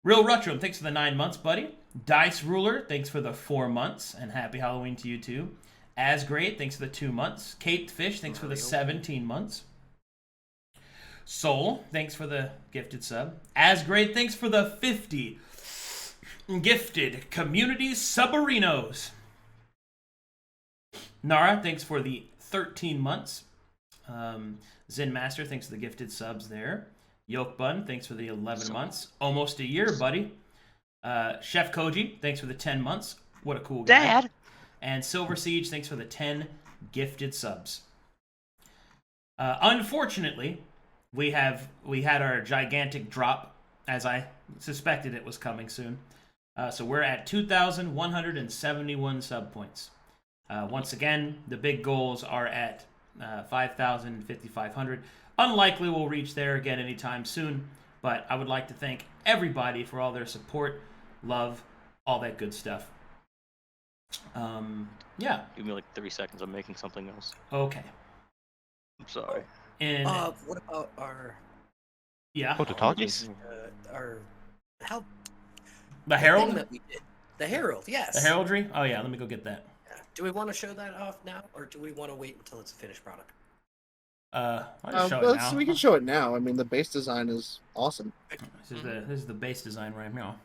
Real Rutrum, thanks for the 9 months, buddy. Dice Ruler, thanks for the 4 months, and happy Halloween to you too. As Great, thanks for the 2 months. Caped Fish, thanks for the 17 months. Soul, thanks for the gifted sub. As Great, thanks for the 50 gifted community submarinos. Nara, thanks for the 13 months. Zen Master, thanks for the gifted subs there. Yoke Bun, thanks for the 11 months. Almost a year, buddy. Chef Koji, thanks for the 10 months. What a cool guy. Dad! And SilverSiege, thanks for the 10 gifted subs. Unfortunately, we had our gigantic drop, as I suspected it was coming soon. So we're at 2,171 sub points. Once again, the big goals are at 5,000, 5,500. Unlikely we'll reach there again anytime soon, but I would like to thank everybody for all their support, love, all that good stuff. Yeah. Give me like 3 seconds. I'm making something else. Okay. I'm sorry. And What about our yeah, Oh, the talkies? our how the thing Herald, that we did? The Herald, yes. the heraldry. Oh yeah, let me go get that. Yeah. Do we want to show that off now, or do we want to wait until it's a finished product? I'll just show it now. We can show it now. I mean, the base design is awesome. This is the base design right now.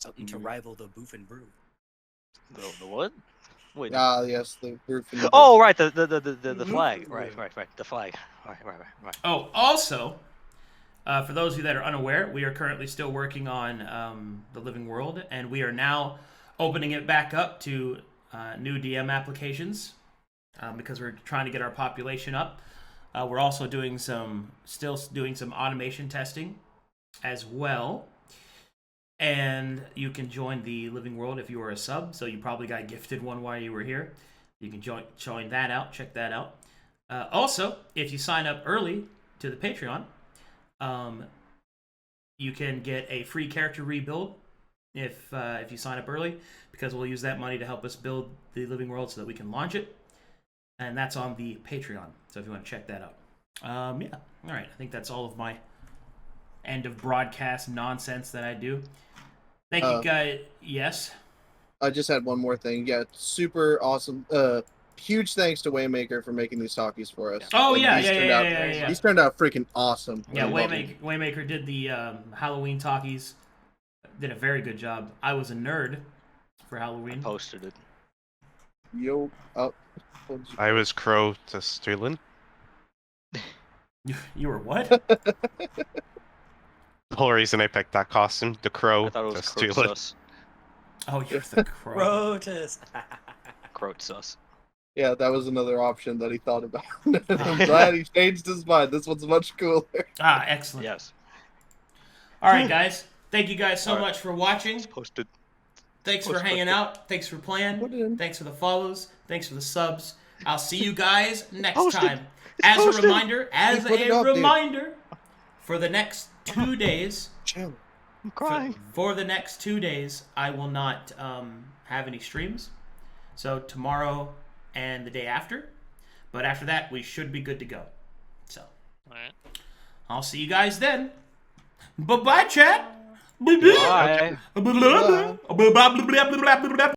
Something to rival the Boof and Brew. The what? Wait. Yes, the roof. And the Oh, right, the flag. Right, the flag. Right. Oh, also, for those of you that are unaware, we are currently still working on the Living World, and we are now opening it back up to new DM applications. because we're trying to get our population up. We're also still doing some automation testing as well. And you can join the Living World if you are a sub. So you probably got gifted one while you were here. You can join that out. Check that out. Also, if you sign up early to the Patreon, you can get a free character rebuild if you sign up early, because we'll use that money to help us build the Living World so that we can launch it. And that's on the Patreon. So if you want to check that out. Yeah. All right. I think that's all of my end of broadcast nonsense that I do. Thank you, guys. Yes. I just had one more thing. Yeah, super awesome. Huge thanks to Waymaker for making these talkies for us. Oh, Like, yeah, these yeah, turned yeah, out- yeah, yeah. These turned out freaking awesome. Yeah, I love them. Waymaker did the Halloween talkies. Did a very good job. I was a nerd for Halloween. Posted it. Yo, oh, I was Chrotus. You were what? The whole reason I picked that costume, the crow. I thought it was just steal it. Crotus. Oh, you're the crow. Chrotus. Crotus. yeah, that was another option that he thought about. I'm glad he changed his mind. This one's much cooler. Ah, excellent. Yes. All right, guys. Thank you guys so All right. much for watching. It's posted. Thanks for hanging out. Thanks for Put it playing. in. Thanks for the follows. Thanks for the subs. I'll see you guys next Posted. time. It's As posted. a reminder, Put it up, dude. for the next 2 days, Chill. I'm crying. for the next 2 days, I will not have any streams. So tomorrow and the day after. But after that, we should be good to go. So Alright. I'll see you guys then. Bye-bye, chat. Bye-bye. Bye. Bye-bye. Bye-bye.